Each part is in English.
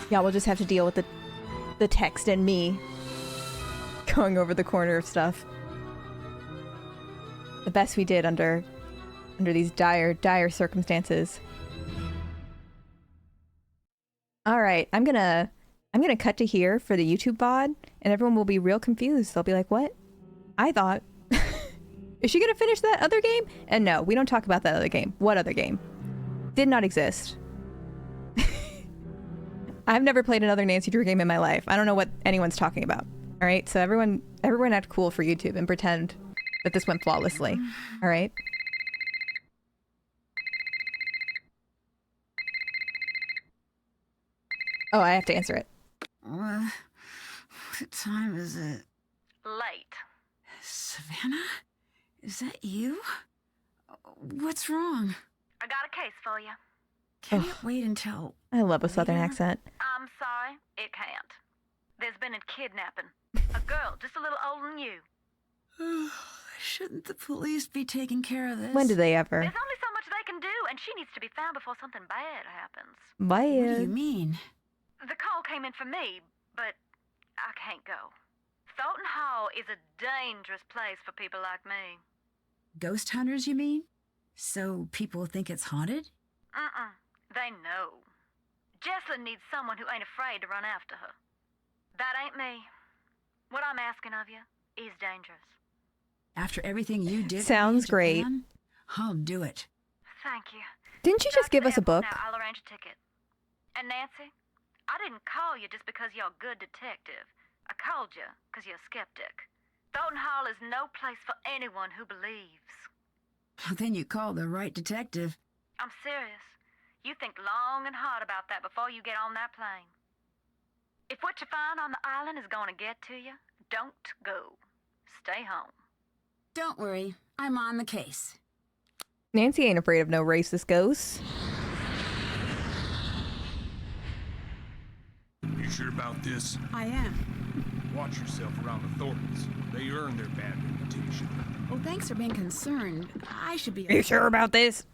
Yeah, we'll just have to deal with the text and me going over the corner of stuff. The best we did under these dire circumstances. All right, I'm gonna cut to here for the YouTube VOD, and everyone will be real confused. They'll be like, "What? I thought is she gonna finish that other game?" And no, we don't talk about that other game. What other game? Did not exist. I've never played another Nancy Drew game in my life. I don't know what anyone's talking about. All right, so everyone act cool for YouTube and pretend that this went flawlessly. All right. Oh, I have to answer it. What time is it? Late. Savannah? Is that you? What's wrong? I got a case for you. Can it wait until... I love a southern later? accent. I'm sorry, it can't. There's been a kidnapping. A girl just a little older than you. Shouldn't the police be taking care of this? When do they ever? There's only so much they can do, and she needs to be found before something bad happens. What do Bye. you mean? The call came in for me, but I can't go. Thornton Hall is a dangerous place for people like me. Ghost hunters, you mean? So people think it's haunted? They know. Jesslyn needs someone who ain't afraid to run after her. That ain't me. What I'm asking of you is dangerous. After everything you did Sounds for me in great. Japan, I'll do it. Thank you. Didn't you just give us a book? Now I'll arrange a ticket. And Nancy, I didn't call you just because you're a good detective. I called you because you're a skeptic. Thornton Hall is no place for anyone who believes. Then you called the right detective. I'm serious. You think long and hard about that before you get on that plane. If what you find on the island is going to get to you, don't go. Stay home. Don't worry, I'm on the case. Nancy ain't afraid of no racist ghosts. You sure about this? I am. Watch yourself around the Thorntons. They earn their bad reputation. Well, thanks for being concerned. I should be... Are you sure about this?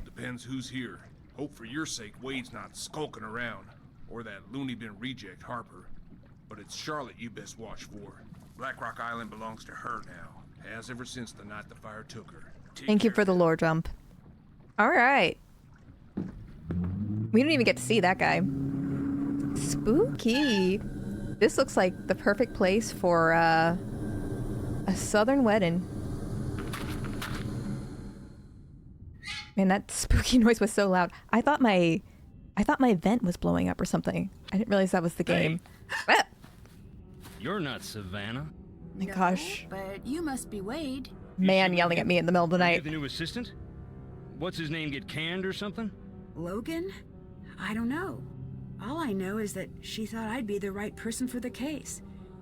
Depends who's here. Hope for your sake Wade's not skulking around. Or that loony bin reject Harper. But it's Charlotte you best watch for. Black Rock Island belongs to her now. Has ever since the night the fire took her. Thank you for the lore jump. All right. We didn't even get to see that guy. Spooky. This looks like the perfect place for a southern wedding. Man, that spooky noise was so loud. I thought my vent was blowing up or something. I didn't realize that was the game. Ah! You're not Savannah. My gosh. But you must be Wade. Man yelling at me in the middle of the You night. the new assistant? What's his name, get canned or something? Logan? I don't know. All I know is that she thought I'd be the right person for the case.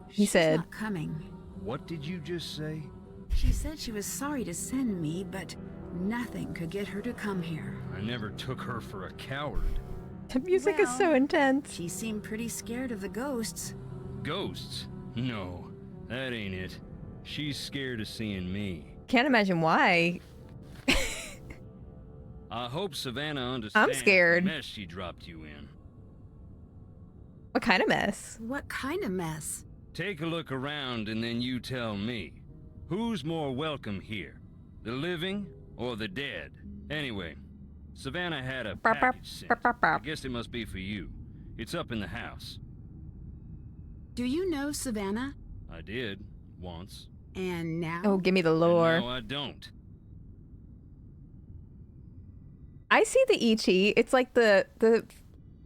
He She's said- not coming. What did you just say? She said she was sorry to send me, but nothing could get her to come here. I never took her for a coward. The music is so Well, intense. She seemed pretty scared of the ghosts. Ghosts? No, that ain't it. She's scared of seeing me. Can't imagine why. I hope Savannah understands scared. the mess she dropped you in. What kind of mess? What kind of mess? Take a look around and then you tell me. Who's more welcome here? The living or the dead? Anyway, Savannah had a Burp, burp, package sent. burp, burp, burp. I guess it must be for you. It's up in the house. Do you know Savannah? I did, once. And now? Oh, give me the And lore. no, I don't. I see the ET. It's like the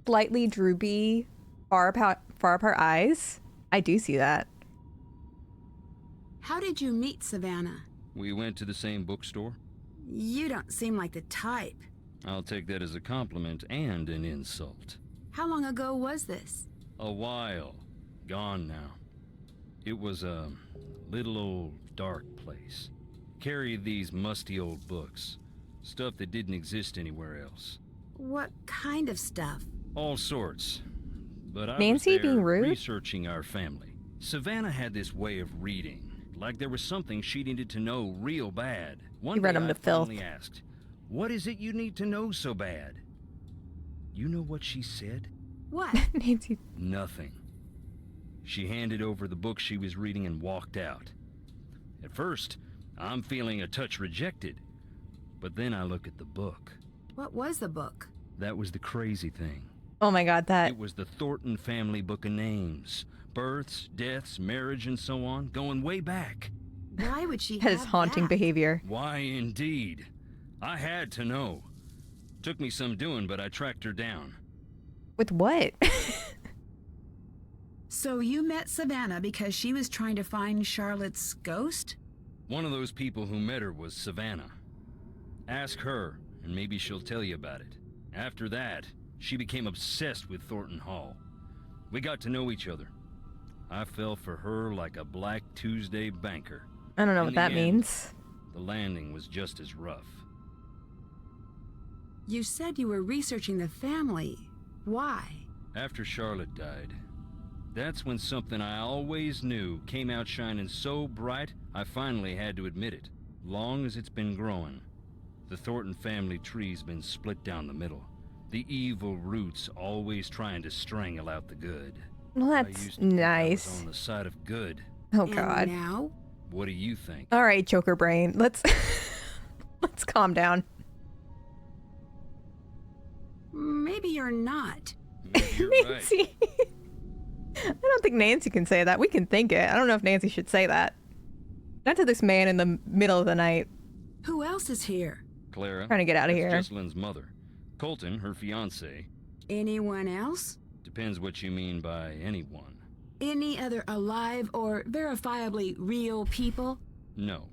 slightly droopy, far apart eyes. I do see that. How did you meet Savannah? We went to the same bookstore. You don't seem like the type. I'll take that as a compliment and an insult. How long ago was this? A while. Gone now. It was a little old dark place. Carried these musty old books. Stuff that didn't exist anywhere else. What kind of stuff? All sorts. But I Nancy was there being rude? researching our family. Savannah had this way of reading. Like there was something she needed to know real bad. One read day 'em I to filth. finally asked, "What is it you need to know so bad?" You know what she said? What? Nancy. Nothing. She handed over the book she was reading and walked out. At first, I'm feeling a touch rejected, but then I look at the book. What was the book? That was the crazy thing. Oh my god, that. It was the Thornton family book of names. Births, deaths, marriage, and so on, going way back. Why would she That have is haunting that? behavior. Why, indeed. I had to know. Took me some doing, but I tracked her down. With what? So you met Savannah because she was trying to find Charlotte's ghost? One of those people who met her was Savannah. Ask her, and maybe she'll tell you about it. After that, she became obsessed with Thornton Hall. We got to know each other. I fell for her like a Black Tuesday banker. I don't know In what the that end, means. The landing was just as rough. You said you were researching the family. Why? After Charlotte died, that's when something I always knew came out shining so bright, I finally had to admit it. Long as it's been growing, the Thornton family tree's been split down the middle. The evil roots always trying to strangle out the good. Well, I that's used to think I was nice. on the side of good. Oh And god. now? What do you think? All right, Joker brain. Let's let's calm down. Maybe you're not. Maybe you're right. Nancy. I don't think Nancy can say that. We can think it. I don't know if Nancy should say that. Not to this man in the middle of the night. Who else is here? Clara. Trying to get out of that's here. Jessalyn's mother. Colton, her fiance. Anyone else? Depends what you mean by anyone. Any other alive or verifiably real people? No.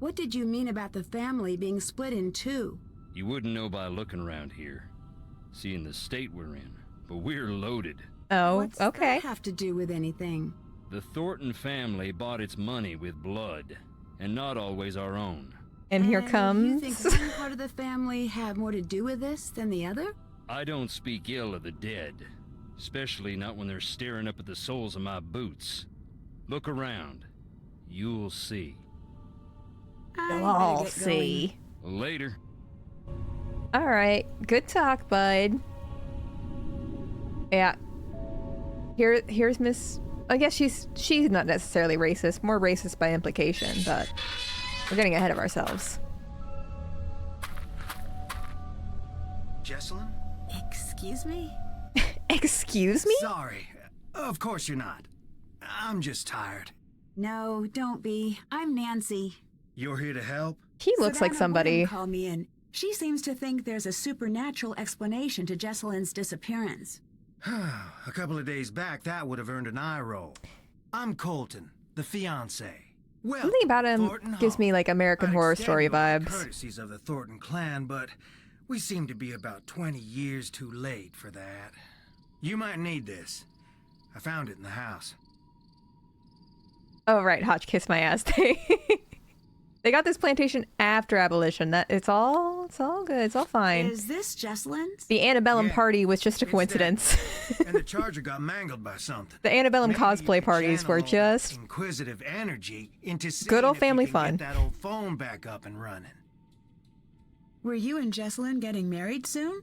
What did you mean about the family being split in two? You wouldn't know by looking around here. Seeing the state we're in. But we're loaded. Oh, What's okay. that have to do with anything? The Thornton family bought its money with blood. And not always our own. And here You comes. think one part of the family have more to do with this than the other? I don't speak ill of the dead. Especially not when they're staring up at the soles of my boots. Look around. You'll see. I We'll all better get going. see. Later. All right. Good talk, bud. Yeah. Here's Miss. I guess she's not necessarily racist, more racist by implication, but we're getting ahead of ourselves. Jessalyn? Excuse me? Excuse me? Sorry. Of course you're not. I'm just tired. No, don't be. I'm Nancy. You're here to help? He looks like Savannah somebody. William called me in. She seems to think there's a supernatural explanation to Jessalyn's disappearance. A couple of days back, that would have earned an eye roll. I'm Colton, the fiancé. Well, Something about him Thornton gives Hall. me like American I'd Horror extend Story you all the vibes. courtesies of the Thornton clan, but we seem to be about 20 years too late for that. You might need this. I found it in the house. Oh right, Hotch kissed my ass. They got this plantation after abolition. That it's all good. It's all fine. Is this Jessalyn's? The antebellum Yeah, party was just a it's coincidence. And the charger got mangled by something. The antebellum Maybe you cosplay can parties were channel all that just inquisitive energy into seeing good old if you family can fun. Get that old phone back up and running. Were you and Jessalyn getting married soon?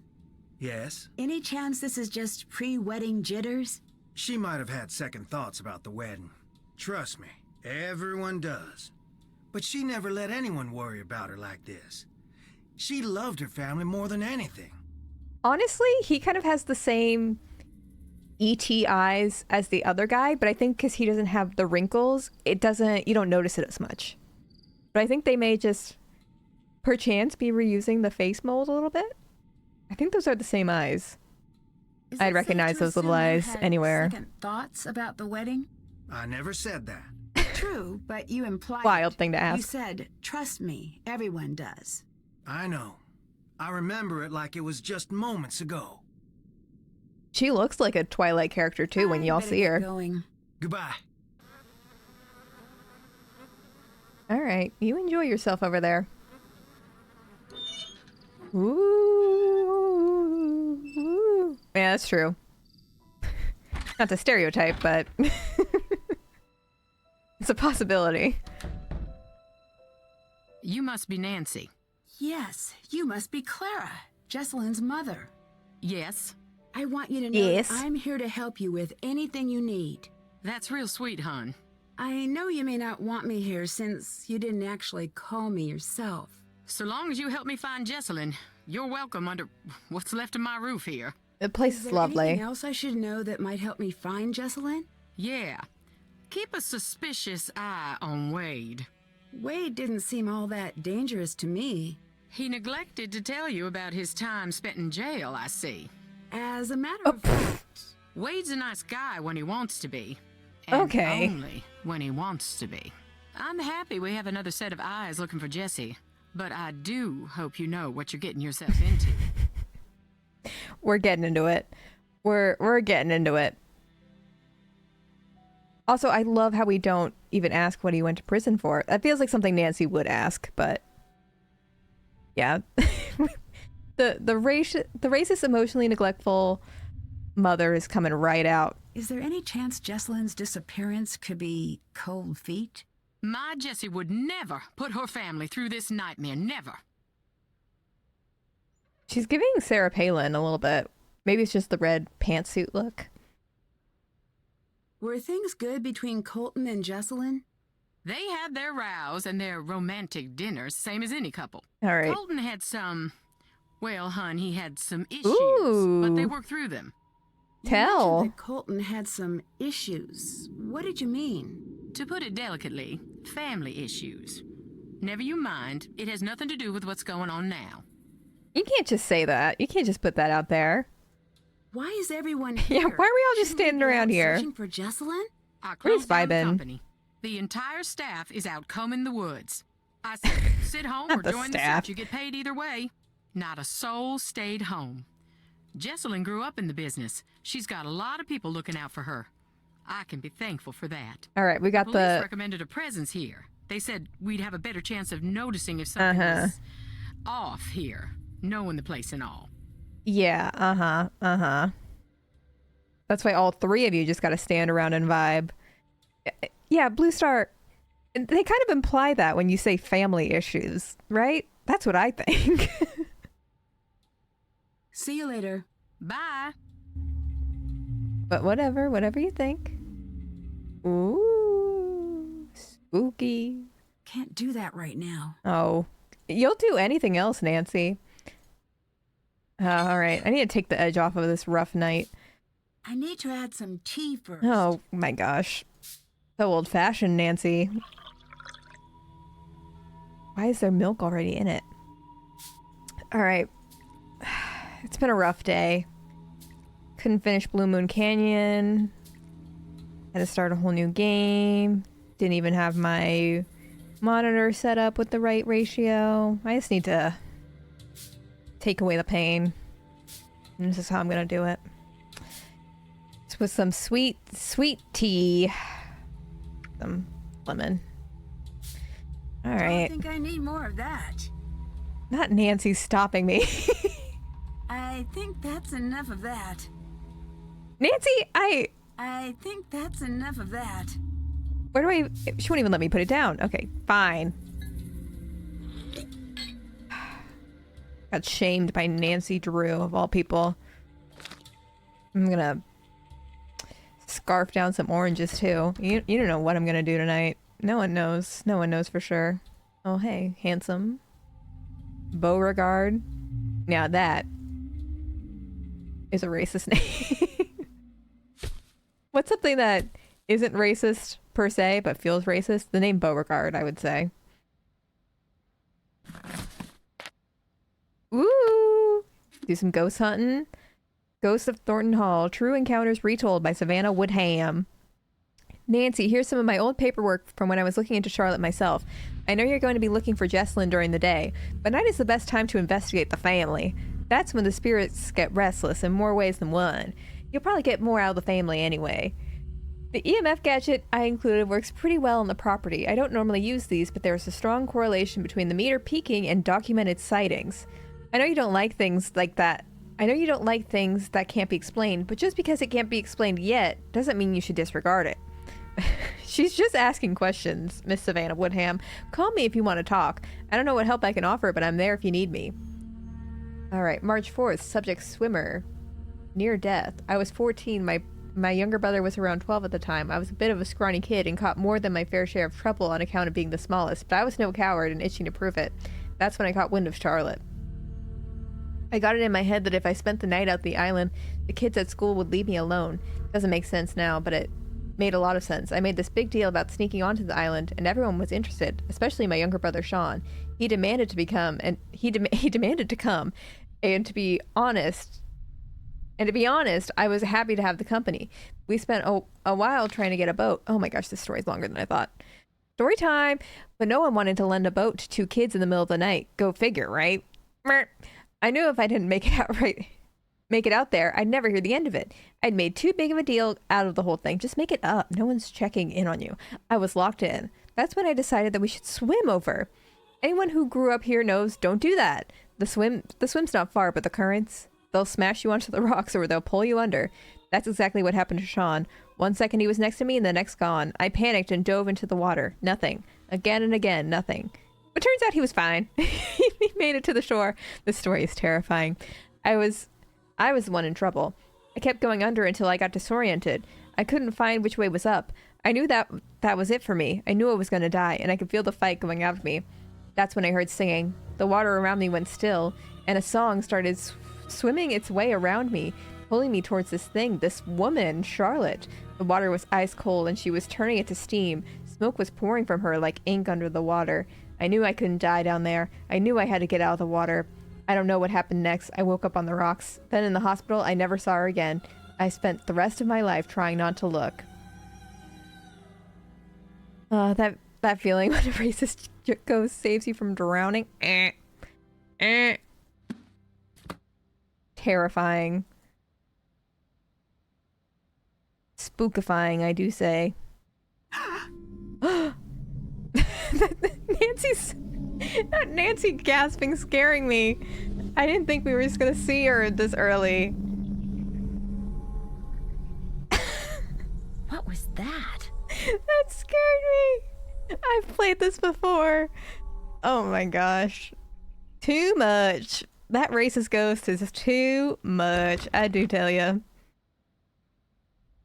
Yes, Any chance this is just pre-wedding jitters? she might have had second thoughts about the wedding. Trust me, everyone does. But she never let anyone worry about her like this. She loved her family more than anything. Honestly, he kind of has the same ET eyes as the other guy, but I think because he doesn't have the wrinkles, you don't notice it as much. But I think they may just, perchance, be reusing the face mold a little bit. I think those are the same eyes. Is I'd it safe recognize to those little assume you eyes had anywhere. Second thoughts about the wedding? I never said that. True, but you implied Wild it. thing to You ask. said, "Trust me, everyone does." I know. I remember it like it was just moments ago. She looks like a Twilight character too when I y'all better see get her. Going. Goodbye. All right, you enjoy yourself over there. Ooh. Yeah, that's true. Not to stereotype, but it's a possibility. You must be Nancy. Yes, you must be Clara, Jessalyn's mother. Yes. I want you to know Yes. that I'm here to help you with anything you need. That's real sweet, hon. I know you may not want me here since you didn't actually call me yourself. So long as you help me find Jesselyn, you're welcome under what's left of my roof here. The place is there lovely. anything else I should know that might help me find Jesselyn? Yeah. Keep a suspicious eye on Wade. Wade didn't seem all that dangerous to me. He neglected to tell you about his time spent in jail, I see. As a matter of fact, Wade's a nice guy when he wants to be. And Okay. only when he wants to be. I'm happy we have another set of eyes looking for Jesse, but I do hope you know what you're getting yourself into. We're getting into it. We're getting into it. Also, I love how we don't even ask what he went to prison for. That feels like something Nancy would ask, but yeah. the racist, emotionally neglectful mother is coming right out. is there any chance Jesselyn's disappearance could be cold feet? My Jessie would never put her family through this nightmare, never. She's giving Sarah Palin a little bit. Maybe it's just the red pantsuit look. Were things good between Colton and Jesselyn? They had their rows and their romantic dinners, same as any couple. All right. Colton had some... Well, hon, he had some issues, Ooh. but they worked through them. You Tell. mentioned that Colton had some issues. What did you mean? To put it delicately, family issues. Never you mind, it has nothing to do with what's going on now. You can't just say that. You can't just put that out there. Why is everyone Yeah, here? why are we all just Shouldn't we standing be around out here? searching for Jesselyn? I We're just closed down the vibing. company. The entire staff is out combing the woods. I said, sit home Not or the join the staff. search. You get paid either way. Not a soul stayed home. Jesselyn grew up in the business. She's got a lot of people looking out for her. I can be thankful for that. All right, we got Police the... recommended a presence here. They said we'd have a better chance of noticing if something was off here, knowing the place and all. Yeah, That's why all three of you just got to stand around and vibe. Yeah, Blue Star, they kind of imply that when you say family issues, right? That's what I think. See you later. Bye. But whatever you think. Ooh, spooky. Can't do that right now. Oh, you'll do anything else, Nancy. All right, I need to take the edge off of this rough night. I need to add some tea first. Oh my gosh. So old-fashioned, Nancy. Why is there milk already in it? All right. It's been a rough day. Couldn't finish Blue Moon Canyon. Had to start a whole new game. Didn't even have my monitor set up with the right ratio. I just need to take away the pain. And this is how I'm going to do it. It's with some sweet tea. Some lemon. All I right. think I need more of that. Not Nancy stopping me. I think that's enough of that. Nancy, I think that's enough of that. where do I... She won't even let me put it down. Okay, fine. Got shamed by Nancy Drew, of all people. I'm gonna scarf down some oranges, too. You don't know what I'm gonna do tonight. No one knows. No one knows for sure. Oh, hey, handsome. Beauregard. Now that is a racist name. What's something that isn't racist per se, but feels racist? The name Beauregard, I would say. Ooh! Do some ghost hunting. Ghosts of Thornton Hall. True encounters retold by Savannah Woodham. Nancy, here's some of my old paperwork from when I was looking into Charlotte myself. I know you're going to be looking for Jesselyn during the day, but night is the best time to investigate the family. That's when the spirits get restless in more ways than one. You'll probably get more out of the family anyway. The EMF gadget I included works pretty well on the property. I don't normally use these, but there's a strong correlation between the meter peaking and documented sightings. I know you don't like things like that. I know you don't like things that can't be explained, but just because it can't be explained yet doesn't mean you should disregard it. She's just asking questions, Miss Savannah Woodham. Call me if you want to talk. I don't know what help I can offer, but I'm there if you need me. All right, March 4th, subject swimmer. Near death. I was 14. My younger brother was around 12 at the time. I was a bit of a scrawny kid and caught more than my fair share of trouble on account of being the smallest, but I was no coward and itching to prove it. That's when I caught wind of Charlotte. I got it in my head that if I spent the night out the island, the kids at school would leave me alone. Doesn't make sense now, but it made a lot of sense. I made this big deal about sneaking onto the island, and everyone was interested, especially my younger brother Sean. He demanded to become, and he demanded to come, and to be honest, I was happy to have the company. We spent a while trying to get a boat. Oh my gosh, this story's longer than I thought. Story time! But no one wanted to lend a boat to two kids in the middle of the night. Go figure, right? I knew if I didn't make it out there, I'd never hear the end of it. I'd made too big of a deal out of the whole thing. Just make it up. No one's checking in on you. I was locked in. That's when I decided that we should swim over. Anyone who grew up here knows don't do that. The swim's not far, but the currents, they'll smash you onto the rocks or they'll pull you under. That's exactly what happened to Sean. 1 second he was next to me and the next gone. I panicked and dove into the water. Nothing. Again and again, nothing. But turns out he was fine. He made it to the shore. This story is terrifying. I was the one in trouble. I kept going under until I got disoriented. I couldn't find which way was up. I knew that was it for me. I knew I was going to die, and I could feel the fight going out of me. That's when I heard singing. The water around me went still, and a song started swimming its way around me, pulling me towards this thing, this woman, Charlotte. The water was ice cold, and she was turning it to steam. Smoke was pouring from her like ink under the water. I knew I couldn't die down there. I knew I had to get out of the water. I don't know what happened next. I woke up on the rocks. Then in the hospital, I never saw her again. I spent the rest of my life trying not to look. That feeling when a racist ghost saves you from drowning. Terrifying. Spookifying, I do say. Nancy gasping, scaring me. I didn't think we were just gonna see her this early. What was that? That scared me. I've played this before. Oh my gosh. Too much. That racist ghost is too much, I do tell you.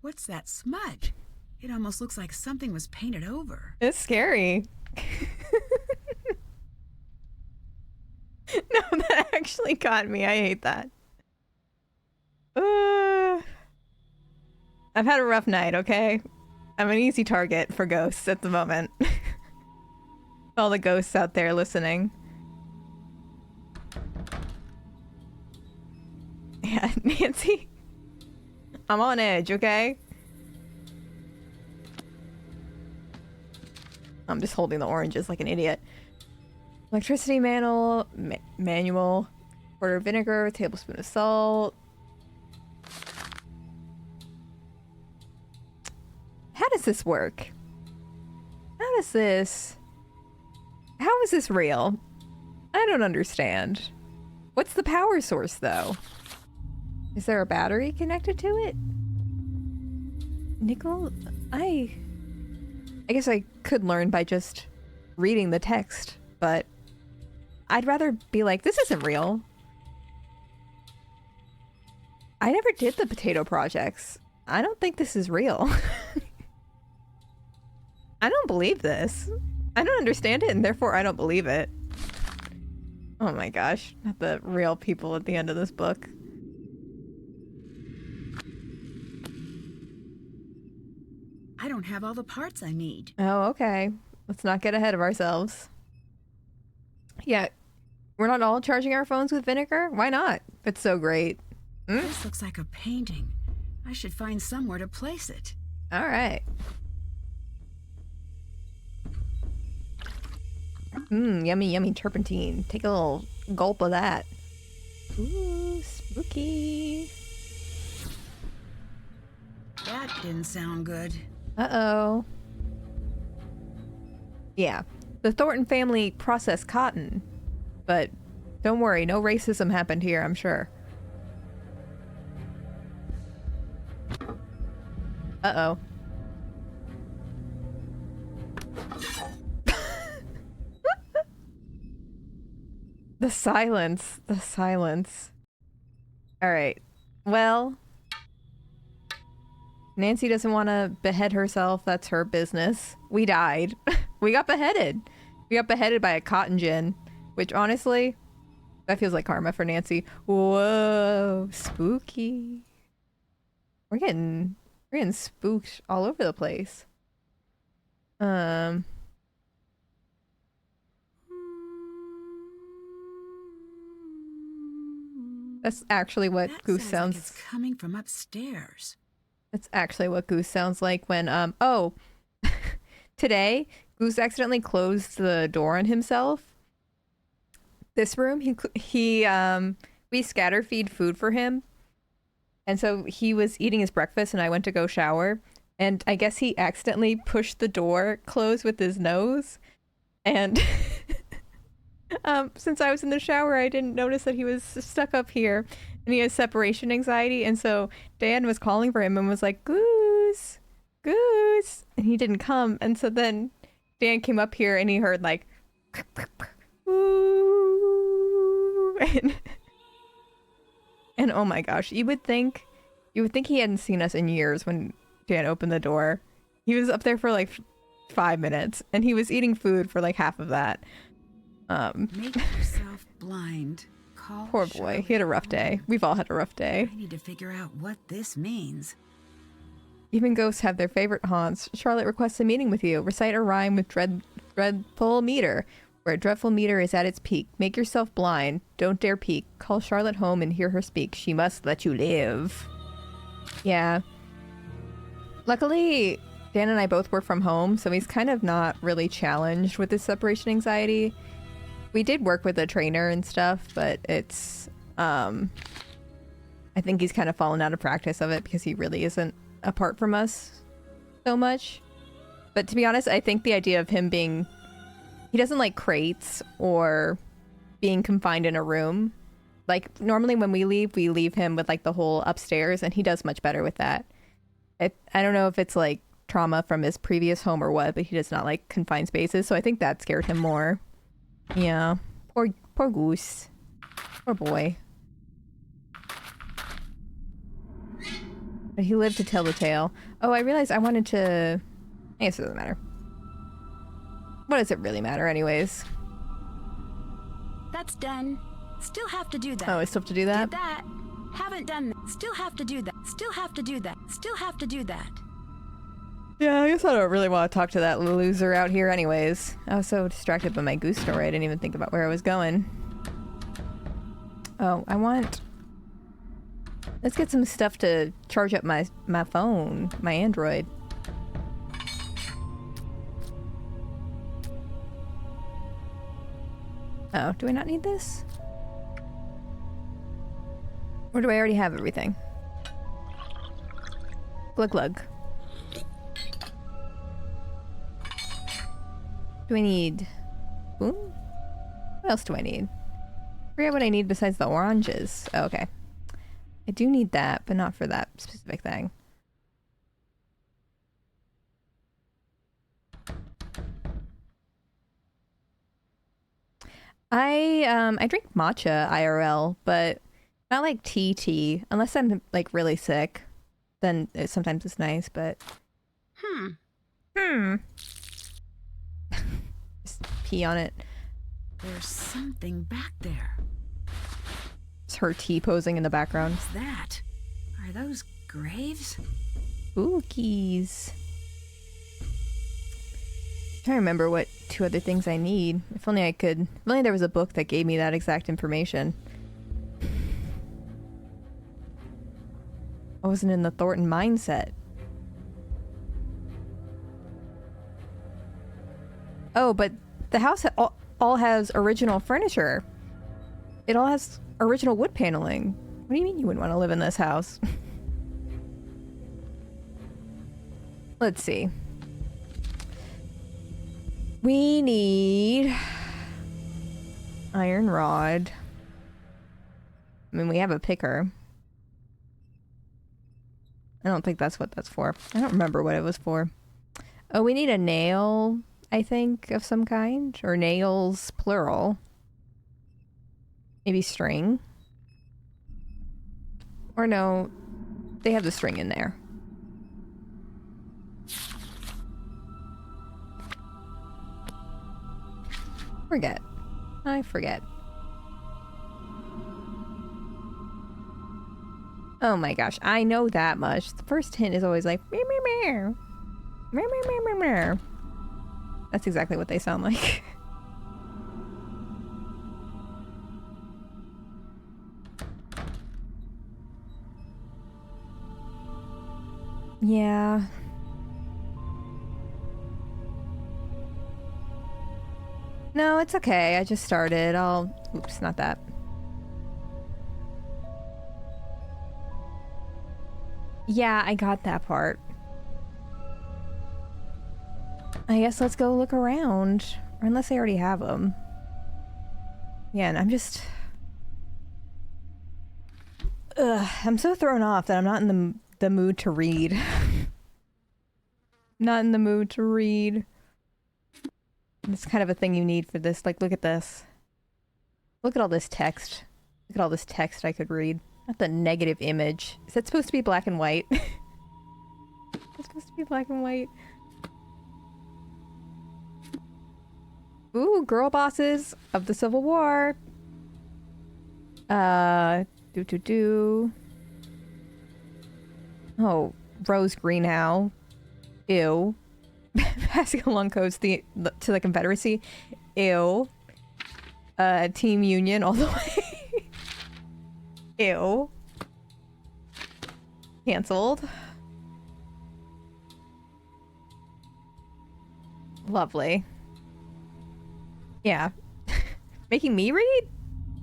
What's that smudge? It almost looks like something was painted over. It's scary. No, that actually got me. I hate that. I've had a rough night, okay? I'm an easy target for ghosts at the moment. All the ghosts out there listening. Yeah, Nancy. I'm on edge, okay? I'm just holding the oranges like an idiot. Electricity manual, quarter of vinegar, tablespoon of salt. How does this work? How is this real? I don't understand. What's the power source though? Is there a battery connected to it? Nickel? I guess I could learn by just reading the text, but I'd rather be like, this isn't real. I never did the potato projects. I don't think this is real. I don't believe this. I don't understand it, and therefore I don't believe it. Oh my gosh, not the real people at the end of this book. I don't have all the parts I need. Oh, okay. Let's not get ahead of ourselves. Yeah, we're not all charging our phones with vinegar? Why not? It's so great. This looks like a painting. I should find somewhere to place it. All right. Yummy, yummy turpentine. Take a little gulp of that. Ooh, spooky. That didn't sound good. Uh-oh. Yeah, the Thornton family processed cotton. But don't worry, no racism happened here, I'm sure. Uh-oh. The silence. The silence. Alright. Well, Nancy doesn't want to behead herself. That's her business. We died. We got beheaded. We got beheaded by a cotton gin, which honestly, that feels like karma for Nancy. Whoa, spooky. We're getting spooked all over the place. That's actually what That Goose sounds sounds. like it's coming from upstairs. That's actually what Goose sounds like when oh, today Goose accidentally closed the door on himself. This room, we scatter feed food for him. And so he was eating his breakfast and I went to go shower. And I guess he accidentally pushed the door closed with his nose. And since I was in the shower, I didn't notice that he was stuck up here. And he has separation anxiety. And so Dan was calling for him and was like, Goose, Goose. And he didn't come. And so then Dan came up here and he heard like, ooh. And oh my gosh, you would think he hadn't seen us in years when Dan opened the door. He was up there for like 5 minutes and he was eating food for like half of that. Make yourself blind. Call Poor boy. Charlotte He had a rough day. We've all had a rough day. I need to figure out what this means. Even ghosts have their favorite haunts. Charlotte requests a meeting with you. Recite a rhyme with dreadful meter, where dreadful meter is at its peak. Make yourself blind. Don't dare peek. Call Charlotte home and hear her speak. She must let you live. Yeah. Luckily, Dan and I both work from home, so he's kind of not really challenged with his separation anxiety. We did work with a trainer and stuff, but it's, I think he's kind of fallen out of practice of it because he really isn't apart from us so much. But to be honest, I think the idea of him being, he doesn't like crates or being confined in a room. Like normally when we leave him with like the whole upstairs and he does much better with that. I don't know if it's like trauma from his previous home or what, but he does not like confined spaces. So I think that scared him more. Yeah. Poor Goose. Poor boy. But he lived to tell the tale. Oh, I realized I wanted to... I guess it doesn't matter. What does it really matter anyways? That's done. Still have to do that. Oh, I still have to do that? Did that. Haven't done that. Still have to do that. Still have to do that. Still have to do that. Yeah, I guess I don't really want to talk to that loser out here anyways. I was so distracted by my Goose story, I didn't even think about where I was going. Oh, I want... Let's get some stuff to charge up my phone, my Android. Oh, do I not need this? Or do I already have everything? Glug glug. Do I need spoon? What else do I need? I forget what I need besides the oranges. Oh, okay. I do need that, but not for that specific thing. I drink matcha IRL, but not like tea, unless I'm like really sick. Then sometimes it's nice, but just pee on it. There's something back there. It's her tea posing in the background. What's that? Are those graves? Spookies. I'm trying to remember what 2 other things I need. If only I could. If only there was a book that gave me that exact information. I wasn't in the Thornton mindset. Oh, but the house all has original furniture. It all has original wood paneling. What do you mean you wouldn't want to live in this house? Let's see. We need iron rod. I mean, we have a picker. I don't think that's what that's for. I don't remember what it was for. Oh, we need a nail, I think, of some kind. Or nails, plural. Maybe string? Or no, they have the string in there. Forget. I forget. Oh my gosh, I know that much. The first hint is always like, meow, meow, meow. Meow, meow, meow, meow, meow. That's exactly what they sound like. Yeah. No, it's okay. I just started. Oops, not that. Yeah, I got that part. I guess let's go look around. Or unless I already have them. Yeah, and I'm just... Ugh, I'm so thrown off that I'm not in the mood to read. Not in the mood to read. It's kind of a thing you need for this. Like, look at this. Look at all this text. Look at all this text I could read. Not the negative image. Is that supposed to be black and white? It's supposed to be black and white. Ooh, girl bosses of the Civil War. Do. Oh, Rose Greenhow. Ew. Passing along codes to the Confederacy. Ew. Team Union all the way. Ew. Cancelled. Lovely. Yeah. Making me read?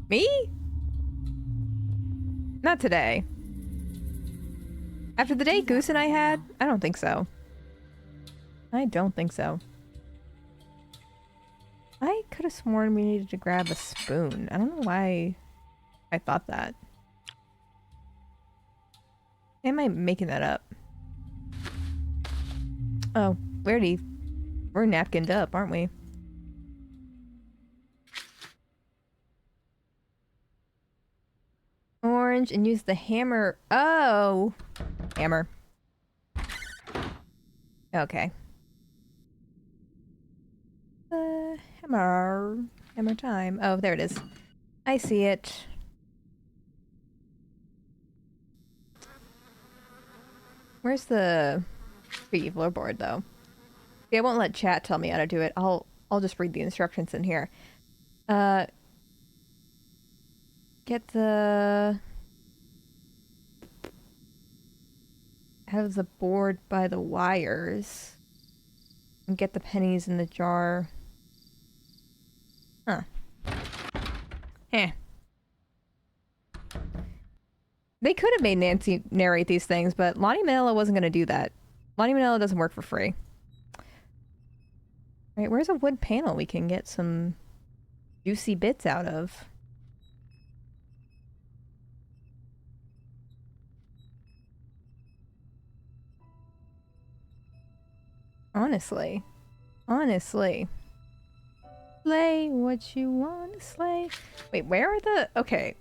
Me? Not today. After the day Goose and I had? I don't think so. I don't think so. I could have sworn we needed to grab a spoon. I don't know why I thought that. Am I making that up? Oh, we're napkined up, aren't we? Orange and use the hammer. Oh! Hammer. Okay. Hammer. Hammer time. Oh, there it is. I see it. Where's the freaky floorboard, though? See, I won't let chat tell me how to do it. I'll just read the instructions in here. Get the... Have the board by the wires. And get the pennies in the jar. Huh. Eh. They could have made Nancy narrate these things, but Lonnie Manella wasn't going to do that. Lonnie Manella doesn't work for free. Right, where's a wood panel we can get some juicy bits out of? Honestly. Honestly. Slay what you want to slay. Wait, where are the... Okay.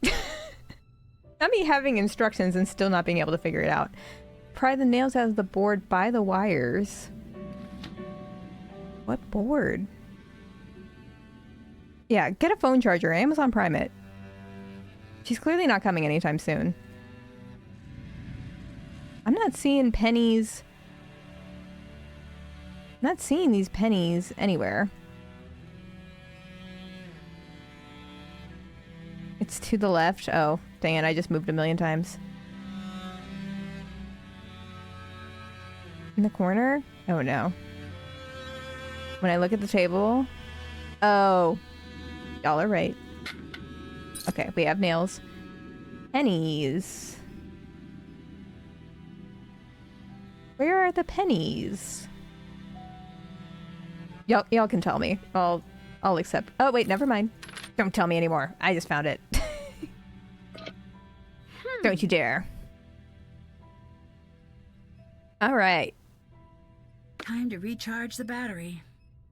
Not me having instructions and still not being able to figure it out. Pry the nails out of the board by the wires. What board? Yeah, get a phone charger. Amazon Prime it. She's clearly not coming anytime soon. I'm not seeing pennies. I'm not seeing these pennies anywhere. It's to the left. Oh, dang it. I just moved a million times. In the corner? Oh, no. When I look at the table... Oh. Y'all are right. Okay, we have nails. Pennies. Where are the pennies? Y'all can tell me. I'll accept. Oh, wait, never mind. Don't tell me anymore. I just found it. Don't you dare. All right. Time to recharge the battery.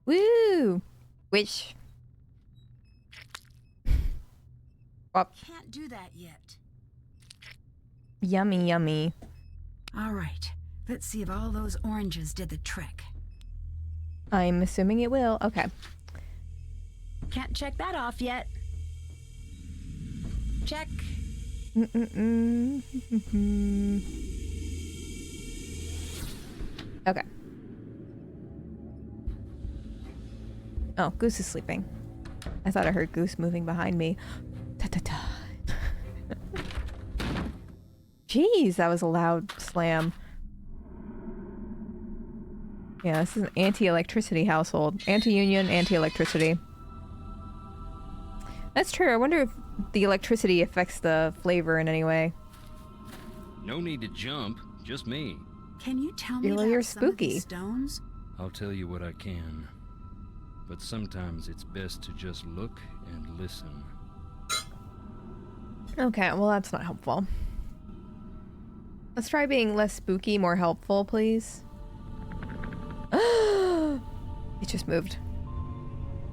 Woo! Which... Oh, Can't do that yet. yummy, yummy. All right. Let's see if all those oranges did the trick. I'm assuming it will. Okay. Can't check that off yet. Check. Okay. Oh, Goose is sleeping. I thought I heard Goose moving behind me. Ta-ta-ta. Jeez, that was a loud slam. Yeah, this is an anti-electricity household. Anti-union, anti-electricity. That's true. I wonder if the electricity affects the flavor in any way. No need to jump, just me. Can you tell me Well, about you're some of spooky. these stones? I'll tell you what I can. But sometimes it's best to just look and listen. Okay, well that's not helpful. Let's try being less spooky, more helpful, please. It just moved.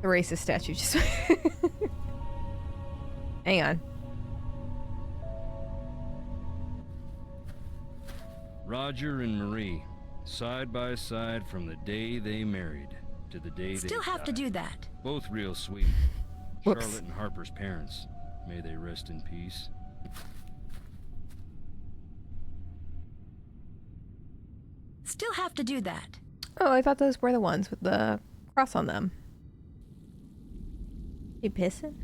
The racist statue just... Hang on. Roger and Marie, side by side from the day they married to the day Still they have to died. do that. Both real sweet. Whoops. Charlotte and Harper's parents. May they rest in peace. Still have to do that. Oh, I thought those were the ones with the cross on them. You pissing?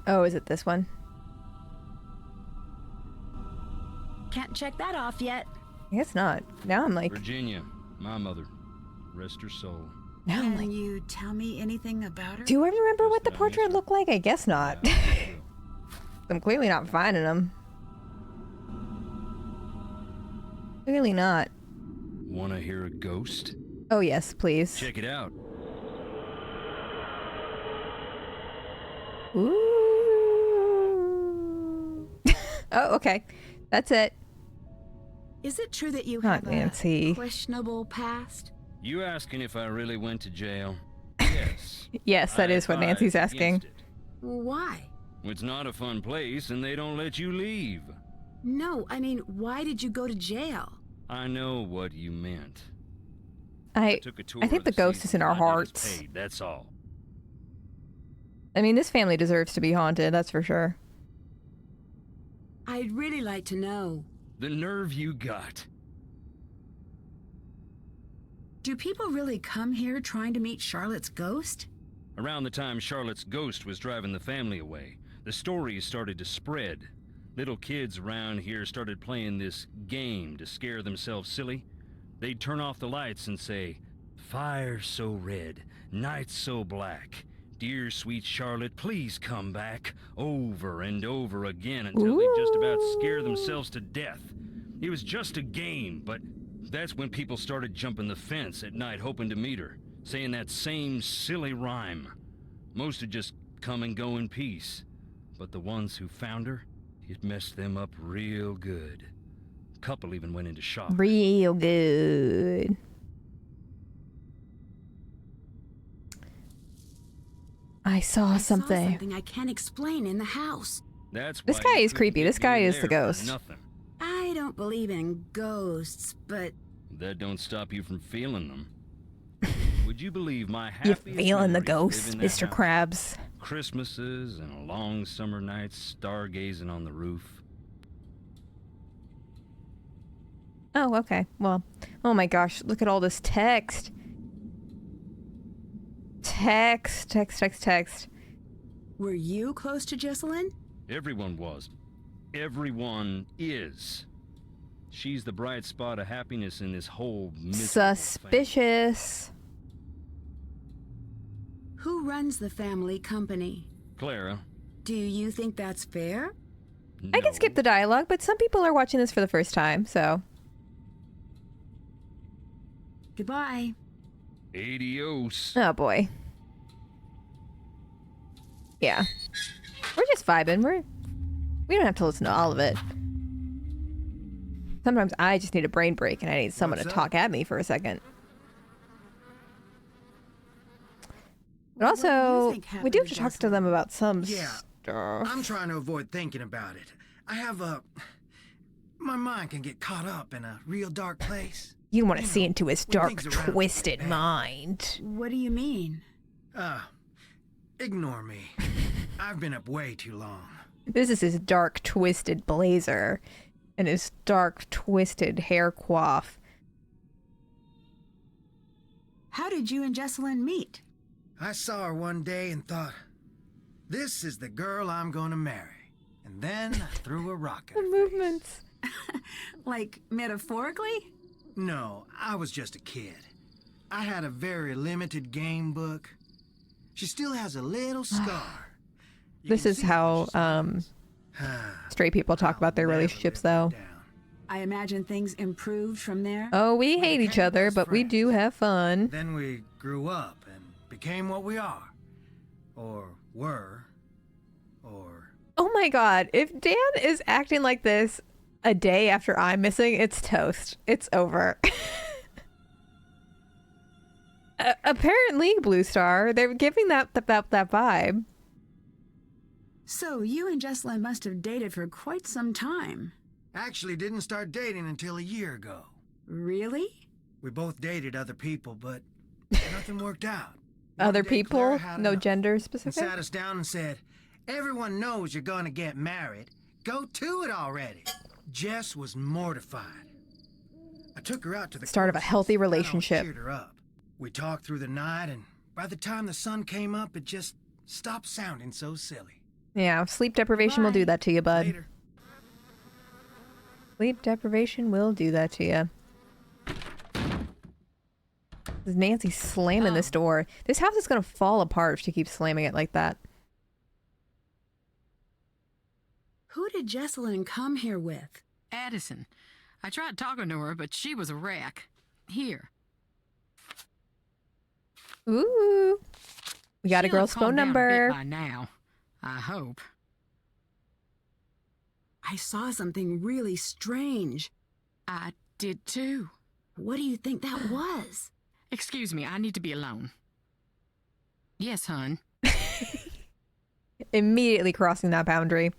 Oh, is it this one? Can't check that off yet. I guess not. Now I'm like... Virginia, my mother. Rest her soul. Now I'm Can like... you tell me anything about her? Do I remember what the Just portrait not looked like? I guess not. Yeah, I do. I'm clearly not finding them. Clearly not. Wanna hear a ghost? Oh yes, please. Check it out. Ooh. Oh, okay. That's it. Is it true that you Not have Nancy. a questionable past? You asking if I really went to jail? Yes. Yes, that I is what advise Nancy's asking. against it. Why? It's not a fun place, and they don't let you leave. No, I mean, why did you go to jail? I know what you meant. I Took a tour think of the ghost season is in our and I did as hearts. paid, that's all. I mean, this family deserves to be haunted, that's for sure. I'd really like to know. The nerve you got. Do people really come here trying to meet Charlotte's ghost? Around the time Charlotte's ghost was driving the family away, the stories started to spread. Little kids around here started playing this game to scare themselves silly. They'd turn off the lights and say, "Fire so red, night so black. Dear sweet Charlotte, please come back," over and over again until they just about scare themselves to death. It was just a game, but that's when people started jumping the fence at night hoping to meet her, saying that same silly rhyme. Most would just come and go in peace, but the ones who found her, it messed them up real good. A couple even went into shock. Real good. I saw something. Saw something I can't explain in the house. That's This why guy you is couldn't creepy. get This guy me is the there for ghost. Nothing. I don't believe in ghosts, but That don't stop you from feeling them. Would you believe my You're happiest feeling the memories live ghost, in that Mr. house? Krabs. Christmases and long summer nights stargazing on the roof. Oh, okay. Well, oh my gosh, look at all this text. Text. were you close to Jesselyn? Everyone was. Everyone is. She's the bright spot of happiness in this whole miserable family. Suspicious. Who runs the family company? Clara. Do you think that's fair? I can no. skip the dialogue, but some people are watching this for the first time, so. Goodbye. Adios. Oh boy. Yeah. We're just vibing. We don't have to listen to all of it. Sometimes I just need a brain break and I need someone What's to up? talk at me for a second. But What do you also, think we happened do to have to talk to Jocelyn? them about some Yeah, stuff. I'm trying to avoid thinking about it. I have a... My mind can get caught up in a real dark place. You don't want to You see know, into his when dark, things around me twisted get bad. mind. What do you mean? Ignore me. I've been up way too long. This is his dark, twisted blazer and his dark, twisted hair coif. How did you and Jesselyn meet? I saw her one day and thought, this is the girl I'm gonna marry. And then I threw a rock at The her. movements. Like, metaphorically? No, I was just a kid. I had a very limited game book. She still has a little scar. You This can is see how where she's- straight people talk about their I'll never relationships, live though. that down. I imagine things improved from there. Oh, we We hate each became other, best but we do friends. have fun. Then we grew up and became what we are. Or were. Or... Oh my god, if Dan is acting like this a day after I'm missing, it's toast. It's over. Apparently, Blue Star, they're giving that vibe. So you and Jesselyn must have dated for quite some time. Actually didn't start dating until a year ago. Really? We both dated other people, but nothing worked out. One Other day, Clara people, had no enough gender and specific. sat us down and said, everyone knows you're gonna get married. Go to it already. Jess was mortified. I took her out to the Start of a courses. healthy That always relationship. cheered her up. We talked through the night, and by the time the sun came up, it just stopped sounding so silly. Yeah, sleep deprivation will do Bye. that to you, bud. Later. Sleep deprivation will do that to you. Is Nancy slamming this door? This house is gonna fall apart if she keeps slamming it like that. Who did Jesselyn come here with? Addison. I tried talking to her, but she was a wreck. Here. Ooh. We got a She'll have girl's phone calmed down a bit number. by now, I hope. I saw something really strange. I did too. What do you think that was? Excuse me, I need to be alone. Yes, hun. Immediately crossing that boundary.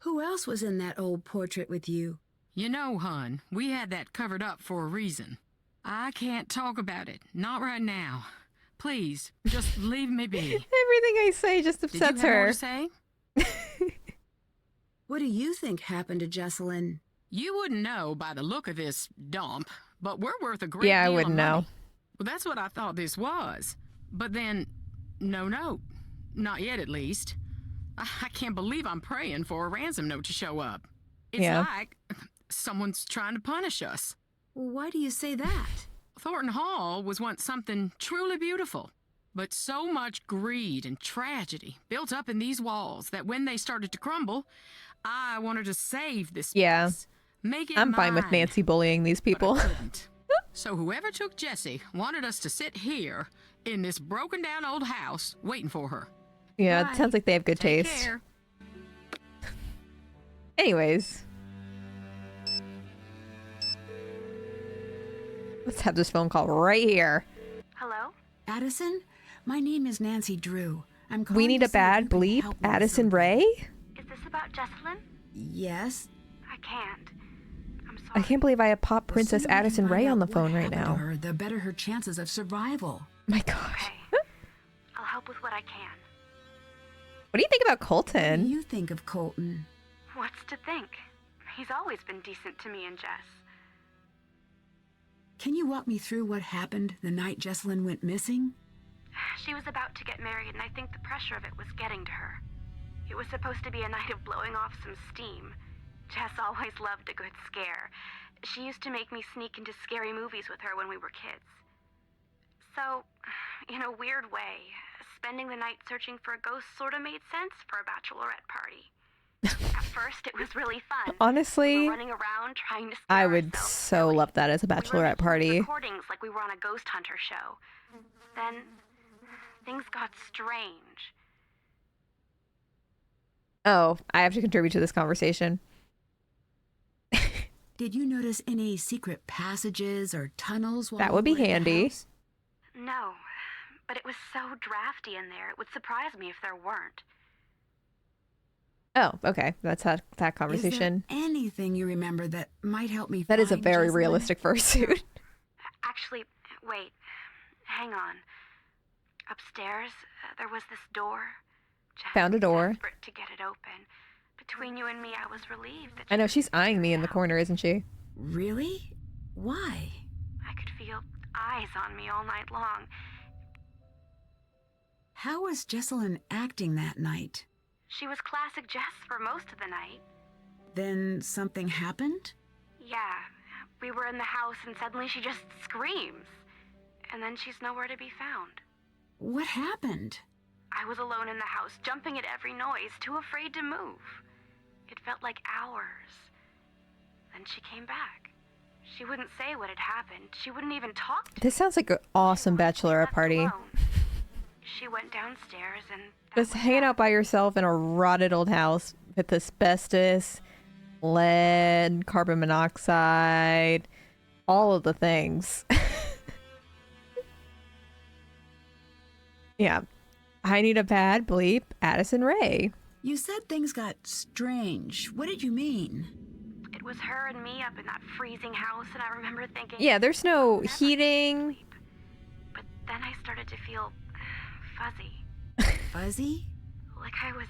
Who else was in that old portrait with you? You know, hun, we had that covered up for a reason. I can't talk about it. Not right now. Please, just leave me be. Everything I say just Did you upsets have more her. to say? What do you think happened to Jesselyn? You wouldn't know by the look of this dump, but we're worth a great Yeah, I deal of wouldn't know. money. Well, that's what I thought this was. But then, no note. Not yet, at least. I can't believe I'm praying for a ransom note to show up. It's Yeah. like someone's trying to punish us. Why do you say that? Thornton Hall was once something truly beautiful. But so much greed and tragedy built up in these walls that when they started to crumble, I wanted to save this Yeah. place. Make it I'm fine with mine. Nancy bullying these people. But I couldn't. So whoever took Jessie wanted us to sit here in this broken down old house waiting for her. Yeah, Bye. it sounds like they have good Take taste. care. Anyways. Let's have this phone call right here. Hello? Addison? My name is Nancy Drew. I'm calling We need to a see if bad you can bleep. help me with Addison something. Ray? Is this about Jesselyn? Yes. I can't. I'm sorry. I can't believe I have Pop The Princess sooner we can Addison find Ray out on the what phone right happened to now. her, the better her chances of survival. My gosh. Okay. I'll help with what I can. What do you think about What do Colton? you think of Colton? What's to think? He's always been decent to me and Jess. Can you walk me through what happened the night Jesselyn went missing? She was about to get married, and I think the pressure of it was getting to her. It was supposed to be a night of blowing off some steam. Jess always loved a good scare. She used to make me sneak into scary movies with her when we were kids. So, in a weird way, spending the night searching for a ghost sort of made sense for a bachelorette party. At first, it was really fun. We Honestly, were running around trying to scare I would ourselves so silly. love that as a We were bachelorette making party. recordings like we were on a ghost hunter show. Then things got strange. Oh, I have to contribute to this conversation. Did you notice any secret passages or tunnels while That you would be were in the handy. house? No, but it was so drafty in there, it would surprise me if there weren't. Oh, okay. That's how that Is conversation. there anything you remember that might help me That is a find very Jesselyn? realistic fursuit. Actually, wait. Hang on. Upstairs, there was this door. Just Found a door. desperate to get it open. Between you and me, I was relieved that I know you she's eyeing me in the out. corner, isn't she? Really? Why? I could feel eyes on me all night long. How was Jesselyn acting that night? She was classic Jess for most of the night. Then something happened? Yeah, we were in the house and suddenly she just screams. And then she's nowhere to be found. What happened? I was alone in the house, jumping at every noise, too afraid to move. It felt like hours. Then she came back. She wouldn't say what had happened. She wouldn't even talk to This sounds like an awesome bachelorette left party. alone. She went downstairs and that Just was hanging that. out by yourself in a rotted old house with asbestos, lead, carbon monoxide, all of the things. Yeah. I need a bad bleep, Addison Rae. You said things got strange. What did you mean? It was her and me up in that freezing house, and I remember thinking, Yeah, there's no "Never heating. sleep." But then I started to feel fuzzy, Fuzzy? like I was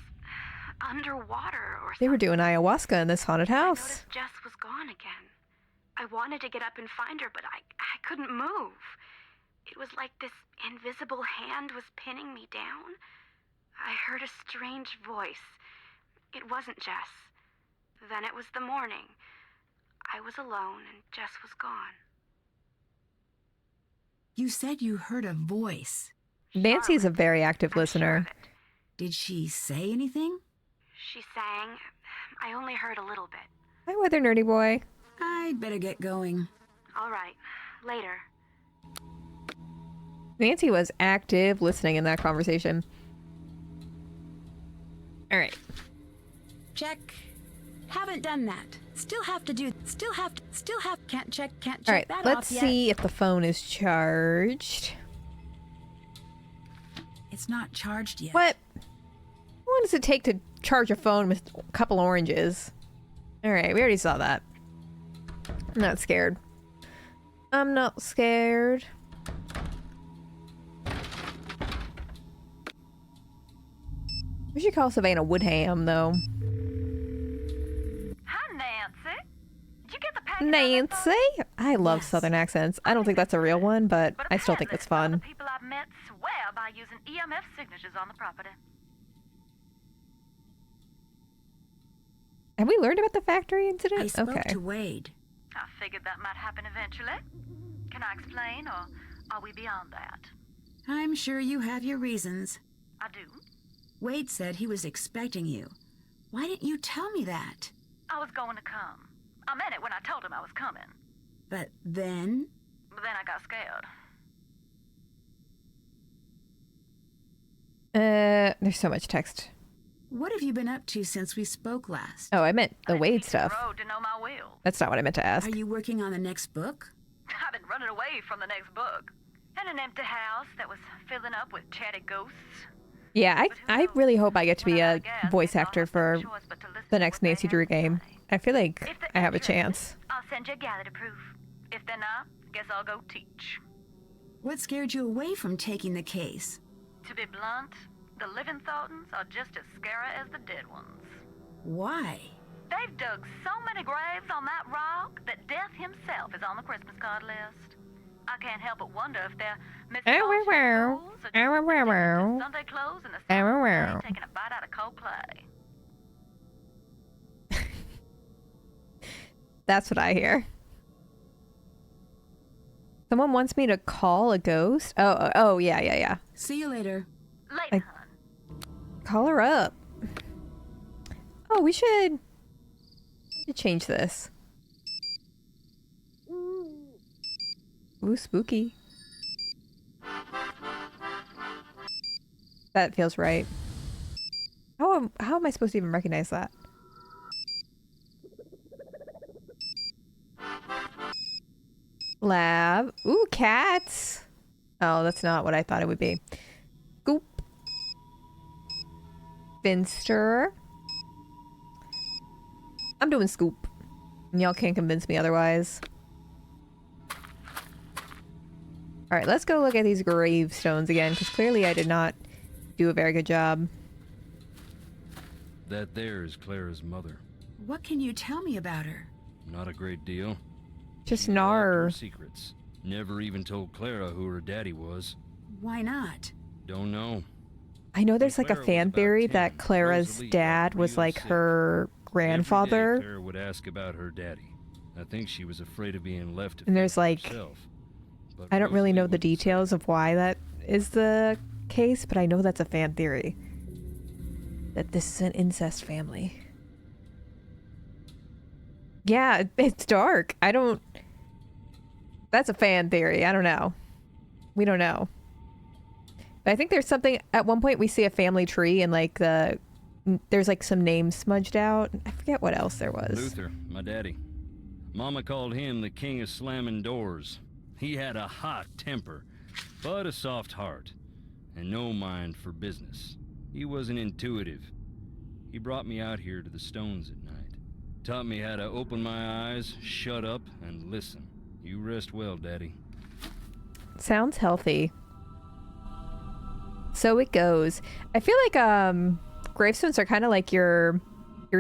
underwater or They were something. doing ayahuasca in this haunted I house. noticed Jess was gone again. I wanted to get up and find her, but I couldn't move. It was like this invisible hand was pinning me down. I heard a strange voice. It wasn't Jess. Then it was the morning. I was alone and Jess was gone. You said you heard a voice. Nancy's a very active I'm sure listener. of it. Did she say anything? She sang. I only heard a little bit. Hi, weather nerdy boy. I'd better get going. All right, later. Nancy was active listening in that conversation. All right. Check. Haven't done that. Still have, can't check All right. that Let's off yet. see if the phone is charged. It's not charged yet. What? How long does it take to charge a phone with a couple oranges? All right. We already saw that. I'm not scared. I'm not scared. We should call Savannah Woodham, though. Hi, Nancy. Did you get the package? Nancy? I love Yes. Southern accents. I don't think that's a real one, but I still think it's apparently, fun. some of the people I've met swear by using EMF signatures on the property. Have we learned about the factory incident? I spoke Okay. to Wade. I figured that might happen eventually. Can I explain, or are we beyond that? I'm sure you have your reasons. I do. Wade said he was expecting you. Why didn't you tell me that? I was going to come. I meant it when I told him I was coming. But then? But then I got scared. There's so much text. What have you been up to since we spoke last? Oh, I meant the I Wade need the stuff. road to know my will. That's not what I meant to ask. Are you working on the next book? I've been running away from the next book. In an empty house that was filling up with chatty ghosts. Yeah, I really hope I get to be When I'm out a of gas, voice it's all actor I've for no choice but to listen the to next what they Nancy have Drew to game. say. I feel like If they're I have a interested, chance. I'll send you a gallery proof. If they're not, guess I'll go teach. What scared you away from taking the case? To be blunt, the living Thorntons are just as scary as the dead ones. Why? They've dug so many graves on that rock that Death himself is on the Christmas card list. I can't help but wonder if they're miscautious fools or just in Sunday clothes and the sun taking a bite out of Coldplay. That's what I hear. Someone wants me to call a ghost? Oh, yeah. See you later. Later, hun. Call her up. Oh, we should change this. Ooh, spooky. That feels right. How am I supposed to even recognize that? lab. Ooh, cats. Oh, that's not what I thought it would be. Scoop. Finster. I'm doing Scoop. Y'all can't convince me otherwise. Alright, let's go look at these gravestones again, because clearly I did not do a very good job. That there is Clara's mother. What can you tell me about her? Not a great deal. Just She loved her Nar. secrets. Never even told Clara who her daddy was. Why not? Don't know. I know there's like a Clara was fan about theory 10, that Clara's Rosalie got dad was real like sick. her Every day, grandfather. Clara would ask about her daddy. I think she was afraid of being left to And there's, fend for like, herself. But I don't really know Rosalie the wouldn't say. details of why that is the case, but I know that's a fan theory. That this is an incest family. Yeah, it's dark. I don't... That's a fan theory. I don't know. We don't know. But I think there's something... At one point we see a family tree and like there's like some names smudged out. I forget what else there was. Luther, my daddy. Mama called him the king of slamming doors. He had a hot temper, but a soft heart, and no mind for business. He wasn't intuitive. He brought me out here to the stones at night. Taught me how to open my eyes, shut up, and listen. You rest well, Daddy. Sounds healthy. So it goes. I feel like gravestones are kind of like your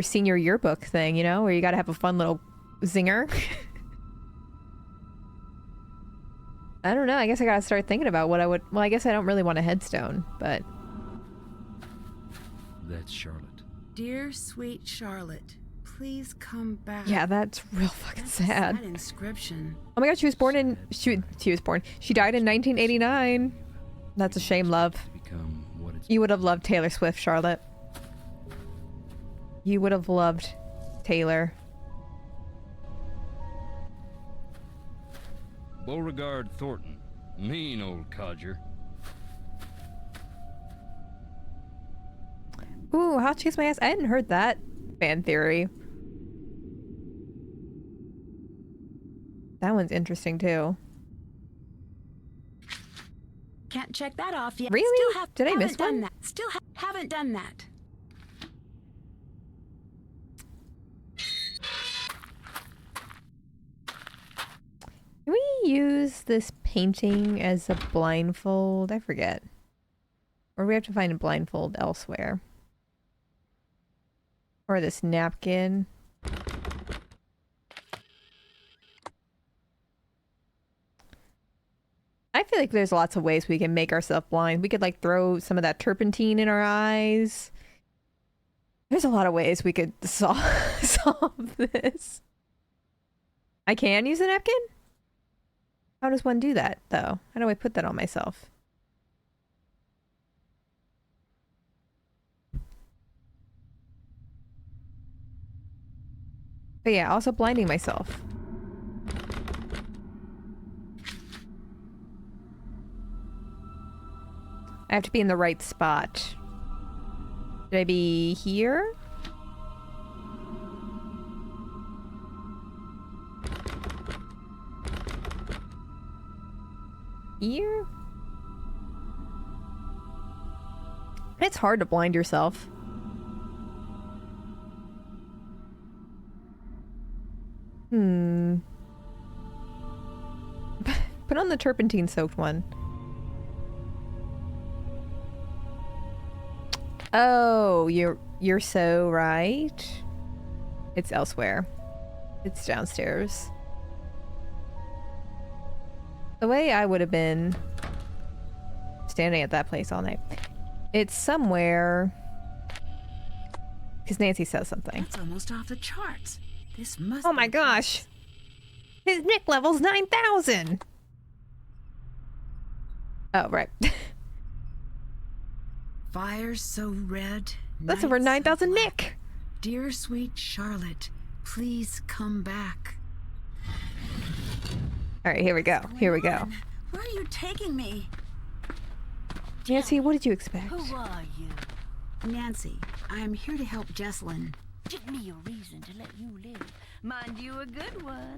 senior yearbook thing, you know, where you got to have a fun little zinger. I don't know. I guess I got to start thinking about what I would... Well, I guess I don't really want a headstone, but... That's Charlotte. Dear sweet Charlotte, please come back. Yeah, that's real fucking sad. That inscription. Oh my god, she was born in... She was born... She died in 1989. That's a shame, love. Become what it's You would have loved Taylor Swift, Charlotte. You would have loved Taylor. Beauregard Thornton. Mean old codger. Ooh, how to kiss my ass. I hadn't heard that fan theory. That one's interesting too. Can't check that off yet. Really? Still Did I haven't miss done one? that. Still haven't done that. Can we use this painting as a blindfold? I forget. Or we have to find a blindfold elsewhere. Or this napkin. I feel like there's lots of ways we can make ourselves blind. We could like throw some of that turpentine in our eyes. There's a lot of ways we could solve this. I can use a napkin? How does one do that, though? How do I put that on myself? But yeah, also blinding myself. I have to be in the right spot. Should I be here? Here? It's hard to blind yourself. Put on the turpentine soaked one. Oh, you're so right. It's elsewhere. It's downstairs. The way I would have been standing at that place all night. It's somewhere. Because Nancy says something. That's almost off the charts. This must Oh be my the gosh! place. His Nick level's 9,000! Oh, right. Fire so red. That's over night so 9,000 black. Nick! Dear sweet Charlotte, please come back. Alright, here we go. Here we go. Where are you taking me? Nancy, what did you expect? Who are you? Nancy, I'm here to help Jessalyn. Give me a reason to let you live. Mind you, a good one.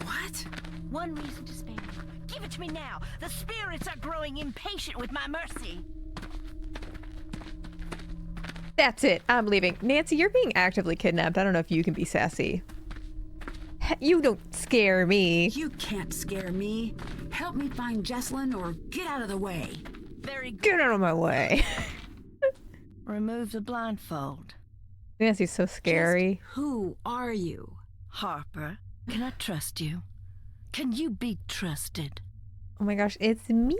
What? One reason to spare me. Give it to me now. The spirits are growing impatient with my mercy. That's it. I'm leaving. Nancy, you're being actively kidnapped. I don't know if you can be sassy. You don't scare me. You can't scare me. Help me find Jessalyn or get out of the way. Very good. Get out of my way. Remove the blindfold. Nancy's so scary. Just who are you? Harper, can I trust you? Can you be trusted? Oh my gosh, it's me.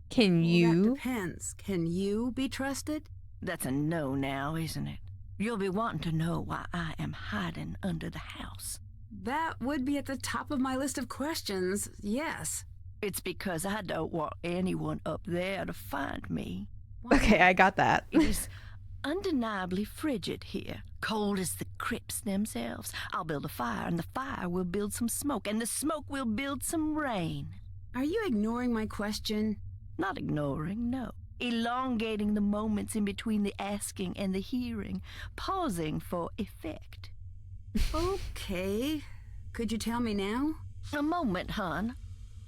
Can Well, you? that depends. Can you be trusted? That's a no now, isn't it? You'll be wanting to know why I am hiding under the house. That would be at the top of my list of questions, yes. It's because I don't want anyone up there to find me. Okay, I got that. It is undeniably frigid here, cold as the crypts themselves. I'll build a fire, and the fire will build some smoke, and the smoke will build some rain. Are you ignoring my question? Not ignoring, no. Elongating the moments in between the asking and the hearing, pausing for effect. Okay. Could you tell me now? A moment, hon.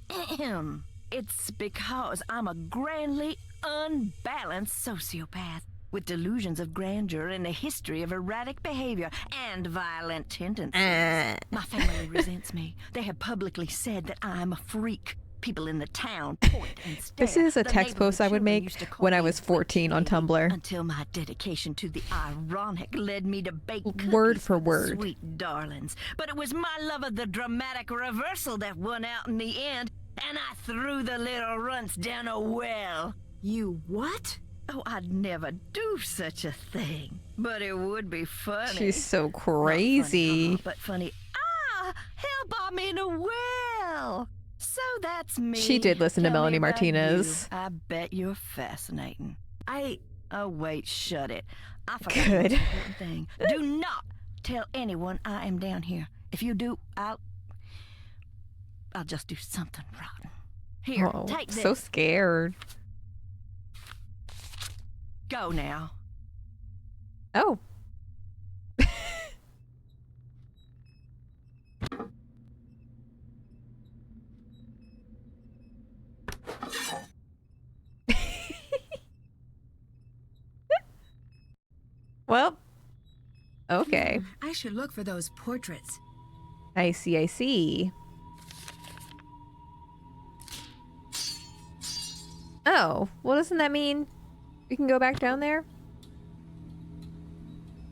Ahem. It's because I'm a grandly unbalanced sociopath with delusions of grandeur and a history of erratic behavior and violent tendencies. My family resents me. They have publicly said that I'm a freak. People in the town point and stare. This is a The text post I would neighborhood make children used to call when I me was a 14 on freak lady, Tumblr. until my dedication to the ironic led me to bake cookies Word for the word. sweet darlings. But it was my love of the dramatic reversal that won out in the end, and I threw the little runts down a well. You what? Oh, I'd never do such a thing. But it would be funny. She's so Not crazy. funny, but funny. Ah, help, I'm in a well. So that's me. She did listen to Tell me Melanie about Martinez. you. I bet you're fascinating. Oh, wait, shut it. I forgot Good. the important thing. Do not tell anyone I am down here. If you do, I'll just do something rotten. Here, Oh, take this. so scared. Go now. Oh. Well, okay. I should look for those portraits. I see, I see. Oh, well, doesn't that mean we can go back down there?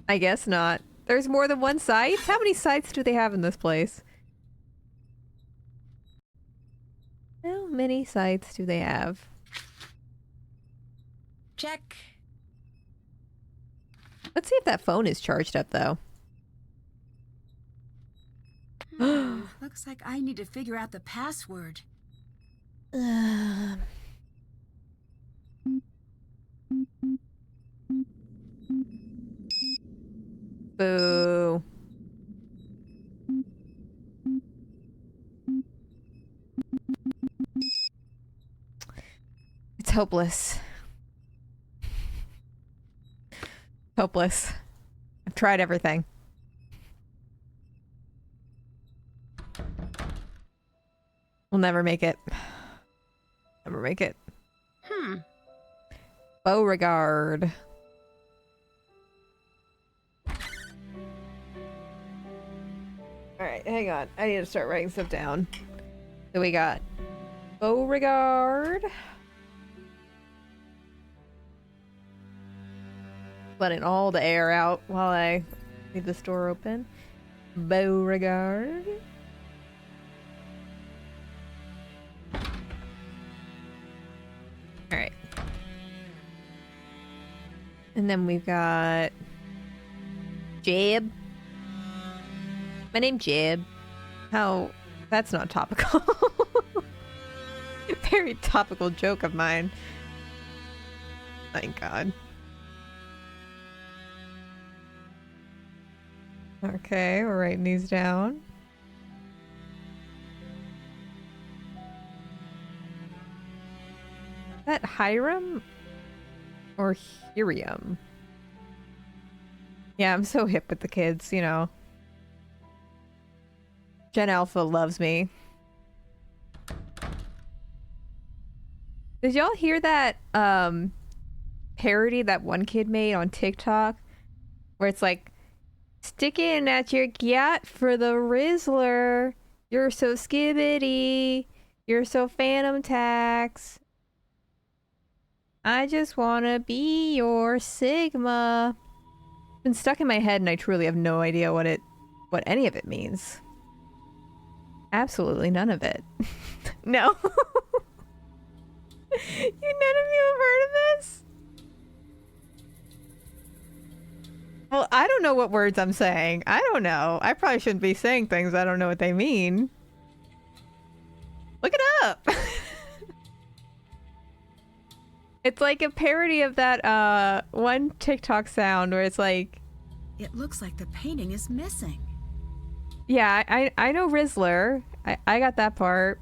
I guess not. There's more than one site? How many sites do they have in this place? How many sites do they have? Check. Let's see if that phone is charged up, though. Looks like I need to figure out the password. Boo. It's hopeless. Hopeless. I've tried everything. We'll never make it. Never make it. Beauregard. Alright, hang on. I need to start writing stuff down. So we got Beauregard. Letting all the air out while I leave this door open. Beauregard. Alright. And then we've got Jeb. My name's Jeb. How? That's not topical. Very topical joke of mine. Thank God. Okay, we're writing these down. Is that Hiram or Hirium? Yeah, I'm so hip with the kids, you know. Gen Alpha loves me. Did y'all hear that parody that one kid made on TikTok? Where it's like, sticking at your yacht for the Rizzler. You're so skibbity. You're so Phantom Tax. I just wanna be your Sigma. It's been stuck in my head and I truly have no idea what any of it means. Absolutely none of it. No. None of you have heard of this? Well, I don't know what words I'm saying. I don't know. I probably shouldn't be saying things I don't know what they mean. Look it up! It's like a parody of that one TikTok sound where it's like... It looks like the painting is missing. Yeah, I know Rizzler. I got that part.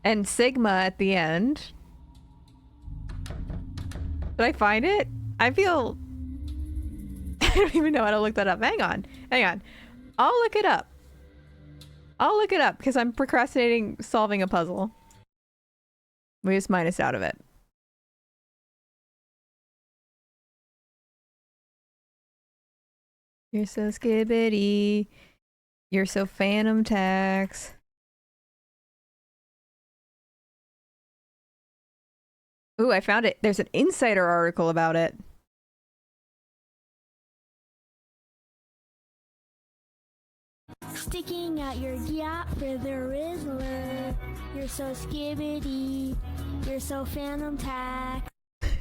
And Sigma at the end. Did I find it? I feel... I don't even know how to look that up. Hang on. Hang on. I'll look it up. I'll look it up because I'm procrastinating solving a puzzle. We just minus out of it. You're so skibbity. You're so Phantom Tax. Ooh, I found it. There's an Insider article about it. Sticking out your yacht for the Rizzler. You're so skibbity. You're so Phantom Tax. None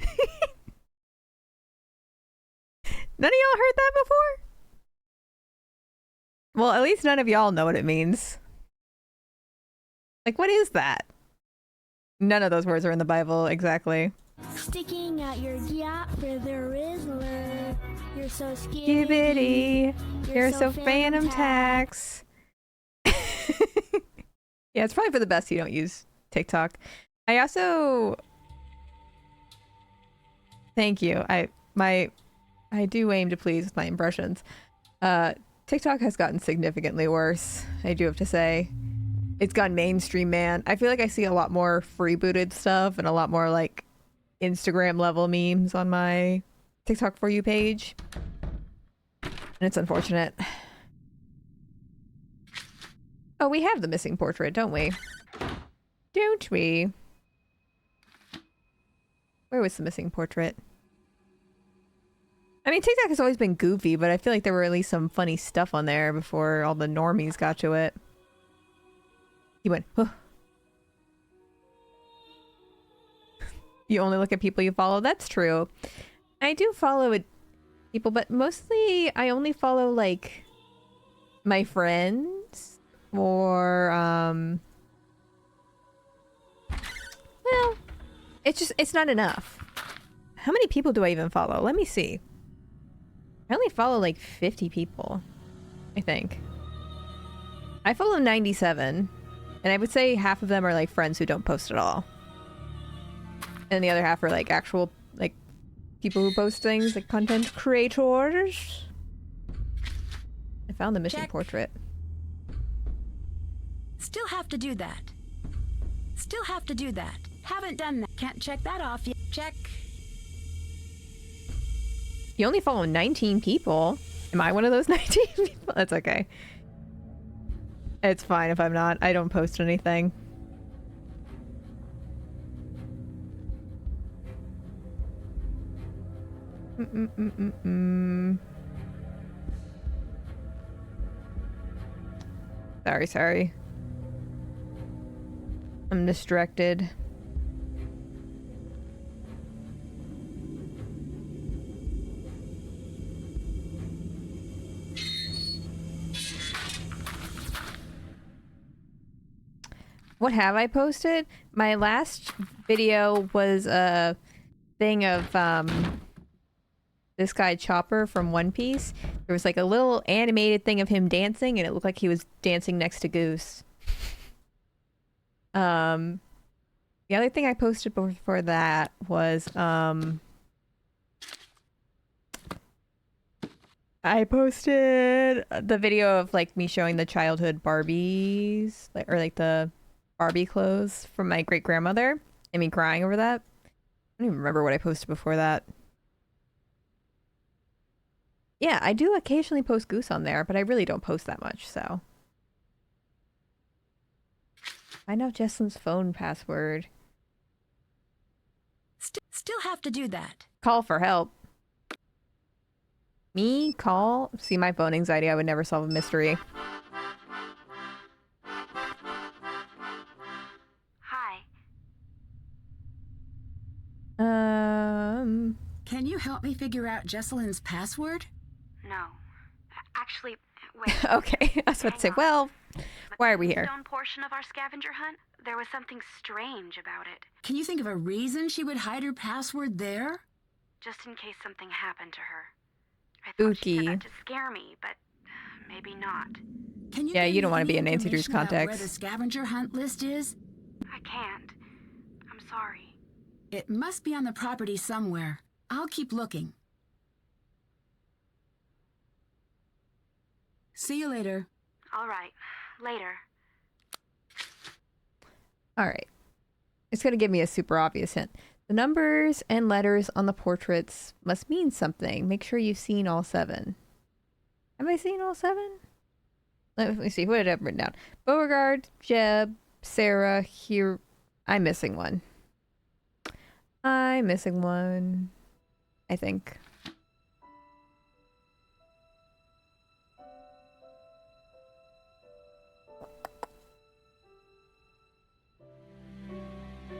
of y'all heard that before? Well, at least none of y'all know what it means. Like, what is that? None of those words are in the Bible, exactly. Sticking out your yacht for the Rizzler. You're so skibbity. You're so Phantom Tax. Yeah, it's probably for the best you don't use TikTok. I also... Thank you. I do aim to please with my impressions. TikTok has gotten significantly worse, I do have to say. It's gone mainstream, man. I feel like I see a lot more freebooted stuff and a lot more like Instagram level memes on my TikTok For You page. And it's unfortunate. Oh, we have the missing portrait, don't we? Don't we? Where was the missing portrait? I mean, TikTok has always been goofy, but I feel like there were at least some funny stuff on there before all the normies got to it. He went, huh. You only look at people you follow. That's true. I do follow people, but mostly I only follow, like, my friends or, well, it's not enough. How many people do I even follow? Let me see. I only follow like 50 people, I think. I follow 97, and I would say half of them are like friends who don't post at all. And the other half are like actual, like, people who post things, like content creators. I found the missing portrait. Still have to do that. Still have to do that. Haven't done that. Can't check that off yet. Check. You only follow 19 people. Am I one of those 19 people? That's okay. It's fine if I'm not. I don't post anything. Sorry. I'm distracted. What have I posted? My last video was a thing of this guy Chopper from One Piece. There was like a little animated thing of him dancing, and it looked like he was dancing next to Goose. The other thing I posted before that was I posted the video of like me showing the childhood Barbies, like, or like the Barbie clothes from my great grandmother, and me crying over that. I don't even remember what I posted before that. Yeah, I do occasionally post Goose on there, but I really don't post that much, so. Find out Jesselyn's phone password. Still have to do that. Call for help. Me? Call? See, my phone anxiety, I would never solve a mystery. Hi. Can you help me figure out Jesselyn's password? No. Actually, wait. Okay, I was about to say, well, why are we here? The portion of our scavenger hunt, there was something strange about it. Can you think of a reason she would hide her password there? Just in case something happened to her. I thought Spooky. she said that to scare me, but maybe not. Can you Yeah, give you me don't want to any be in Nancy Drew's information about context. where the scavenger hunt list is? I can't. I'm sorry. It must be on the property somewhere. I'll keep looking. See you later. All right. Later. All right. It's going to give me a super obvious hint. The numbers and letters on the portraits must mean something. Make sure you've seen all 7. Have I seen all 7? Let me see. What did I have written down? Beauregard, Jeb, Sarah, here. I'm missing one. I'm missing one. I think.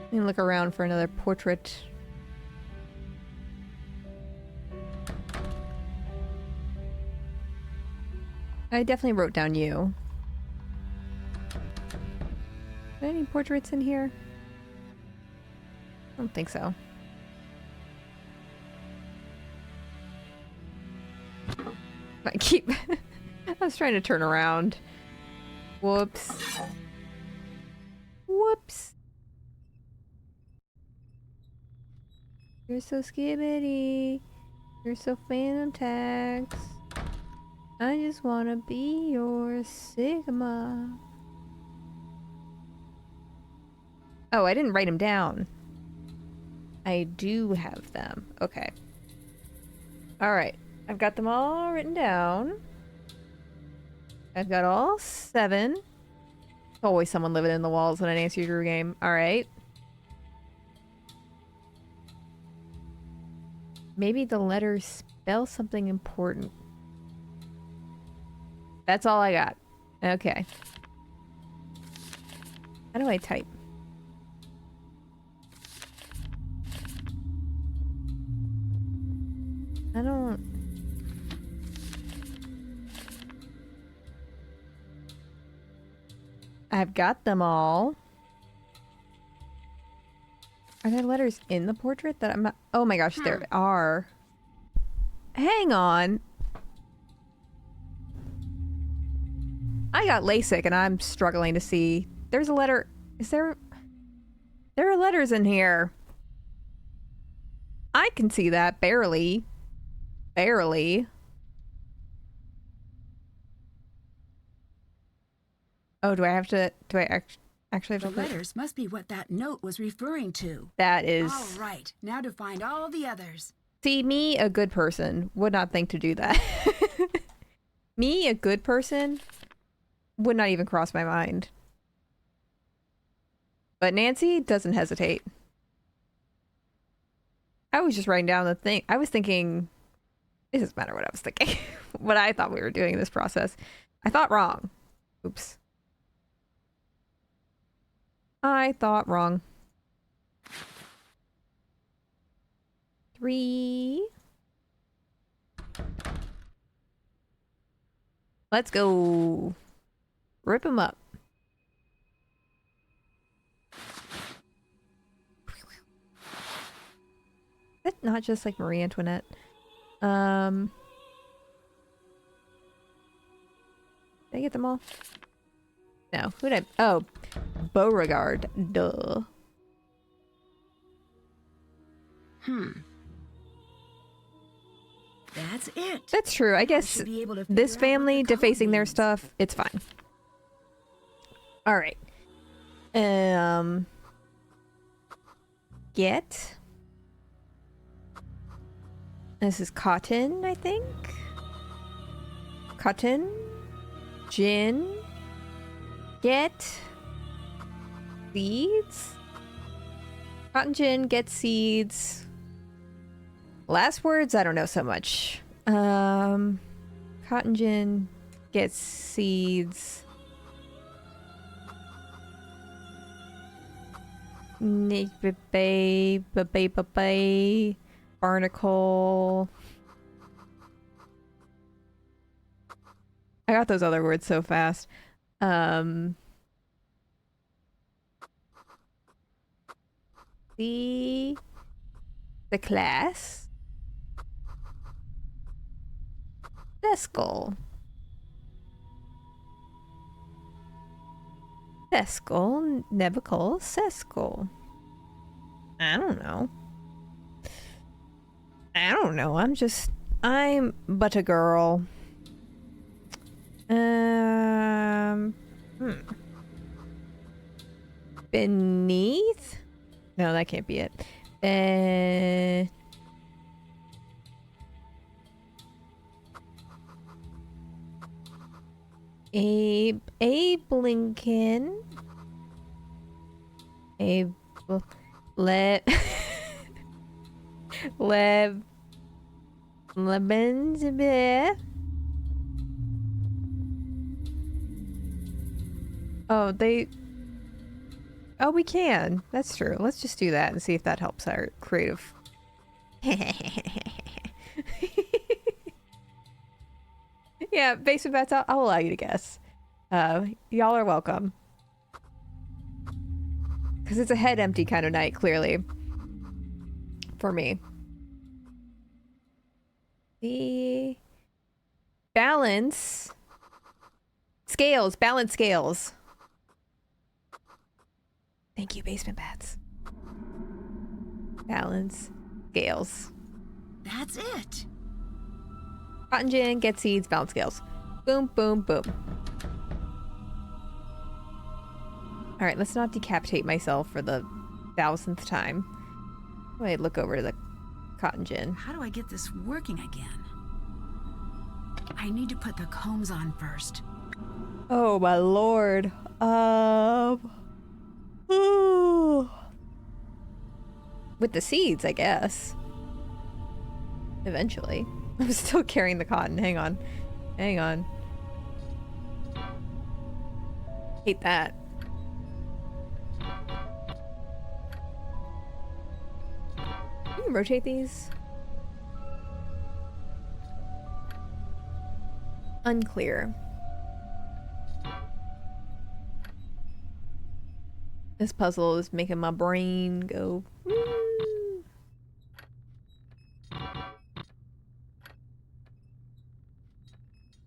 Let me look around for another portrait. I definitely wrote down you. Are there any portraits in here? I don't think so. I keep... I was trying to turn around. Whoops. Whoops. You're so skibbity. You're so phantom tax. I just wanna be your Sigma. Oh, I didn't write them down. I do have them. Okay. Alright. I've got them all written down. I've got all 7. There's always someone living in the walls in an Nancy Drew game. Alright. Maybe the letters spell something important. That's all I got. Okay. How do I type? I don't... I've got them all. Are there letters in the portrait that I'm not... Oh my gosh, there are. Hang on. I got LASIK and I'm struggling to see. There's a letter... Is there... There are letters in here. I can see that, barely. Barely. Oh, do I have to... Do I actually have to... The letters must be what that note was referring to. That is... All right, now to find all the others. See, me, a good person, would not think to do that. Me, a good person, would not even cross my mind. But Nancy doesn't hesitate. I was just writing down the thing. I was thinking... It doesn't matter what I was thinking. What I thought we were doing in this process. I thought wrong. Oops. I thought wrong. 3. Let's go. Rip him up. That's not just like Marie Antoinette. Did I get them all? No. Who did I... Oh. Beauregard. Duh. That's it. That's true. I guess should be able to this figure out what family the code defacing their means. stuff, it's fine. All right. Get. This is cotton, I think. Cotton. Gin. Get. Seeds. Cotton gin, get seeds. Last words, I don't know so much. Cotton gin, get seeds. Barnacle. I got those other words so fast. The class. Sescal. Sescal, Nevical, Sescal. I don't know. I'm but a girl. Beneath? No, that can't be it. Abe Lincoln. Abe Lebensbeth. Oh, we can. That's true. Let's just do that and see if that helps our creative. Yeah, basement bets, I'll allow you to guess. Y'all are welcome. Because it's a head empty kind of night, clearly. For me. The balance scales. Thank you, basement bats. Balance scales. That's it. Cotton gin, get seeds, balance scales. Boom, boom, boom. All right, let's not decapitate myself for the 1000th time. Wait, look over to the cotton gin. How do I get this working again? I need to put the combs on first. Oh my lord. With the seeds, I guess. Eventually. I'm still carrying the cotton. Hang on. Hate that. Can you rotate these? Unclear. This puzzle is making my brain go. Woo.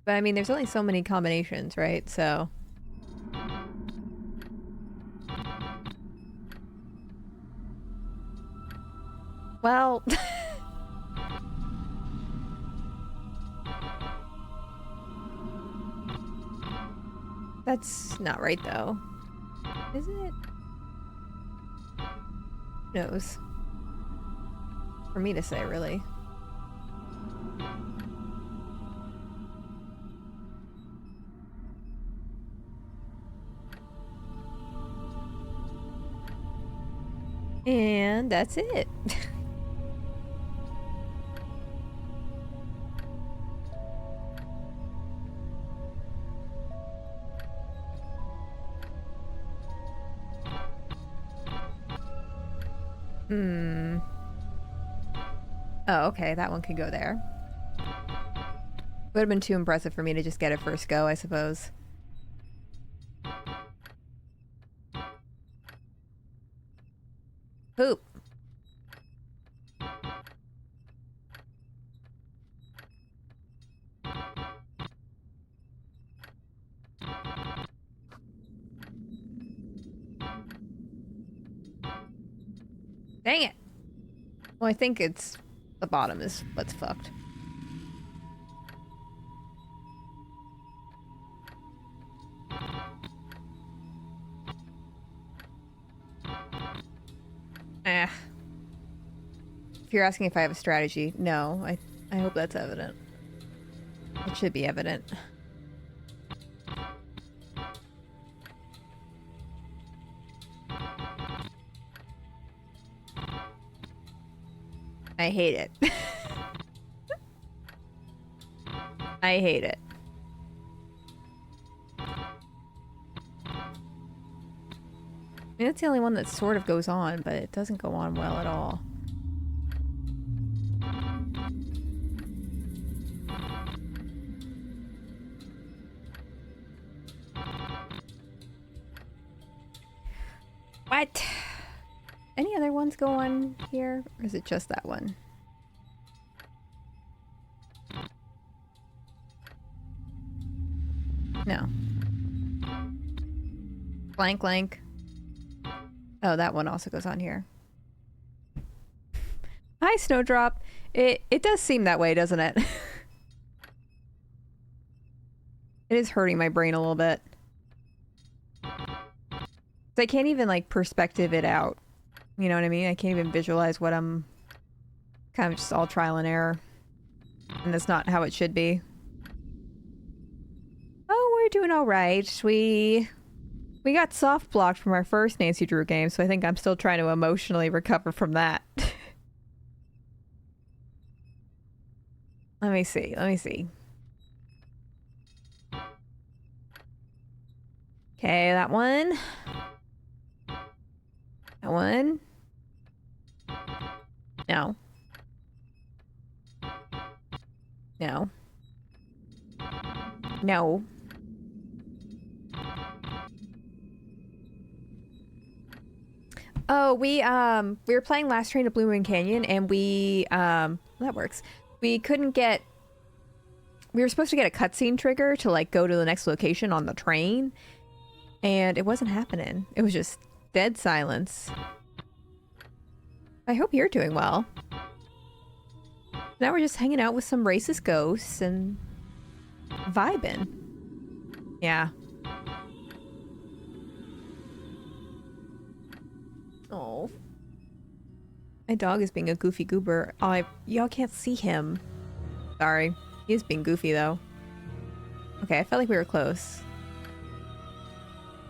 But I mean, there's only so many combinations, right? So. Well. That's not right, though. Is it? Who knows? For me to say, really. And that's it. Oh, okay, that one can go there. Would have been too impressive for me to just get it first go, I suppose. Poop. Dang it. Well, I think it's the bottom is what's fucked. Eh. If you're asking if I have a strategy, no. I hope that's evident. It should be evident. I hate it. I hate it. I mean, that's the only one that sort of goes on, but it doesn't go on well at all. What? Any other ones go on here? Or is it just that one? No. Blank, blank. Oh, that one also goes on here. Hi, Snowdrop. It does seem that way, doesn't it? It is hurting my brain a little bit. I can't even, like, perspective it out. You know what I mean? I can't even visualize what I'm... Kind of just all trial and error. And that's not how it should be. Oh, we're doing alright. We got soft blocked from our first Nancy Drew game, so I think I'm still trying to emotionally recover from that. Let me see. Let me see. Okay, that one. That one. No. No. No. Oh, we were playing Last Train to Blue Moon Canyon, and that works. We couldn't get... We were supposed to get a cutscene trigger to, like, go to the next location on the train, and it wasn't happening. It was just dead silence. I hope you're doing well. Now we're just hanging out with some racist ghosts and vibing. Yeah. Oh. My dog is being a goofy goober. Y'all can't see him. Sorry. He is being goofy, though. Okay, I felt like we were close.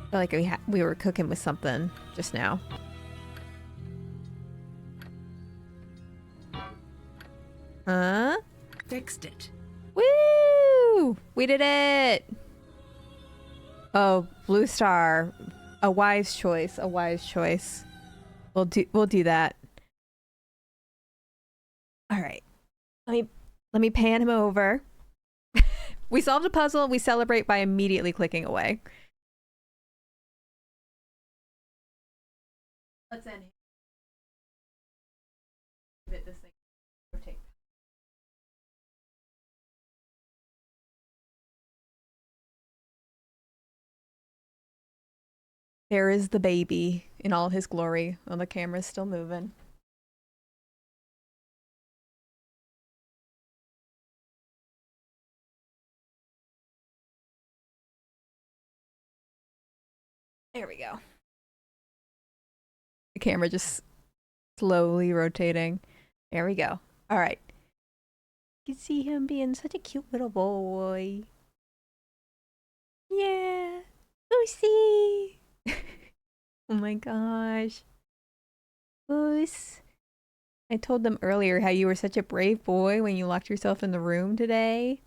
I felt like we were cooking with something just now. Huh? Fixed it. Woo! We did it! Oh, Blue Star. A wise choice. A wise choice. We'll do that. Alright. Let me pan him over. We solved a puzzle. We celebrate by immediately clicking away. Let's end here. This thing. Rotate. There is the baby in all his glory. Oh, the camera's still moving. There we go. The camera just slowly rotating. There we go. All right. You can see him being such a cute little boy. Yeah. Lucy. Oh my gosh. Goose. I told them earlier how you were such a brave boy when you locked yourself in the room today.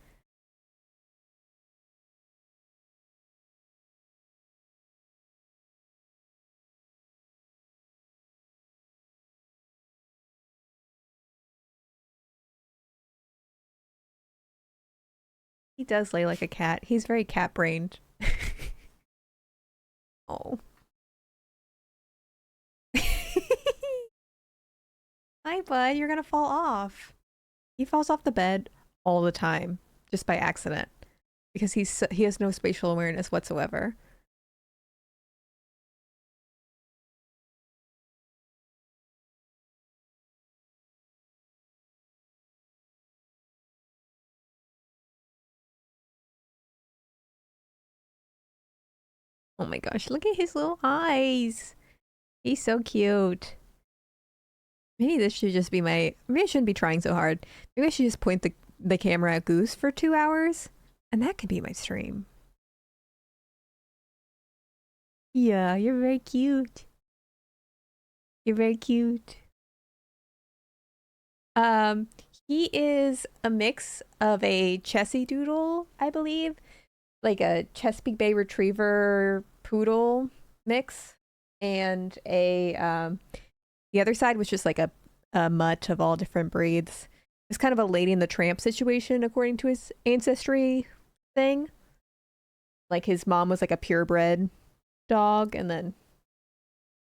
He does lay like a cat. He's very cat-brained. Oh. Hi, bud. You're gonna fall off. He falls off the bed all the time, just by accident, because he has no spatial awareness whatsoever. Oh my gosh, look at his little eyes. He's so cute. Maybe this should just be my... Maybe I shouldn't be trying so hard. Maybe I should just point the camera at Goose for 2 hours. And that could be my stream. Yeah, you're very cute. You're very cute. He is a mix of a Chessie Doodle, I believe. Like a Chesapeake Bay Retriever Poodle mix. And a, the other side was just like a mutt of all different breeds. It's kind of a Lady and the Tramp situation according to his ancestry thing. Like his mom was like a purebred dog, and then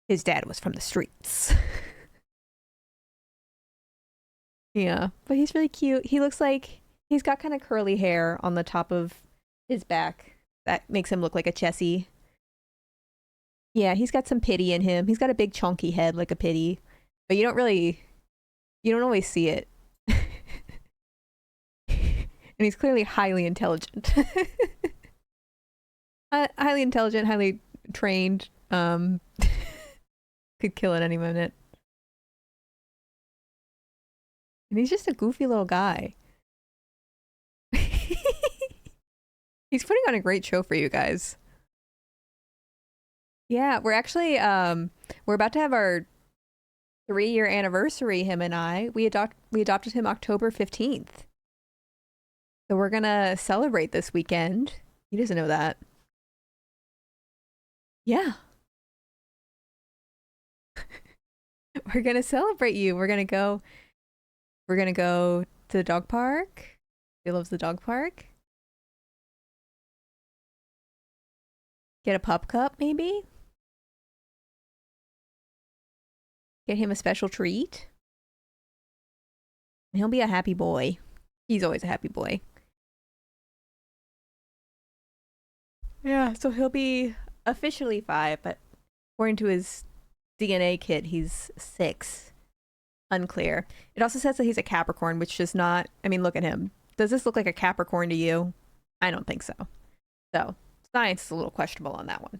his dad was from the streets. Yeah, but he's really cute. He looks like he's got kind of curly hair on the top of his back. That makes him look like a Chessie. Yeah, he's got some pity in him. He's got a big chunky head like a pity, but you don't always see it. And he's clearly highly intelligent. Highly intelligent, highly trained. Could kill at any minute. And he's just a goofy little guy. He's putting on a great show for you guys. Yeah, we're actually we're about to have our 3-year anniversary, him and I. We adopted him October 15th. So we're gonna celebrate this weekend. He doesn't know that. Yeah. We're gonna celebrate you. We're gonna go to the dog park. He loves the dog park. Get a pup cup, maybe? Get him a special treat. And he'll be a happy boy. He's always a happy boy. Yeah, so he'll be officially 5, but according to his DNA kit, he's 6. Unclear. It also says that he's a Capricorn, which does not... I mean, look at him. Does this look like a Capricorn to you? I don't think so. So, science is a little questionable on that one.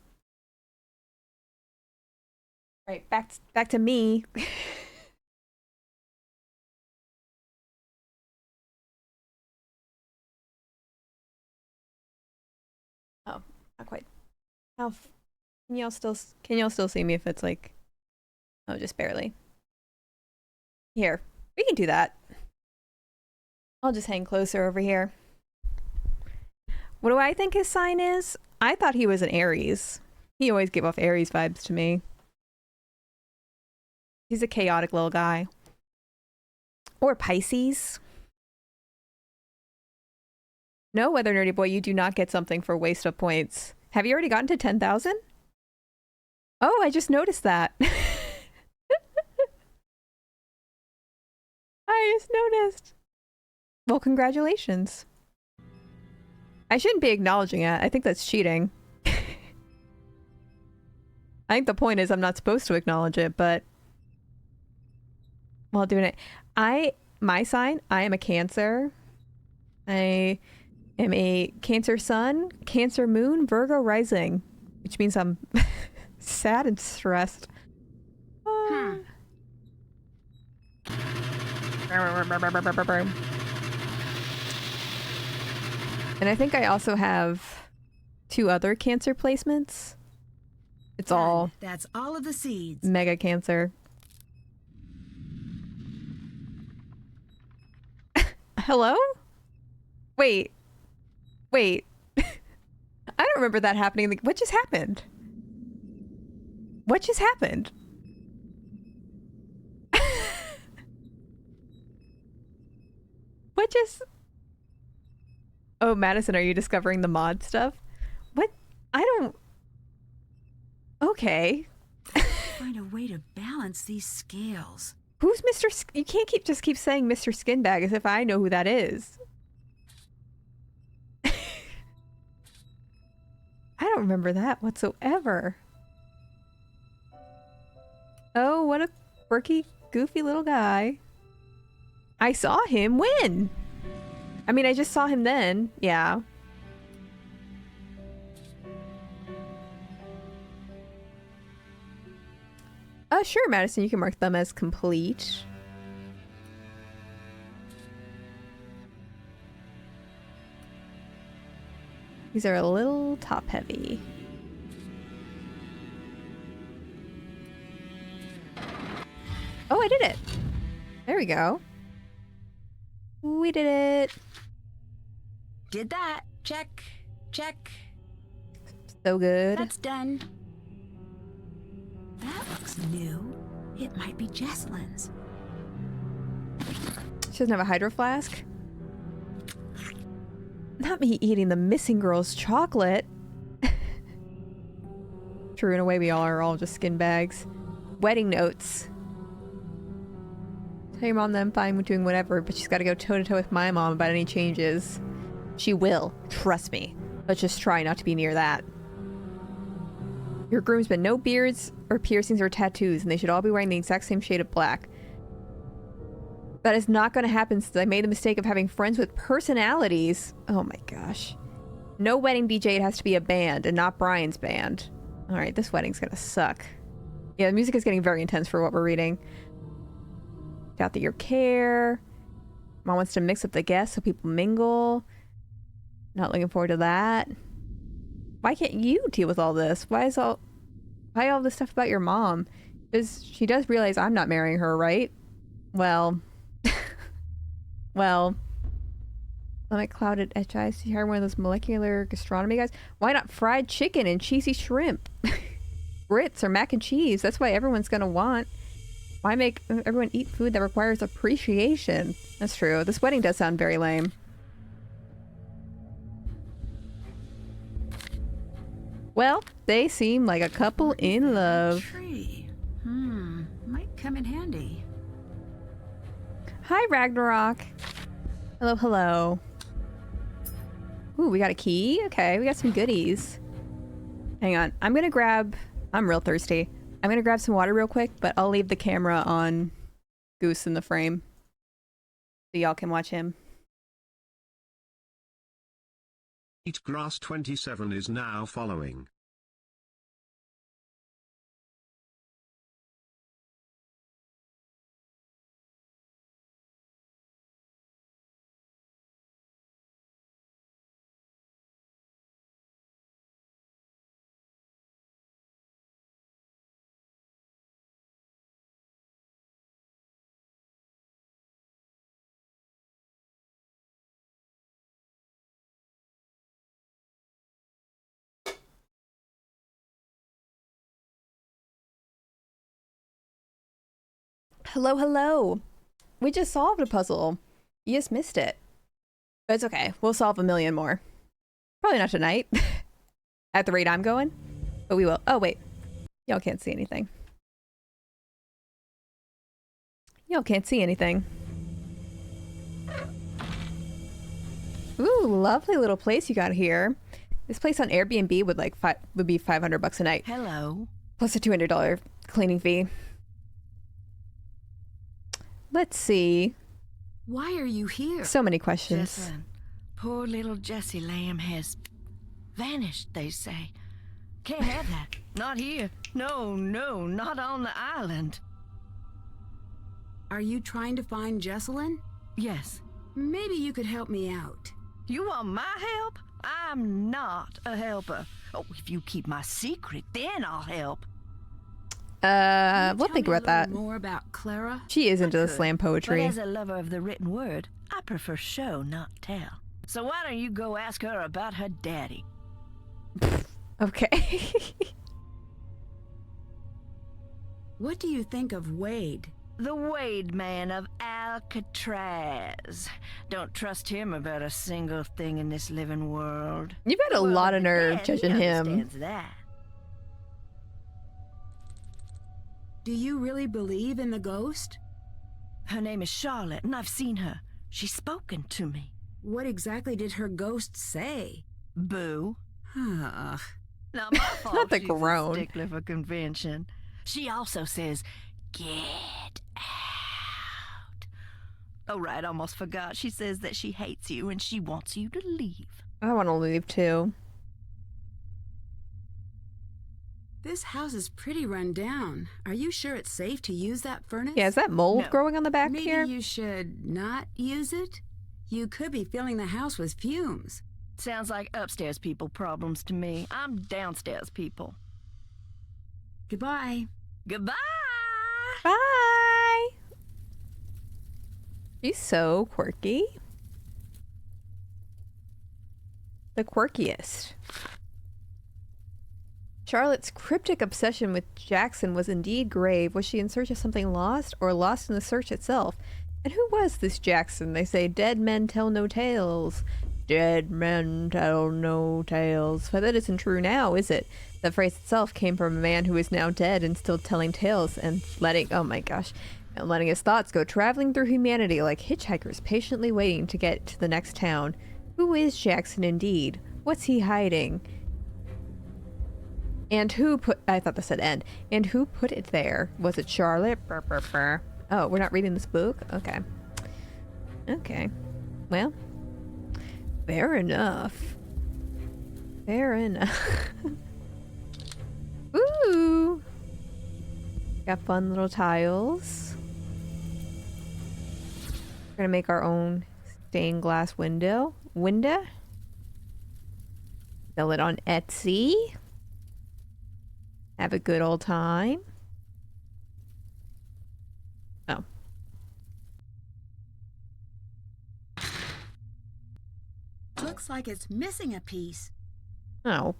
Right, back to me. Oh, not quite. How can y'all still see me if it's like... Oh, just barely. Here, we can do that. I'll just hang closer over here. What do I think his sign is? I thought he was an Aries. He always gave off Aries vibes to me. He's a chaotic little guy. Or Pisces. No, Weather Nerdy Boy, you do not get something for waste of points. Have you already gotten to 10,000? Oh, I just noticed that. I just noticed. Well, congratulations. I shouldn't be acknowledging it. I think that's cheating. I think the point is I'm not supposed to acknowledge it, but while doing it, my sign, I am a Cancer. I am a Cancer Sun, Cancer Moon, Virgo Rising, which means I'm sad and stressed. And I think I also have 2 other Cancer placements. It's all... That's all of the seeds. Mega Cancer. Hello? Wait. I don't remember that happening. What just happened? What just happened? What just... Oh, Madison, are you discovering the mod stuff? What? I don't... Okay. Find a way to balance these scales. Who's Mr. You can't just keep saying Mr. Skinbag as if I know who that is. I don't remember that whatsoever. Oh, what a quirky, goofy little guy. I saw him when? I mean, I just saw him then. Yeah. Sure, Madison, you can mark them as complete. These are a little top heavy. Oh, I did it. There we go. We did it. Did that. Check. Check. So good. That's done. That looks new. It might be Jesselyn's. She doesn't have a hydro flask? Not me eating the missing girl's chocolate. True, in a way we all are all just skin bags. Wedding notes. Tell your mom that I'm fine with doing whatever, but she's got to go toe-to-toe with my mom about any changes. She will. Trust me. Let's just try not to be near that. Your groomsmen, no beards or piercings or tattoos, and they should all be wearing the exact same shade of black. That is not going to happen since I made the mistake of having friends with personalities. Oh my gosh. No wedding DJ, it has to be a band and not Brian's band. Alright, this wedding's gonna suck. Yeah, the music is getting very intense for what we're reading. Doubt that your care. Mom wants to mix up the guests so people mingle. Not looking forward to that. Why can't you deal with all this? Why all this stuff about your mom? Because she does realize I'm not marrying her, right? Well... well... Stomach clouded etch eyes. You hire one of those molecular gastronomy guys? Why not fried chicken and cheesy shrimp? Grits or mac and cheese. That's why everyone's gonna want. Why make everyone eat food that requires appreciation? That's true. This wedding does sound very lame. Well, they seem like a couple in love. Tree. Might come in handy. Hi, Ragnarok. Hello, hello. Ooh, we got a key? Okay, we got some goodies. Hang on. I'm gonna grab... I'm real thirsty. I'm gonna grab some water real quick, but I'll leave the camera on Goose in the frame. So y'all can watch him. Eatgrass 27 is now following. Hello, hello. We just solved a puzzle. You just missed it. But it's okay. We'll solve a million more. Probably not tonight. At the rate I'm going. But we will. Oh, wait. Y'all can't see anything. Y'all can't see anything. Ooh, lovely little place you got here. This place on Airbnb would be $500 a night. Hello. Plus a $200 cleaning fee. Let's see. Why are you here? So many questions. Jesselyn, poor little Jessie Lamb has vanished, they say. Can't have that. Not here. No, not on the island. Are you trying to find Jesselyn? Yes. Maybe you could help me out. You want my help? I'm not a helper. Oh, if you keep my secret, then I'll help. We'll think about that. More about Clara? She is into the slam poetry. But as a lover of the written word, I prefer show, not tell. So why don't you go ask her about her daddy? Okay. What do you think of Wade? The Wade man of Alcatraz. Don't trust him about a single thing in this living world. You've had a lot of nerve judging him. Understands that. Do you really believe in the ghost? Her name is Charlotte, and I've seen her. She's spoken to me. What exactly did her ghost say? Boo. Ugh. Not my fault. Not the she's groan. A stickler for convention. She also says, "Get out." Oh, right, almost forgot. She says that she hates you and she wants you to leave. I want to leave too. This house is pretty run down. Are you sure it's safe to use that furnace? Yeah, is that mold No. growing on the back Maybe here? you should not use it? You could be filling the house with fumes. Sounds like upstairs people problems to me. I'm downstairs people. Goodbye. Goodbye! Bye! She's so quirky. The quirkiest. Charlotte's cryptic obsession with Jackson was indeed grave. Was she in search of something lost, or lost in the search itself? And who was this Jackson? They say dead men tell no tales. Dead men tell no tales. But that isn't true now, is it? The phrase itself came from a man who is now dead and still telling tales and letting, oh my gosh, and letting his thoughts go traveling through humanity like hitchhikers patiently waiting to get to the next town. Who is Jackson indeed? What's he hiding? And who put, I thought this said end. And who put it there? Was it Charlotte? Brr, brr, brr. Oh, we're not reading this book? Okay. Okay. Well, fair enough. Fair enough. Ooh. Got fun little tiles. We're gonna make our own stained glass window. Sell it on Etsy. Have a good old time. Oh. Looks like it's missing a piece. Oh.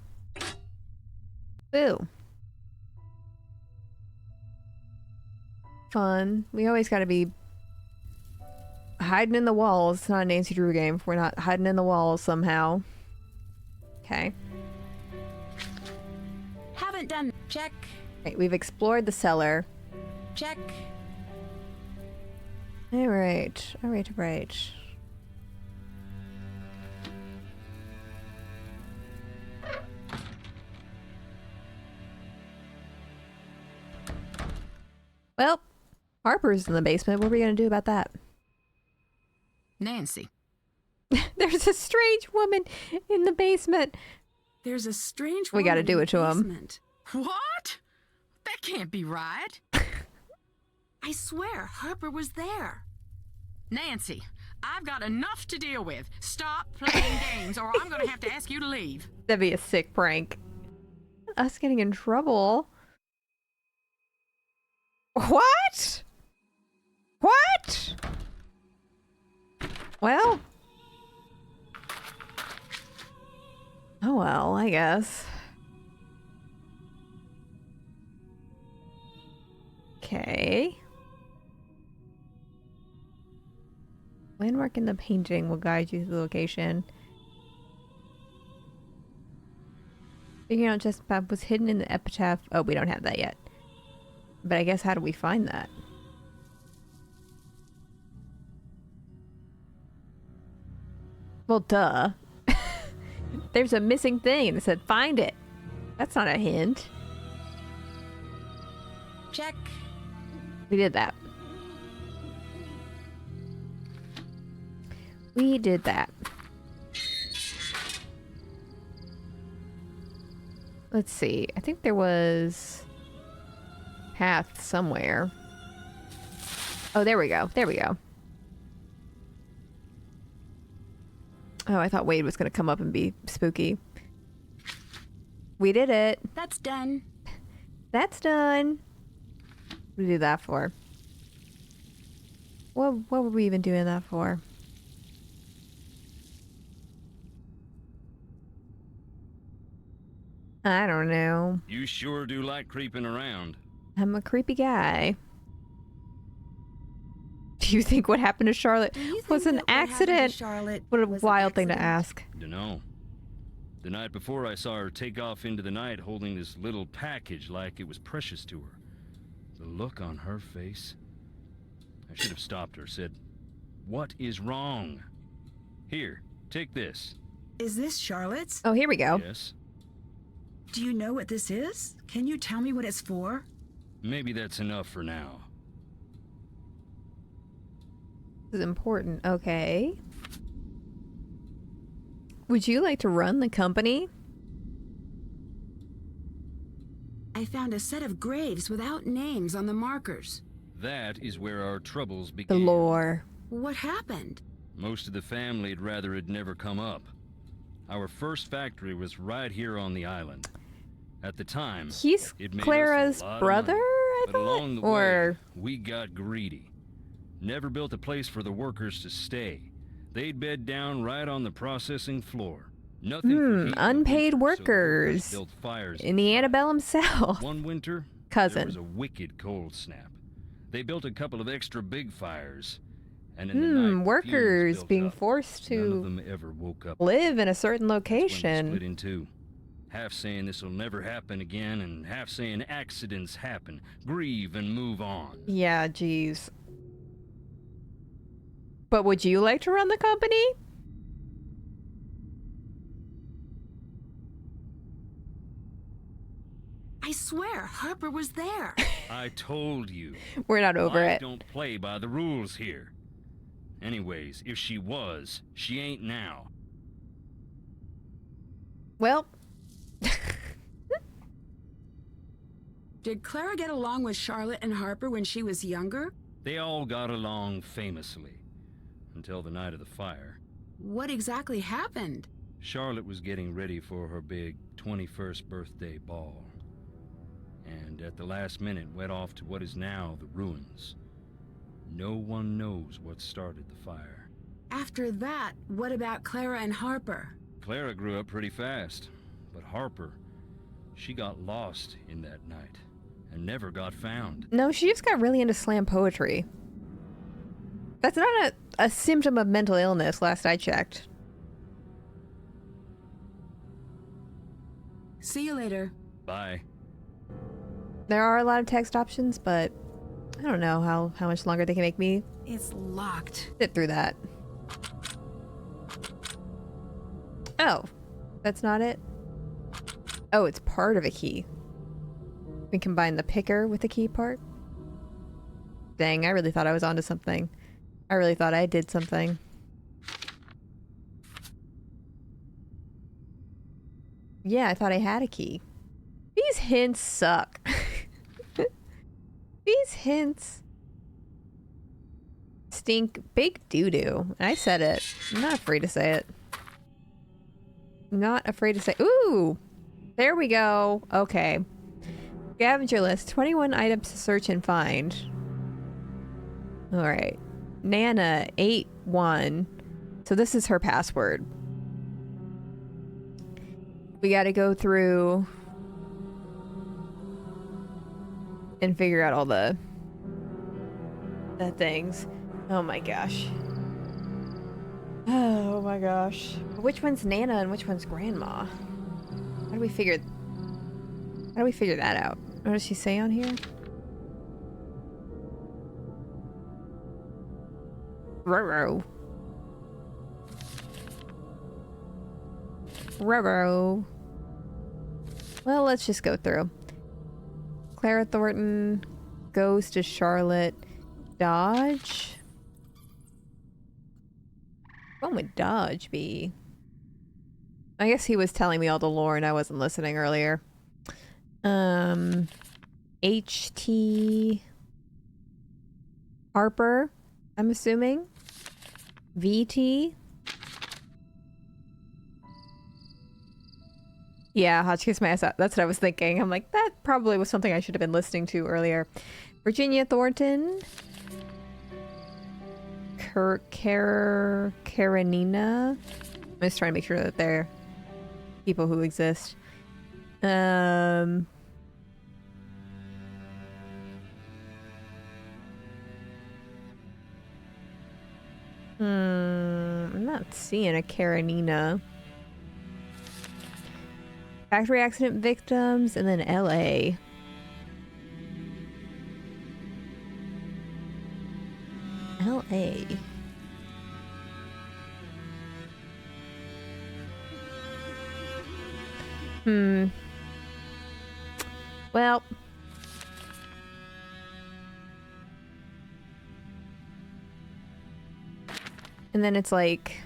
Boo. Fun. We always gotta be hiding in the walls. It's not a Nancy Drew game if we're not hiding in the walls somehow. Okay. Haven't done. Check. Right, we've explored the cellar. Check. Alright. Alright. Well, Harper's in the basement. What are we gonna do about that? Nancy. There's a strange woman in the basement. There's a strange. We gotta woman do in it to the him. basement. What? That can't be right. I swear, Harper was there. Nancy, I've got enough to deal with. Stop playing games or I'm gonna have to ask you to leave. That'd be a sick prank. Us getting in trouble. What? What? Well. Oh well, I guess. Okay. Landmark in the painting will guide you to the location. Figuring out just what was hidden in the epitaph. Oh, we don't have that yet. But I guess how do we find that? Well, duh. There's a missing thing and it said find it. That's not a hint. Check. We did that. We did that. Let's see. I think there was path somewhere. Oh, there we go. There we go. Oh, I thought Wade was going to come up and be spooky. We did it. That's done. That's done. What did we do that for? What were we even doing that for? I don't know. You sure do like creeping around. I'm a creepy guy. Do you think what happened to Charlotte was an accident? What a wild thing to ask. Dunno. The night before I saw her take off into the night holding this little package like it was precious to her. The look on her face. I should have stopped her, said, "What is wrong? Here, take this." Is this Charlotte's? Oh, here we go. Yes. Do you know what this is? Can you tell me what it's for? Maybe that's enough for now. This is important. Okay. Would you like to run the company? I found a set of graves without names on the markers. That is where our troubles The began. lore. What happened? Most of the family'd rather it never come up. Our first factory was right here on the island. At the time, He's it made us Clara's a lot of brother, money, I but thought? along the Or... way, we got greedy. Never built a place for the workers to stay. They'd bed down right on the processing floor. Nothing for heat in the unpaid winter, so the workers built fires in the inside. antebellum South. One winter, Cousin. there was a wicked cold snap. They built a couple of extra big fires, and in the night, the Workers fumes built being up. forced None of to them ever woke up. live in a certain That's when they location. split in two. Half saying this will never happen again, and half saying accidents happen. Grieve and move on. Yeah, jeez. But would you like to run the company? I swear, Harper was there. I told you. We're not over I it. don't play by the rules here. Anyways, if she was, she ain't now. Well, Did Clara get along with Charlotte and Harper when she was younger? They all got along famously. Until the night of the fire. What exactly happened? Charlotte was getting ready for her big 21st birthday ball. And at the last minute went off to what is now the ruins. No one knows what started the fire. After that, what about Clara and Harper? Clara grew up pretty fast, but Harper, she got lost in that night and never got found. no, she just got really into slam poetry. That's not a symptom of mental illness, last I checked. See you later. Bye. There are a lot of text options, but I don't know how much longer they can make me It's locked. sit through that. Oh, that's not it? Oh, it's part of a key. We combine the picker with the key part. Dang, I really thought I was onto something. I really thought I did something. Yeah, I thought I had a key. These hints suck. These hints stink big doo-doo. I said it. I'm not afraid to say it. Not afraid to say. Ooh! There we go. Okay. Scavenger list. 21 items to search and find. Alright. Nana 81. So this is her password. We gotta go through and figure out all the things. Oh my gosh. Oh my gosh. Which one's Nana and which one's Grandma? How do we figure that out? What does she say on here? Roro. Roro. Well, let's just go through. Clara Thornton goes to Charlotte. Dodge? What would Dodge be? I guess he was telling me all the lore and I wasn't listening earlier. HT Harper, I'm assuming. VT. Yeah, Hotch kissed my ass out. That's what I was thinking. I'm like, that probably was something I should have been listening to earlier. Virginia Thornton. Karenina. I'm just trying to make sure that they're people who exist. I'm not seeing a Karenina. Factory accident victims, and then LA. LA. Well. And then it's like...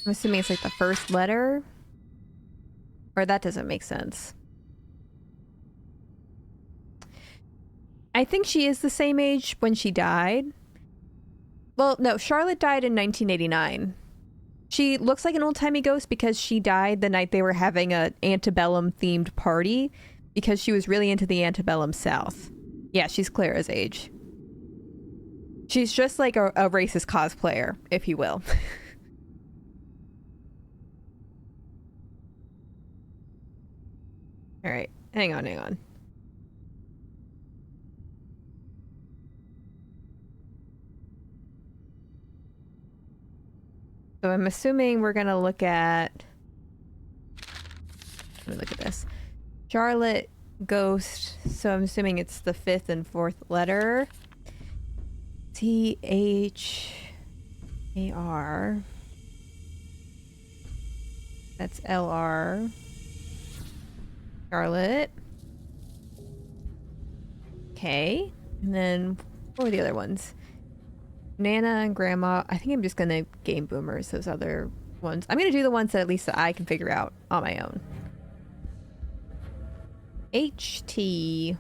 I'm assuming it's like the first letter. Or that doesn't make sense. I think she is the same age when she died. Well, no, Charlotte died in 1989. She looks like an old-timey ghost because she died the night they were having a antebellum-themed party because she was really into the antebellum South. Yeah, she's Clara's age. She's just like a racist cosplayer, if you will. All right, hang on. So I'm assuming we're gonna look at... Let me look at this. Charlotte Ghost. So I'm assuming it's the 5th and 4th letter. T-H-A-R. That's L-R. Charlotte. Okay. And then what were the other ones? Nana and Grandma. I think I'm just gonna game boomers those other ones. I'm gonna do the ones that at least I can figure out on my own. HT.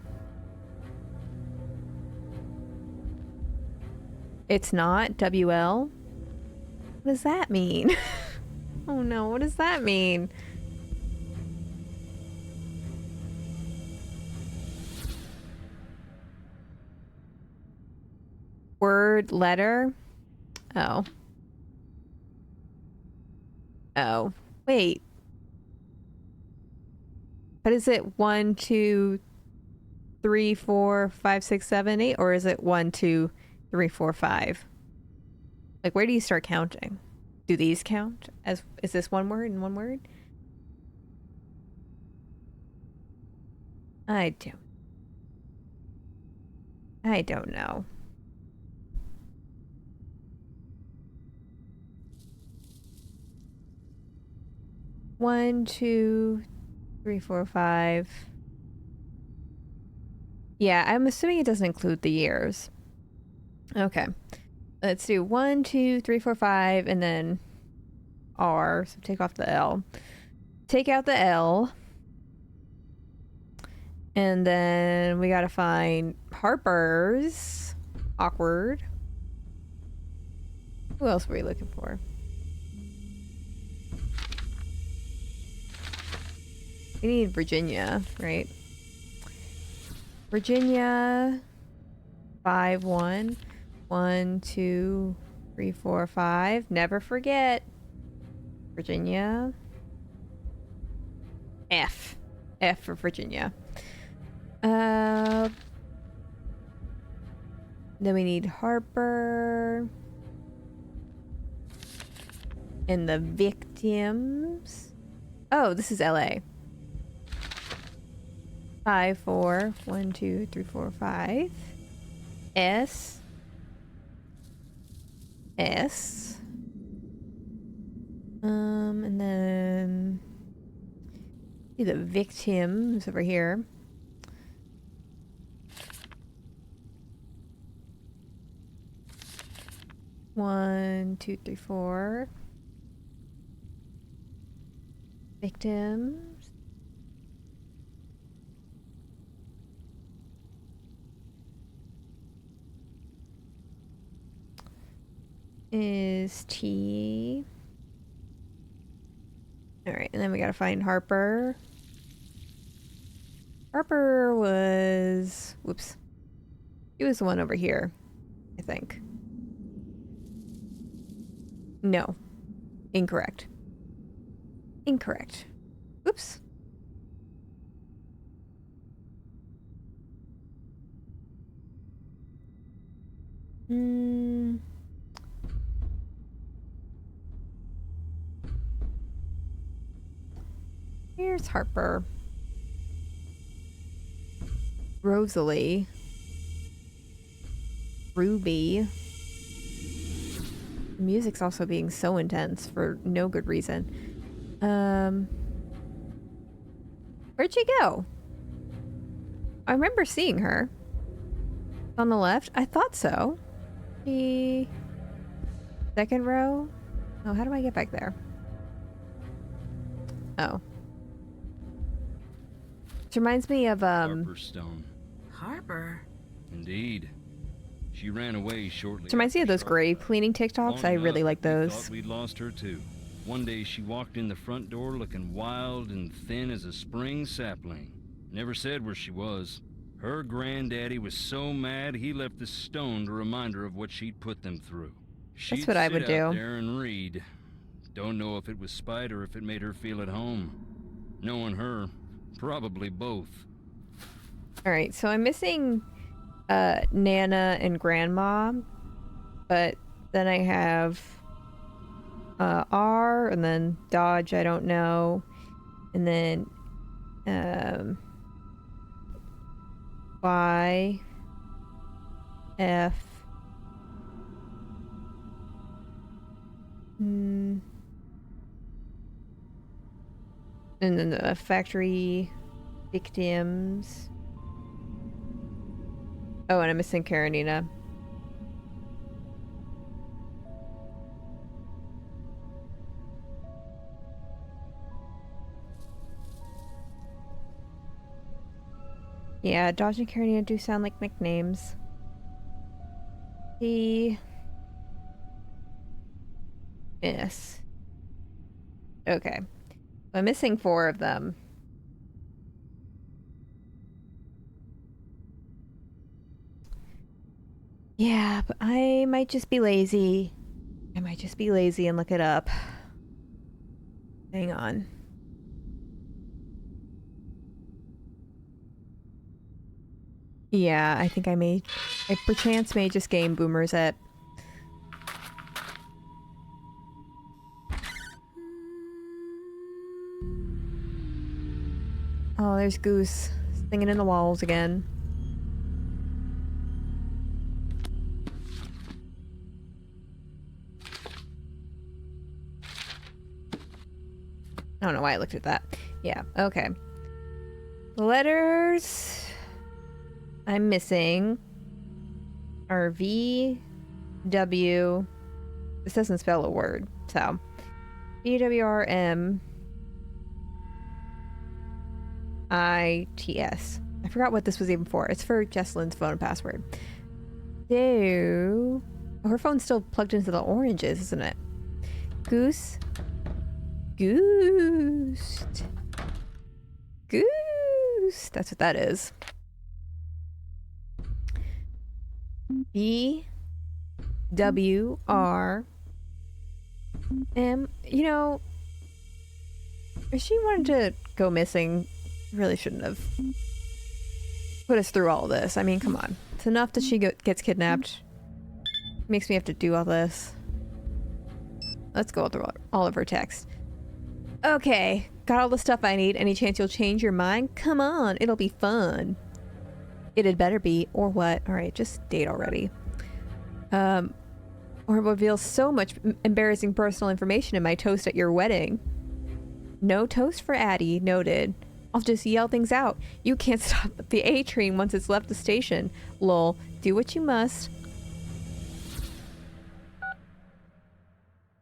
It's not WL. What does that mean? Oh no, what does that mean? Word, letter. Oh. Oh. Wait. But is it 1, 2, 3, 4, 5, 6, 7, 8? Or is it 1, 2, 3, 4, 5? Like, where do you start counting? Do these count? Is this one word and one word? I don't know. One, 2, 3, 4, 5. Yeah, I'm assuming it doesn't include the years. Okay. Let's do 1, 2, 3, 4, 5, and then R. So take off the L. Take out the L. And then we gotta find Harper's. Awkward. Who else were we looking for? We need Virginia, right? Virginia. 5, 1. 1, 2, 3, 4, 5. Never forget. Virginia. F. F for Virginia. Then we need Harper. And the victims. Oh, this is LA. 5, 4. 1, 2, 3, 4, 5. S. S. And then see the victims over here. One, 2, 3, 4. Victims. Is T. Alright, and then we gotta find Harper. Harper was... Whoops. He was the one over here, I think. No. Incorrect. Incorrect. Oops. Here's Harper. Rosalie. Ruby. The music's also being so intense for no good reason. Where'd she go? I remember seeing her. On the left? I thought so. The second row? Oh, how do I get back there? Oh. It reminds me of Harper Stone. Harper? Indeed. She ran away shortly. It reminds me of those grave cleaning TikToks. I really like those. Thought we'd lost her too. One day she walked in the front door looking wild and thin as a spring sapling. Never said where she was. Her granddaddy was so mad he left the stone to remind her of what she'd put them through. That's what I would sit out do. there and read. Don't know if it was spite or if it made her feel at home. Knowing her, probably both. Alright, so I'm missing Nana and Grandma, but then I have R, and then Dodge, I don't know, and then Y, F, and then the factory victims. Oh, and I'm missing Karenina. Yeah, Dodge and Karenina do sound like nicknames. Yes. Okay. I'm missing 4 of them. Yeah, but I might just be lazy. I might just be lazy and look it up. Hang on. Yeah, I think I perchance may just game Boomer's at. Oh, there's Goose singing in the walls again. I don't know why I looked at that. Yeah, okay. Letters I'm missing are V, W. This doesn't spell a word, so V, W, R, M, I, T, S. I forgot what this was even for. It's for Jesselyn's phone password. So, oh, her phone's still plugged into the oranges, isn't it? Goose. Goose. Goose. That's what that is. B W R M. You know, if she wanted to go missing, really shouldn't have put us through all this. I mean, come on. It's enough that she gets kidnapped. Makes me have to do all this. Let's go through all of her text. Okay, got all the stuff I need. Any chance you'll change your mind? Come on, it'll be fun. It had better be, or what? Alright, just date already. Or reveal so much embarrassing personal information in my toast at your wedding. No toast for Addie, noted. I'll just yell things out. You can't stop the A train once it's left the station. Lol, do what you must.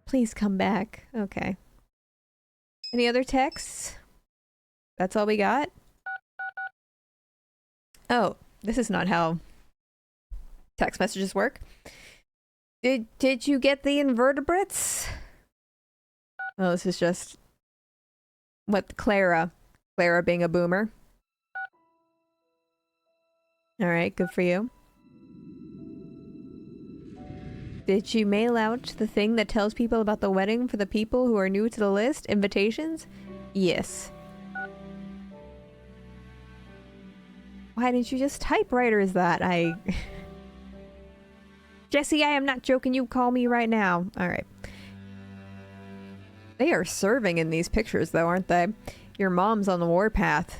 Please come back. Okay. Any other texts? That's all we got? Oh, this is not how text messages work. Did you get the invertebrates? Oh, this is just what Clara being a boomer. All right, good for you. Did you mail out the thing that tells people about the wedding for the people who are new to the list? Invitations? Yes. Why didn't you just typewriter is that? Jesse, I am not joking. You call me right now. Alright. They are serving in these pictures though, aren't they? Your mom's on the warpath.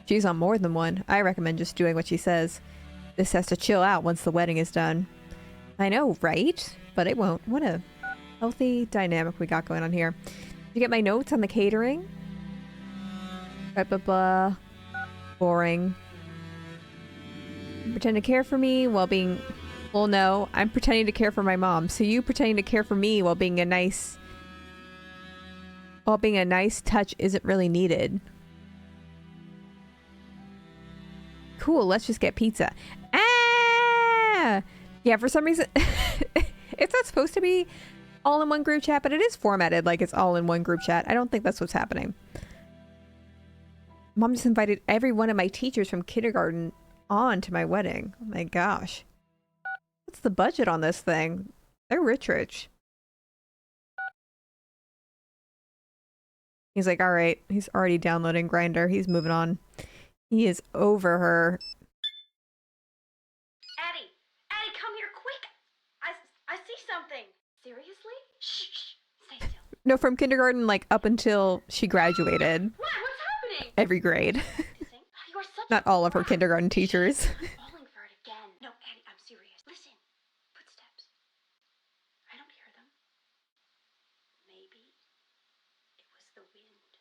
She's on more than one. I recommend just doing what she says. This has to chill out once the wedding is done. I know, right? But it won't. What a healthy dynamic we got going on here. Did you get my notes on the catering? Blah, blah, blah. Boring. Pretend to care for me while being... Well, no. I'm pretending to care for my mom. So you pretending to care for me while being a nice... While being a nice touch isn't really needed. cool, let's just get pizza. Ah! Yeah, for some reason, it's not supposed to be all in one group chat, but it is formatted like it's all in one group chat. I don't think that's what's happening. Mom just invited every one of my teachers from kindergarten on to my wedding. Oh my gosh. What's the budget on this thing? They're rich. He's like, all right, he's already downloading Grindr. He's moving on. He is over her. Addie, come here quick. I see something. Seriously? Shh, stay still. No, from kindergarten, like up until she graduated. What's happening? Every grade. You're such Not all of her kindergarten teachers. I'm falling for it again. No, Addie, I'm serious. Listen. Footsteps. I don't hear them. Maybe it was the wind.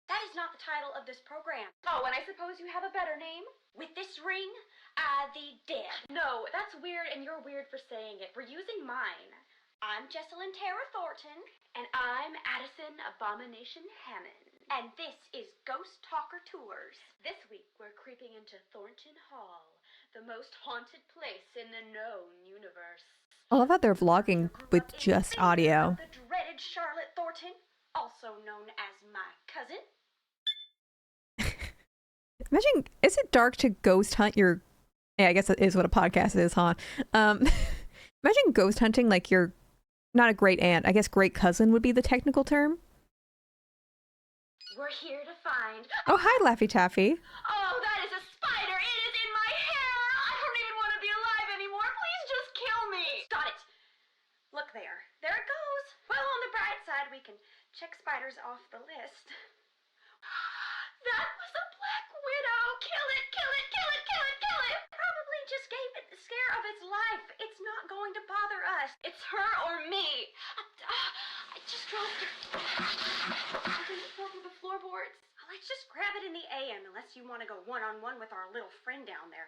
That is not the title of this program. Oh, and I suppose you have a better name? With this ring? The Dead. No, that's weird, and you're weird for saying it. We're using mine. I'm Jesselyn Tara Thornton. And I'm Addison Abomination Hammond. And this is Ghost Talker Tours. This week, we're creeping into Thornton Hall, the most haunted place in the known universe. I love how they're vlogging with just audio. The dreaded Charlotte Thornton, also known as my cousin. Imagine, is it dark to ghost hunt your... Yeah, I guess that is what a podcast is, huh? Imagine ghost hunting like your... Not a great aunt. I guess great cousin would be the technical term. We're here to find... Oh, hi, Laffy Taffy. Oh, that is a spider! It is in my hair! I don't even want to be alive anymore! Please just kill me! Got it! Look there. There it goes! Well, on the bright side, we can check spiders off the list. That was a black widow! Kill it! Kill it! Kill it! Kill it! Kill it! Probably just gave it the scare of its life. It's not going to bother us. It's her or me. I just dropped it. Over the floorboards. Let's just grab it in the AM unless you want to go one-on-one with our little friend down there.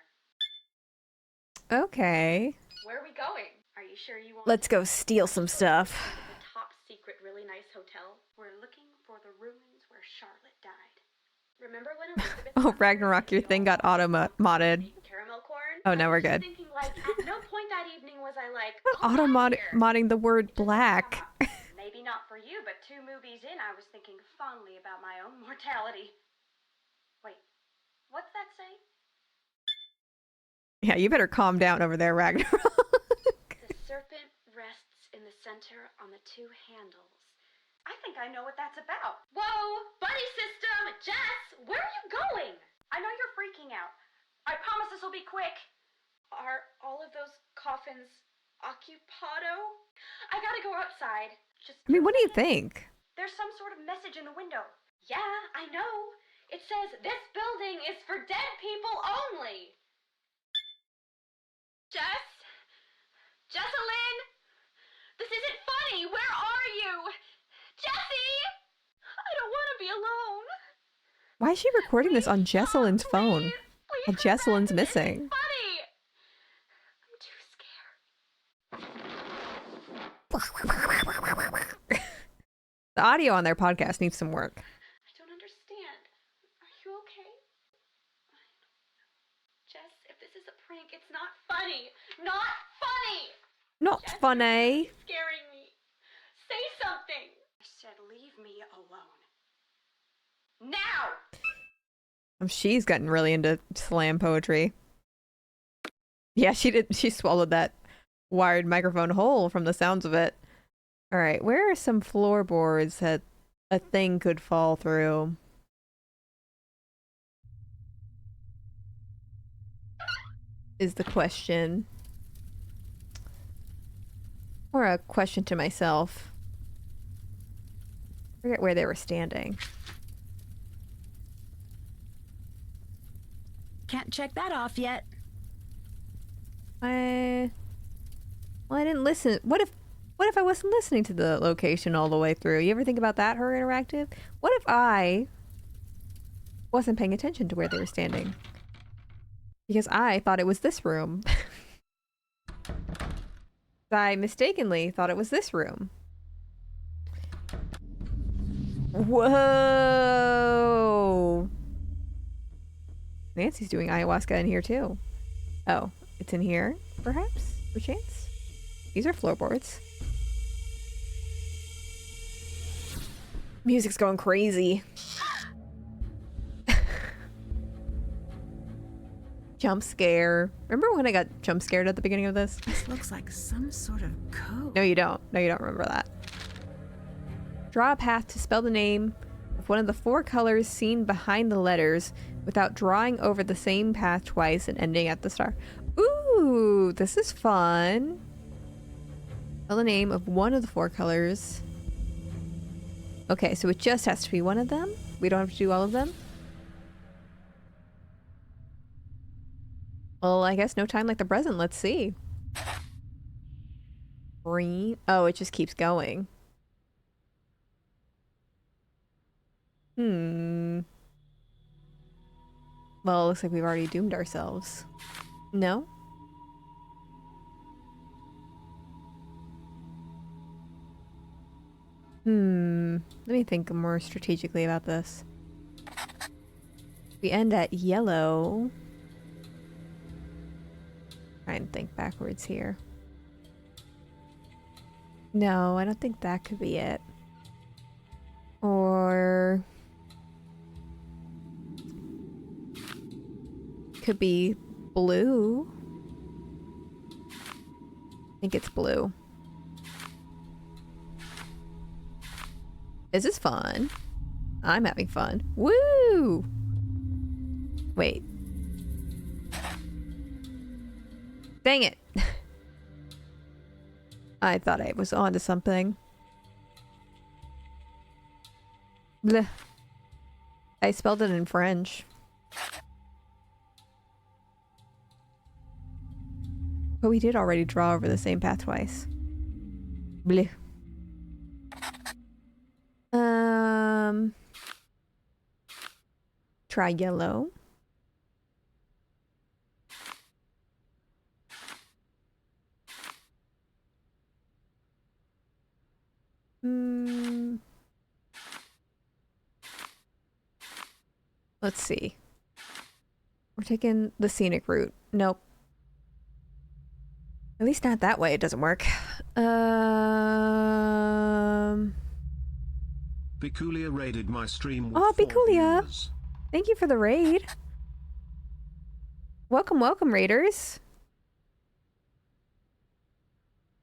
Okay. Where are we going? Are you sure you want Let's go steal some stuff. the top secret really nice hotel? We're looking for the ruins where Charlotte died. Remember when Elizabeth... Oh, Ragnarok, your thing got auto-modded. Caramel corn? Oh, now we're good. Thinking, like, at no point that evening was I like, Auto-modding the word black. Maybe not for you, but 2 movies in, I was thinking fondly about my own mortality. Wait, what's that say? Yeah, you better calm down over there, Ragnarok. The serpent rests in the center on the 2 handles. I think I know what that's about. Whoa! Buddy system! Jess! Where are you going? I know you're freaking out. I promise this will be quick. Are all of those coffins occupado? I gotta go outside. Just... I mean, what do you think? There's some sort of message in the window. Yeah, I know. It says, this building is for dead people only. Jess? Jesselyn? This isn't funny. Where are you? Jessie! I don't want to be alone. Why is she recording this on Jesselyn's phone? While Jesselyn's missing. Funny. I'm too scared. The audio on their podcast needs some work. I don't understand. Are you okay? Jess, if this is a prank, it's not funny. Not funny! Not Jess, funny. you're scaring me. Say something. I said leave me alone. Now! She's gotten really into slam poetry. Yeah, she did. She swallowed that wired microphone whole from the sounds of it. All right, where are some floorboards that a thing could fall through? Is the question. Or a question to myself. I forget where they were standing. Can't check that off yet. Well, I didn't listen. What if I wasn't listening to the location all the way through? You ever think about that, Her Interactive? What if I wasn't paying attention to where they were standing? Because I thought it was this room. I mistakenly thought it was this room. Whoa! Nancy's doing ayahuasca in here too. Oh, it's in here, perhaps? Perchance? These are floorboards. Music's going crazy. Jump scare. Remember when I got jump scared at the beginning of this? This looks like some sort of code. No, you don't. No, you don't remember that. Draw a path to spell the name of one of the 4 colors seen behind the letters without drawing over the same path twice and ending at the star. Ooh, this is fun. Spell the name of one of the 4 colors. Okay, so it just has to be one of them? We don't have to do all of them? Well, I guess no time like the present. Let's see. Green. Oh, it just keeps going. Well, it looks like we've already doomed ourselves. No? Let me think more strategically about this. We end at yellow. Try and think backwards here. No, I don't think that could be it. Or could be blue. I think it's blue. This is fun. I'm having fun. Woo! Wait. Dang it. I thought I was onto something. Blech. I spelled it in French. But we did already draw over the same path twice. Blech. Try yellow. Let's see. We're taking the scenic route. Nope. At least not that way. It doesn't work. Bikulia raided my stream with Oh, 4 Bikulia. viewers. Thank you for the raid. Welcome, welcome, raiders.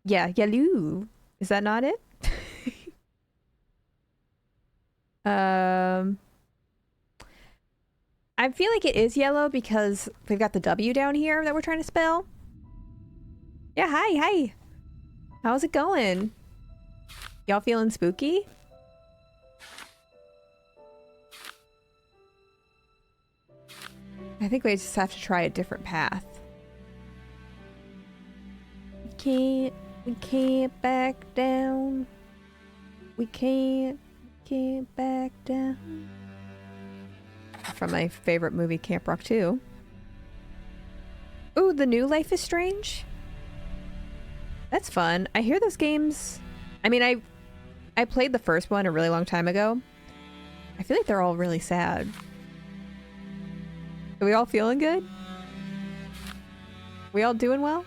Yeah, yellow. Is that not it? I feel like it is yellow because we've got the W down here that we're trying to spell. Yeah, hi. How's it going? Y'all feeling spooky? I think we just have to try a different path. We can't back down. We can't back down. From my favorite movie, Camp Rock 2. Ooh, the new Life is Strange? That's fun. I hear those games... I mean, I played the first one a really long time ago. I feel like they're all really sad. Are we all feeling good? We all doing well?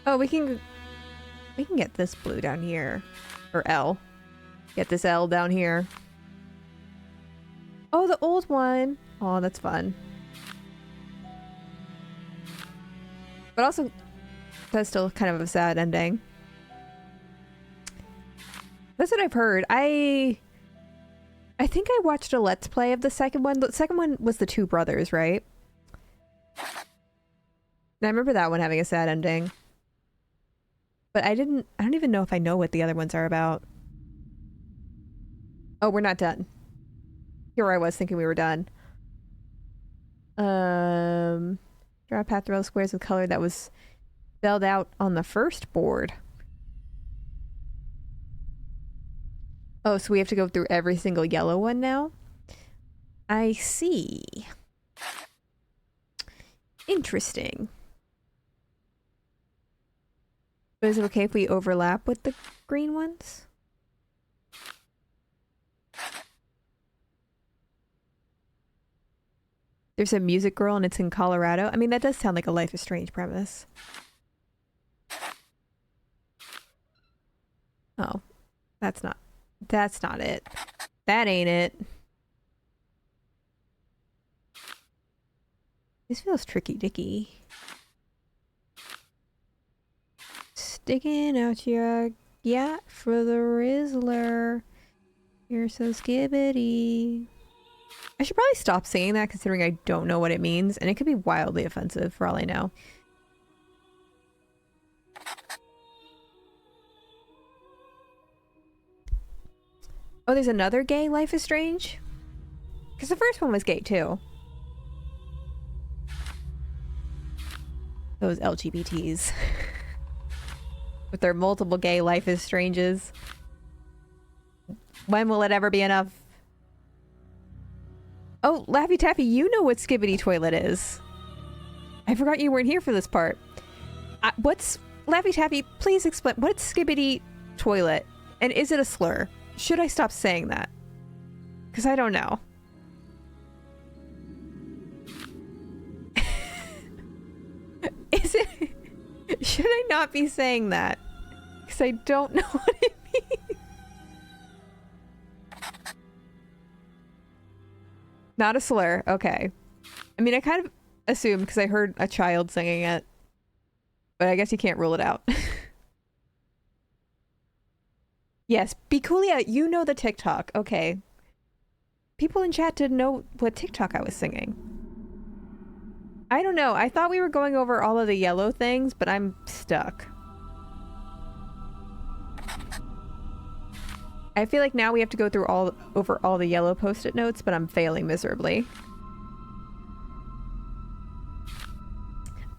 Oh, we can get this blue down here. Or L. Get this L down here. Oh, the old one. Oh, that's fun. But also, that's still kind of a sad ending. That's what I've heard. I think I watched a Let's Play of the second one. The second one was the two brothers, right? And I remember that one having a sad ending. But I don't even know if I know what the other ones are about. Oh, we're not done. Here I was thinking we were done. Draw a path through all the squares with color that was spelled out on the first board. Oh, so we have to go through every single yellow one now? I see. Interesting. But is it okay if we overlap with the green ones? There's a music girl and it's in Colorado. I mean, that does sound like a Life is Strange premise. Oh, that's not it. That ain't it. This feels tricky dicky. Sticking out your yacht for the Rizzler. You're so skibbity. I should probably stop saying that considering I don't know what it means, and it could be wildly offensive for all I know. Oh, there's another gay Life is Strange? Because the first one was gay too. Those LGBTs. With their multiple gay Life is Stranges. When will it ever be enough? Oh, Laffy Taffy, you know what Skibbity Toilet is. I forgot you weren't here for this part. What's... Laffy Taffy, please explain. What's Skibbity Toilet? And is it a slur? Should I stop saying that? Because I don't know. Is it... Should I not be saying that? Because I don't know what it means. Not a slur. Okay. I mean, I kind of assumed because I heard a child singing it. But I guess you can't rule it out. Yes, Bikulia, you know the TikTok. Okay. People in chat didn't know what TikTok I was singing. I don't know. I thought we were going over all of the yellow things, but I'm stuck. I feel like now we have to go through over all the yellow post-it notes, but I'm failing miserably.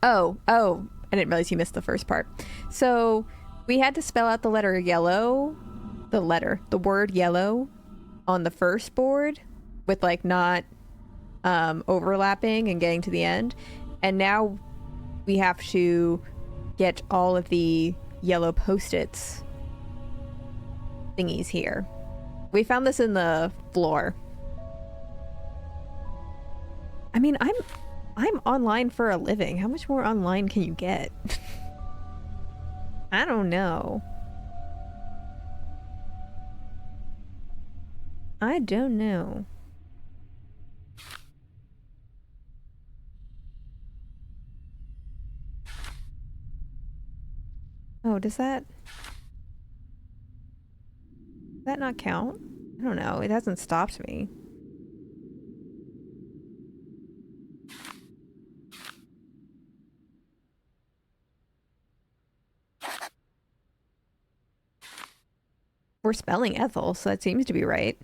Oh, I didn't realize you missed the first part. So we had to spell out the letter yellow, the word yellow on the first board with like not overlapping and getting to the end. And now we have to get all of the yellow post-its thingies here. We found this in the floor. I mean, I'm online for a living. How much more online can you get? I don't know. I don't know. Oh, does that not count? I don't know. It hasn't stopped me. We're spelling Ethel, so that seems to be right.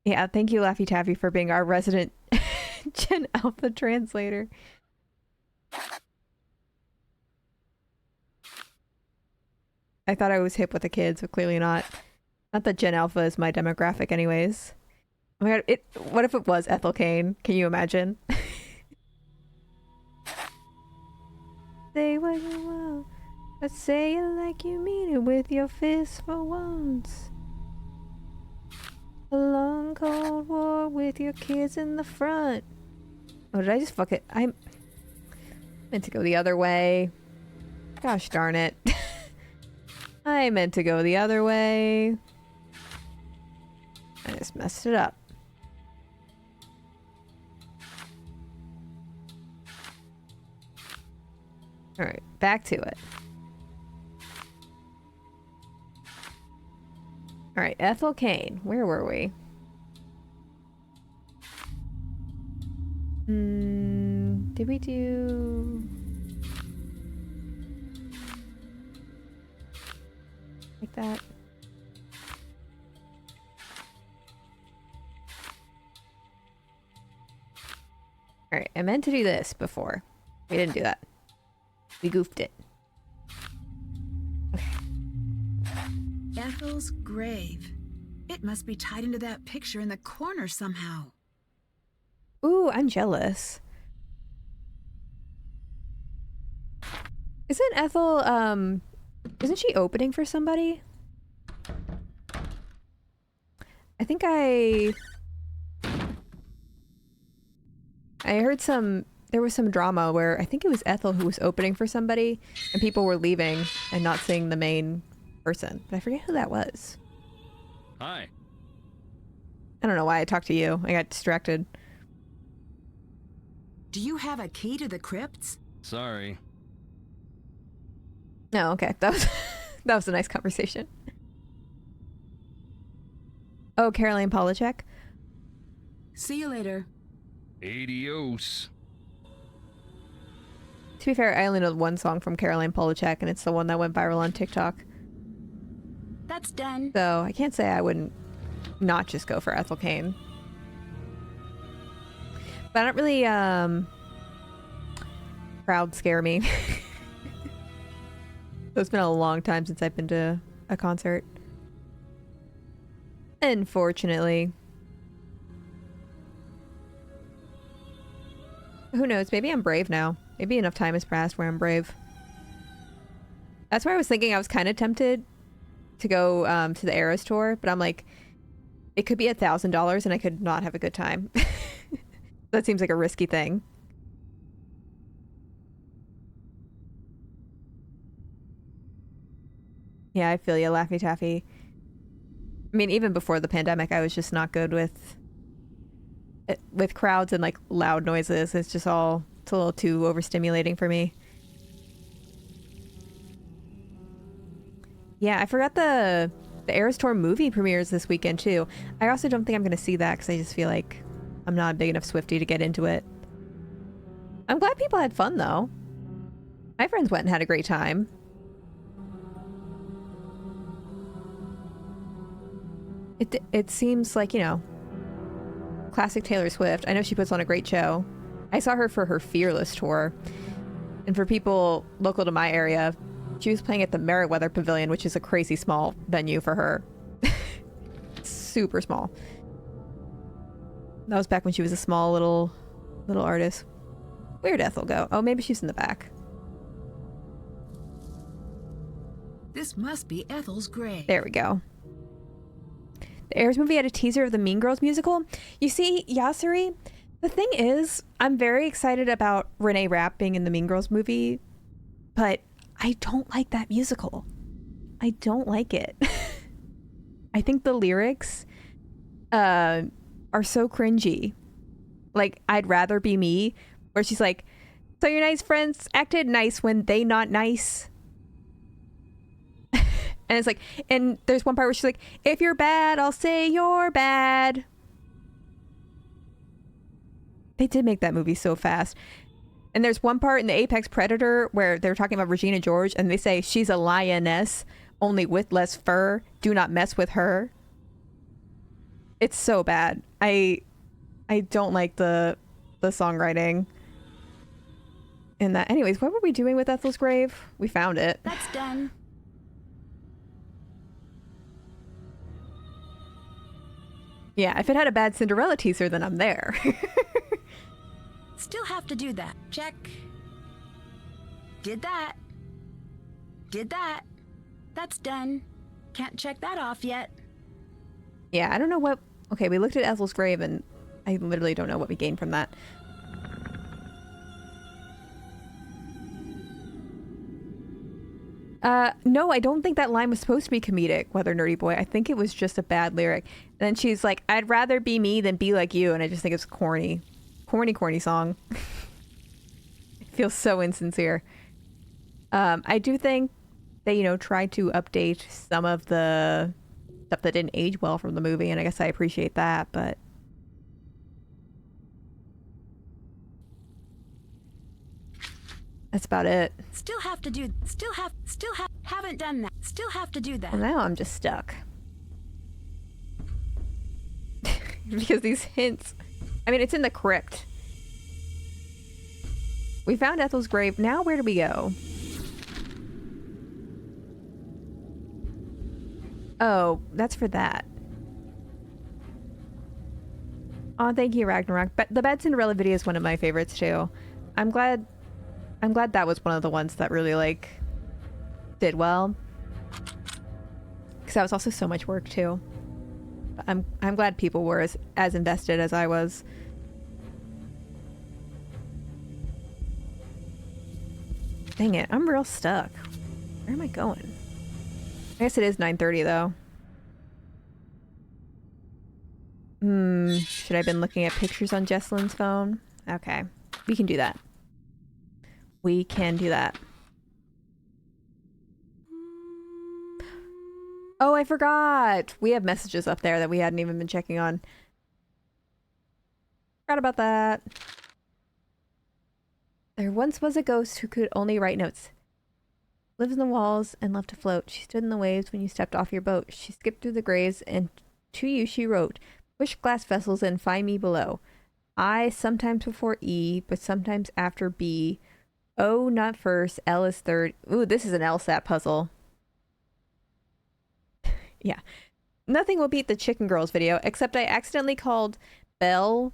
Yeah, thank you, Laffy Taffy, for being our resident Gen Alpha translator. I thought I was hip with the kids, but clearly not. Not that Gen Alpha is my demographic anyways. Oh my god, what if it was Ethel Kane? Can you imagine? Say what you want, but say it like you mean it with your fist for once. A long cold war with your kids in the front. Oh, did I just fuck it? I meant to go the other way. Gosh darn it. I meant to go the other way. I just messed it up. Alright, back to it. Alright, Ethel Kane. Where were we? Did we do... like that? Alright, I meant to do this before. We didn't do that. We goofed it. Okay. Ethel's grave. It must be tied into that picture in the corner somehow. Ooh, I'm jealous. Isn't Ethel, isn't she opening for somebody? I think I heard there was some drama where I think it was Ethel who was opening for somebody and people were leaving and not seeing the main person. But I forget who that was. Hi. I don't know why I talked to you. I got distracted. Do you have a key to the crypts? Sorry. No, okay. That was a nice conversation. Oh, Caroline Polachek. See you later. Adios. To be fair, I only know one song from Caroline Polachek, and it's the one that went viral on TikTok. That's done. So I can't say I wouldn't not just go for Ethel Cain. But I don't really, crowd scare me. It's been a long time since I've been to a concert. Unfortunately. Who knows? Maybe I'm brave now. Maybe enough time has passed where I'm brave. That's why I was thinking I was kind of tempted to go to the Eras tour, but I'm like, it could be $1,000 and I could not have a good time. That seems like a risky thing. Yeah, I feel you, Laffy Taffy. I mean, even before the pandemic, I was just not good with crowds and like loud noises. It's just all, it's a little too overstimulating for me. Yeah, I forgot the Eras Tour movie premieres this weekend too. I also don't think I'm going to see that because I just feel like I'm not a big enough Swiftie to get into it. I'm glad people had fun though. My friends went and had a great time. It seems like, you know, classic Taylor Swift. I know she puts on a great show. I saw her for her Fearless tour. And for people local to my area, she was playing at the Meriwether Pavilion, which is a crazy small venue for her. Super small. That was back when she was a small little artist. Where'd Ethel go? Oh, maybe she's in the back. This must be Ethel's grave. There we go. The Eras movie had a teaser of the Mean Girls musical. You see, Yasuri, the thing is, I'm very excited about Renee Rapp being in the Mean Girls movie, but I don't like that musical. I don't like it. I think the lyrics are so cringy. Like, I'd rather be me, where she's like, so your nice friends acted nice when they not nice. And it's like, and there's one part where she's like, if you're bad, I'll say you're bad. They did make that movie so fast. And there's one part in the Apex Predator where they're talking about Regina George and they say she's a lioness, only with less fur. Do not mess with her. It's so bad. I don't like the songwriting in that. Anyways, what were we doing with Ethel's grave? We found it. That's done. Yeah, if it had a bad Cinderella teaser, then I'm there. Still have to do that. Check. Did that. Did that. That's done. Can't check that off yet. Yeah, I don't know what... Okay, we looked at Ethel's grave, and I literally don't know what we gained from that. No, I don't think that line was supposed to be comedic, Weather Nerdy Boy. I think it was just a bad lyric. And then she's like, I'd rather be me than be like you. And I just think it's corny. Corny song. It feels so insincere. I do think they, you know, tried to update some of the stuff that didn't age well from the movie. And I guess I appreciate that, but... That's about it. Haven't done that. Still have to do that. Well, now I'm just stuck. Because these hints... I mean, it's in the crypt. We found Ethel's grave. Now where do we go? Oh, that's for that. Oh, thank you, Ragnarok. But the Bad Cinderella video is one of my favorites, too. I'm glad that was one of the ones that really, like, did well. Because that was also so much work, too. I'm glad people were as invested as I was. Dang it, I'm real stuck. Where am I going? I guess it is 9:30 though. Should I have been looking at pictures on Jesselyn's phone? Okay, we can do that. We can do that. Oh, I forgot! We have messages up there that we hadn't even been checking on. Forgot about that. There once was a ghost who could only write notes. Lives in the walls and loved to float. She stood in the waves when you stepped off your boat. She skipped through the graves and to you she wrote, "Push glass vessels and find me below. I sometimes before E, but sometimes after B. O not first, L is third." Ooh, this is an LSAT puzzle. Yeah. Nothing will beat the Chicken Girls video, except I accidentally called Belle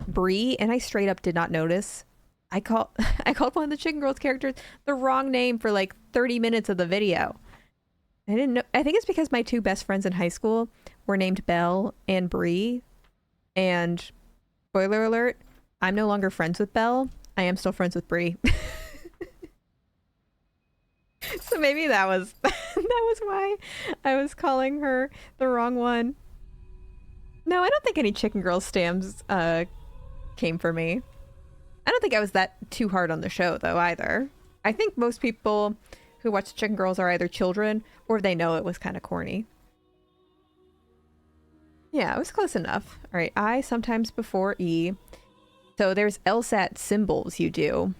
Bree, and I straight up did not notice. I called one of the Chicken Girls characters the wrong name for like 30 minutes of the video. I didn't know. I think it's because my two best friends in high school were named Belle and Bree. And spoiler alert, I'm no longer friends with Belle. I am still friends with Bree. So maybe that was why I was calling her the wrong one. No, I don't think any Chicken Girls stamps came for me. I don't think I was that too hard on the show, though, either. I think most people who watch Chicken Girls are either children or they know it was kind of corny. Yeah, it was close enough. All right, I sometimes before E. So there's LSAT symbols you do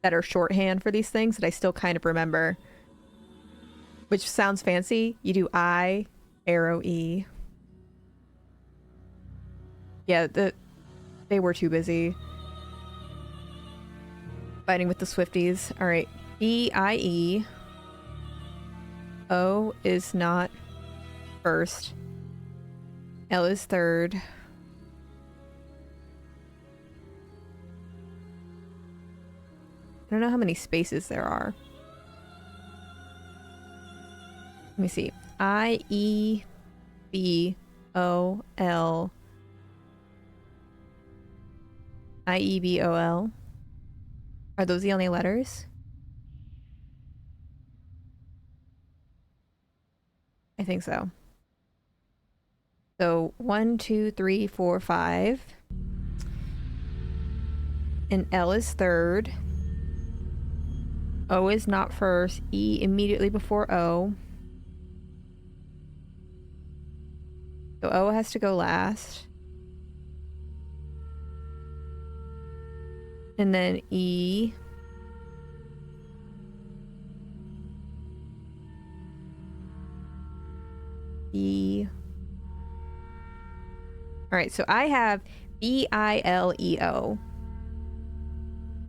that are shorthand for these things that I still kind of remember. Which sounds fancy. You do I, arrow E. Yeah, they were too busy fighting with the Swifties. All right, E-I-E. O is not first. L is third. I don't know how many spaces there are. Let me see. I-E-B-O-L. I-E-B-O-L. Are those the only letters? I think so. So 1, 2, 3, 4, 5. And L is third. O is not first. E immediately before O. So O has to go last. And then E. E. Alright, so I have B-I-L-E-O.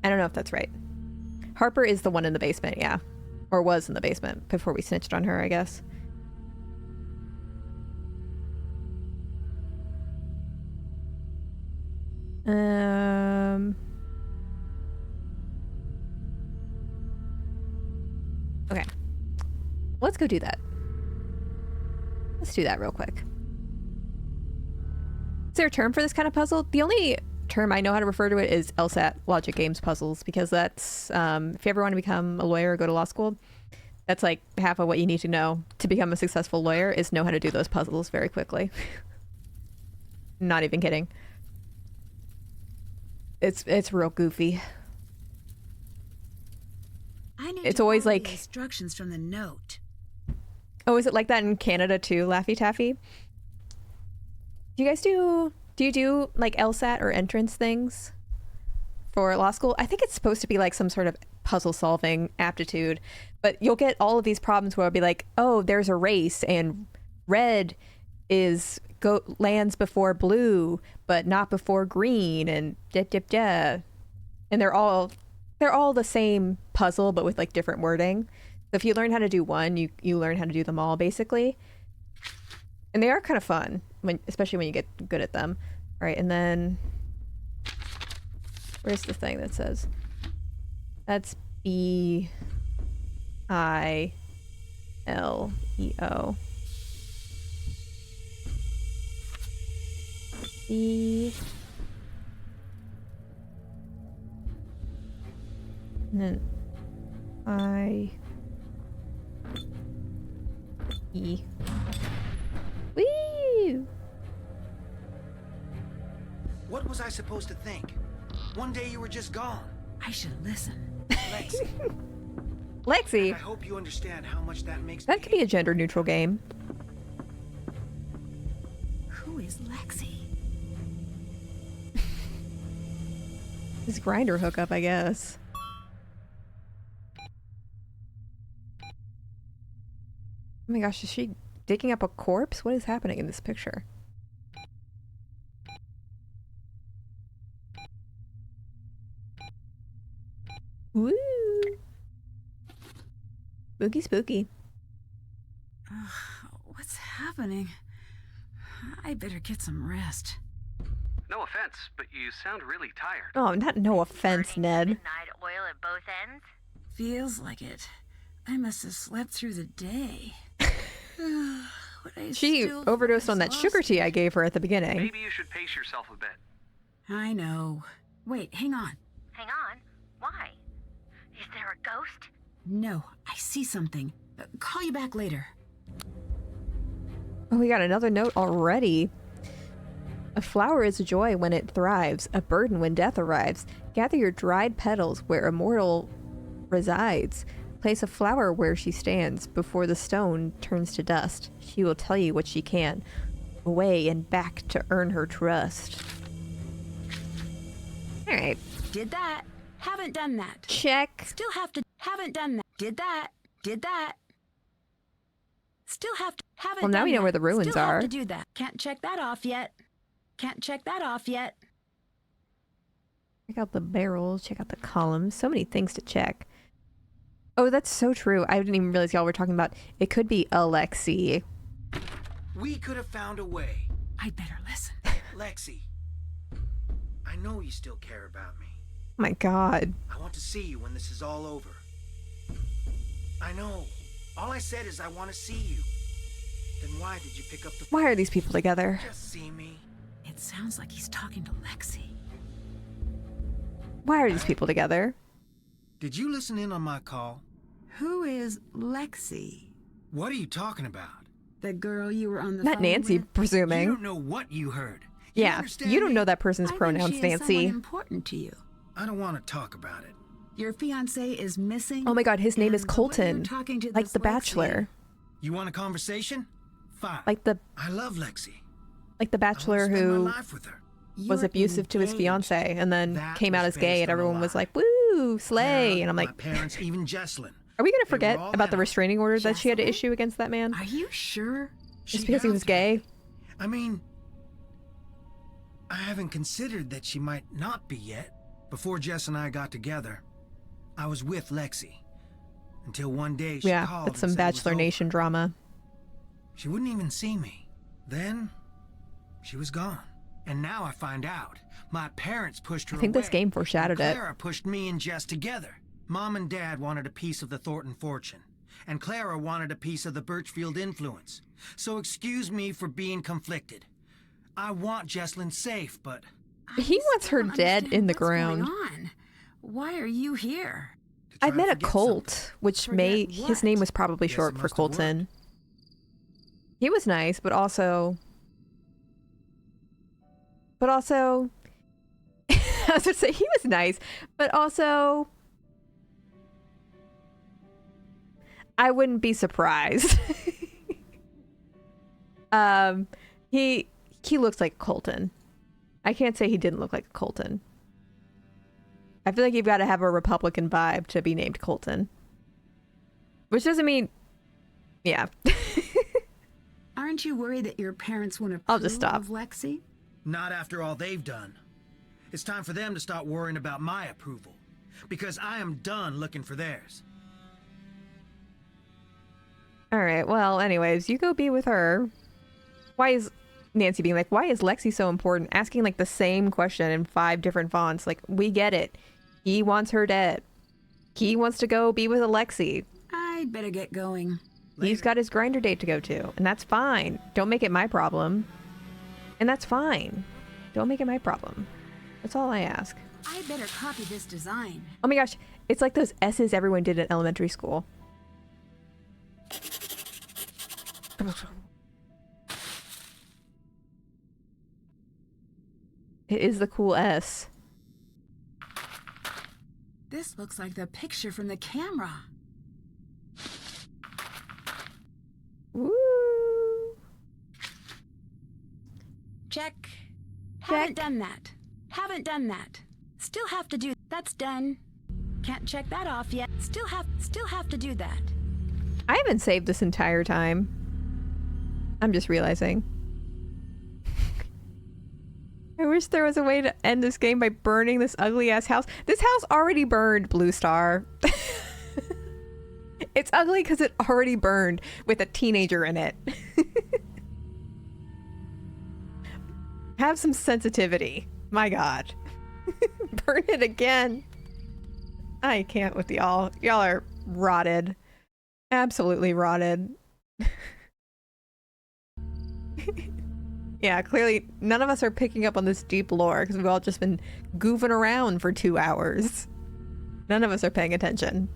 I don't know if that's right. Harper is the one in the basement, yeah. Or was in the basement before we snitched on her, I guess. Okay. Let's go do that. Let's do that real quick. Is there a term for this kind of puzzle? The only term I know how to refer to it is LSAT, logic games puzzles, because that's, if you ever want to become a lawyer or go to law school, that's like half of what you need to know to become a successful lawyer is know how to do those puzzles very quickly. Not even kidding. It's real goofy. I need it's to always follow like the instructions from the note. Oh, is it like that in Canada too, Laffy Taffy? Do you guys do you do like LSAT or entrance things for law school? I think it's supposed to be like some sort of puzzle solving aptitude, but you'll get all of these problems where it'll be like, oh, there's a race and red lands before blue, but not before green, and and they're all the same puzzle, but with like different wording. So if you learn how to do one, you learn how to do them all, basically. And they are kind of fun, especially when you get good at them. All right, and then where's the thing that says? That's B-I-L-E-O. E. And then I. E. Woo! What was I supposed to think? One day you were just gone. I should listen. Lexi. Lexi! I hope you understand how much that makes That me could be a gender neutral game. Who is Lexi? His grinder hookup, I guess. Oh my gosh, is she digging up a corpse? What is happening in this picture? Woo! Spooky, spooky. What's happening? I better get some rest. No offense, but you sound really tired. Oh, no offense, Ned. Midnight oil at both ends? Feels like it. I must have slept through the day. She overdosed on that sugar tea I gave her at the beginning. Maybe you should pace yourself a bit. I know. Wait, hang on. Hang on. Why? Is there a ghost? No, I see something. Call you back later. Oh, we got another note already. A flower is a joy when it thrives, a burden when death arrives. Gather your dried petals where a mortal resides. Place a flower where she stands. Before the stone turns to dust, she will tell you what she can. Away and back to earn her trust. Alright. Did that. Haven't done that. Check. Still have to. Haven't done that. Did that. Did that. Still have to. Haven't Well, now done we know that. where the ruins Still are. Have to do that. Can't check that off yet. Can't check that off yet. Check out the barrels. Check out the columns. So many things to check. Oh, that's so true. I didn't even realize y'all were talking about it could be Alexi. We could have found a way. I'd better listen. Lexi, I know you still care about me. Oh my god. I want to see you when this is all over. I know. All I said is I want to see you. Then why did you pick up the phone? Why are these people together? Just see me. It sounds like he's talking to Lexi. Why are these people together? Did you listen in on my call? Who is Lexi? What are you talking about? The girl you were on the Not phone Nancy, with? You presuming. don't know what you heard. Yeah, understand you don't me? know that person's I pronouns, think she is Nancy. someone important to you. I don't want to talk about it. Your fiancé is missing. Oh my god, his name is and the way you're Colton. talking to Like this the Lexi- Bachelor. You want a conversation? Fine. Like the I love Lexi. Bachelor I want to spend who my life with her. was You're abusive to his engaged. fiance and then That came out was as gay based and on a everyone was lie. like, woo, slay. Clara, And I'm my like, parents, even Jesslyn. are we going to They were forget all about the out. restraining order that she had to Jesselyn? issue against that man? Are you sure? Just She because he had was to be. gay? I mean, I haven't considered that she might not be yet. Before Jess and I got together, I was with Lexi. Until one day she Yeah, called that's and some said it was Bachelor over. Nation drama. She wouldn't even see me. Then, she was gone. And now I find out. My parents pushed her I think away. this game foreshadowed and it. Clara pushed me and Jess together. Mom and Dad wanted a piece of the Thornton fortune. And Clara wanted a piece of the Birchfield influence. So excuse me for being conflicted. I want Jesslyn safe, but... He wants her don't dead understand in the what's going ground. on. Why are you here? to I try met to a forget Colt, something. which Forget may his what? name was probably Guess short it for must have Colton. He was nice, but also I was gonna say he was nice, but also I wouldn't be surprised. He looks like Colton. I can't say he didn't look like Colton. I feel like you've got to have a Republican vibe to be named Colton. Which doesn't mean... Yeah. Aren't you worried that your parents won't approve I'll just stop. of Lexi? Not after all they've done. It's time for them to start worrying about my approval. Because I am done looking for theirs. Alright, well, anyways, you go be with her. Why is... Nancy being like, why is Lexi so important? Asking, like, the same question in 5 different fonts. Like, we get it. He wants her dead. He wants to go be with Alexi. I'd better get going. He's got his grinder date to go to, and that's fine. Don't make it my problem. And that's fine. Don't make it my problem. That's all I ask. I better copy this design. Oh my gosh, it's like those S's everyone did in elementary school. It is the cool S. This looks like the picture from the camera. Woo! Check. Haven't done that. Haven't done that. Still have to do. That's done. Can't check that off yet. Still have to do that. I haven't saved this entire time. I'm just realizing. I wish there was a way to end this game by burning this ugly ass house. This house already burned, Blue Star. It's ugly because it already burned with a teenager in it. Have some sensitivity. My God. Burn it again. I can't with y'all. Y'all are rotted. Absolutely rotted. Yeah, clearly none of us are picking up on this deep lore because we've all just been goofing around for 2 hours. None of us are paying attention.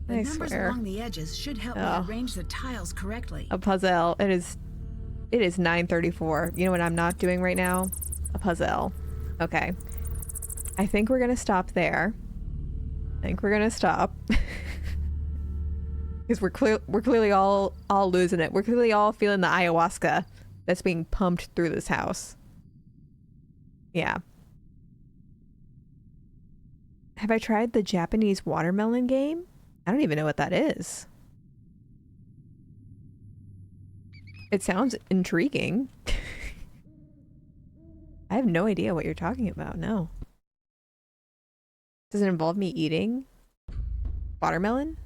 The numbers swear. along the edges should help me arrange the tiles correctly. A puzzle. It is 9:34. You know what I'm not doing right now? A puzzle. Okay. I think we're gonna stop there. Because we're clearly all losing it. We're clearly all feeling the ayahuasca that's being pumped through this house. Yeah. Have I tried the Japanese watermelon game? I don't even know what that is. It sounds intriguing. I have no idea what you're talking about, no. Does it involve me eating watermelon?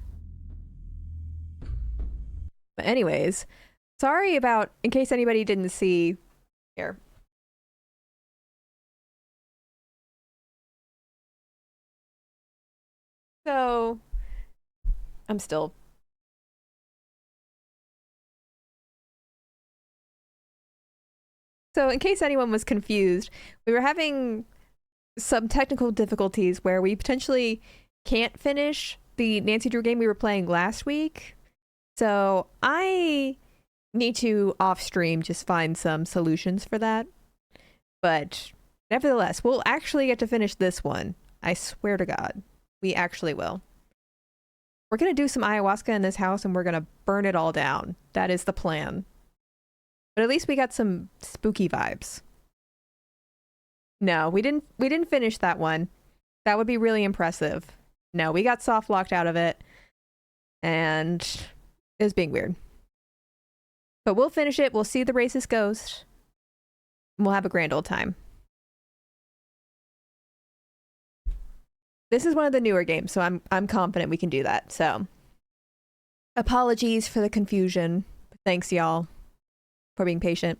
But anyways, sorry about, in case anybody didn't see here. So, I'm still... So, in case anyone was confused, we were having some technical difficulties where we potentially can't finish the Nancy Drew game we were playing last week. So I need to off stream just find some solutions for that. But nevertheless, we'll actually get to finish this one. I swear to God, we actually will. We're going to do some ayahuasca in this house and we're going to burn it all down. That is the plan. But at least we got some spooky vibes. No, we didn't finish that one. That would be really impressive. No, we got soft locked out of it. And it was being weird. But we'll finish it. We'll see the racist ghost. And we'll have a grand old time. This is one of the newer games, so I'm confident we can do that. So apologies for the confusion. Thanks y'all for being patient.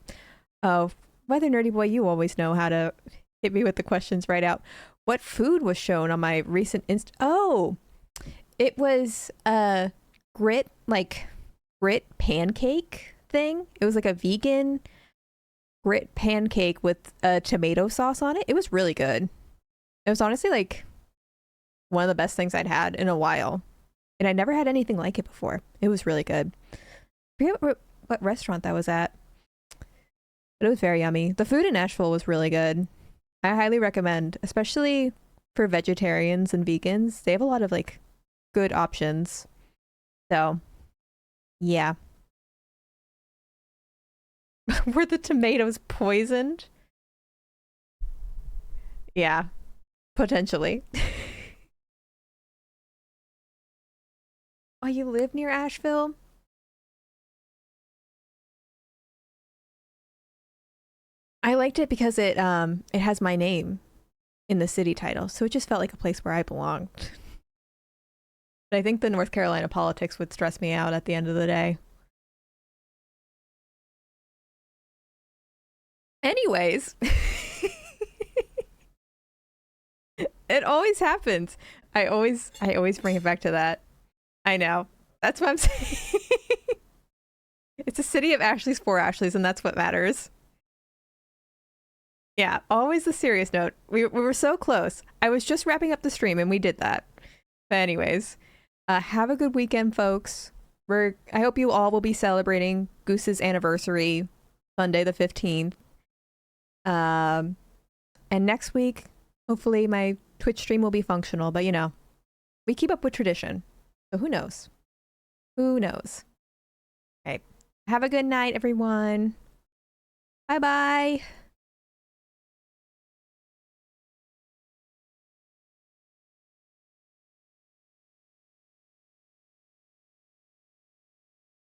Oh, Weather Nerdy Boy, you always know how to hit me with the questions right out. What food was shown on my recent Oh, it was a grit pancake thing. It was like a vegan grit pancake with a tomato sauce on it. It was really good. It was honestly like one of the best things I'd had in a while. And I never had anything like it before. It was really good. I forget what restaurant that was at. But it was very yummy. The food in Nashville was really good. I highly recommend, especially for vegetarians and vegans. They have a lot of like good options. So, yeah. Were the tomatoes poisoned? Yeah, potentially. Oh, you live near Asheville? I liked it because it has my name in the city title, so it just felt like a place where I belonged. But I think the North Carolina politics would stress me out at the end of the day. Anyways, it always happens. I always bring it back to that. I know. That's what I'm saying. It's a city of Ashleys for Ashleys, and that's what matters. Yeah, always the serious note. We were so close. I was just wrapping up the stream, and we did that. But anyways, have a good weekend, folks. I hope you all will be celebrating Goose's anniversary, Sunday the 15th. And next week, hopefully my Twitch stream will be functional, but you know, we keep up with tradition. So who knows? Who knows? Okay. Have a good night, everyone. Bye-bye.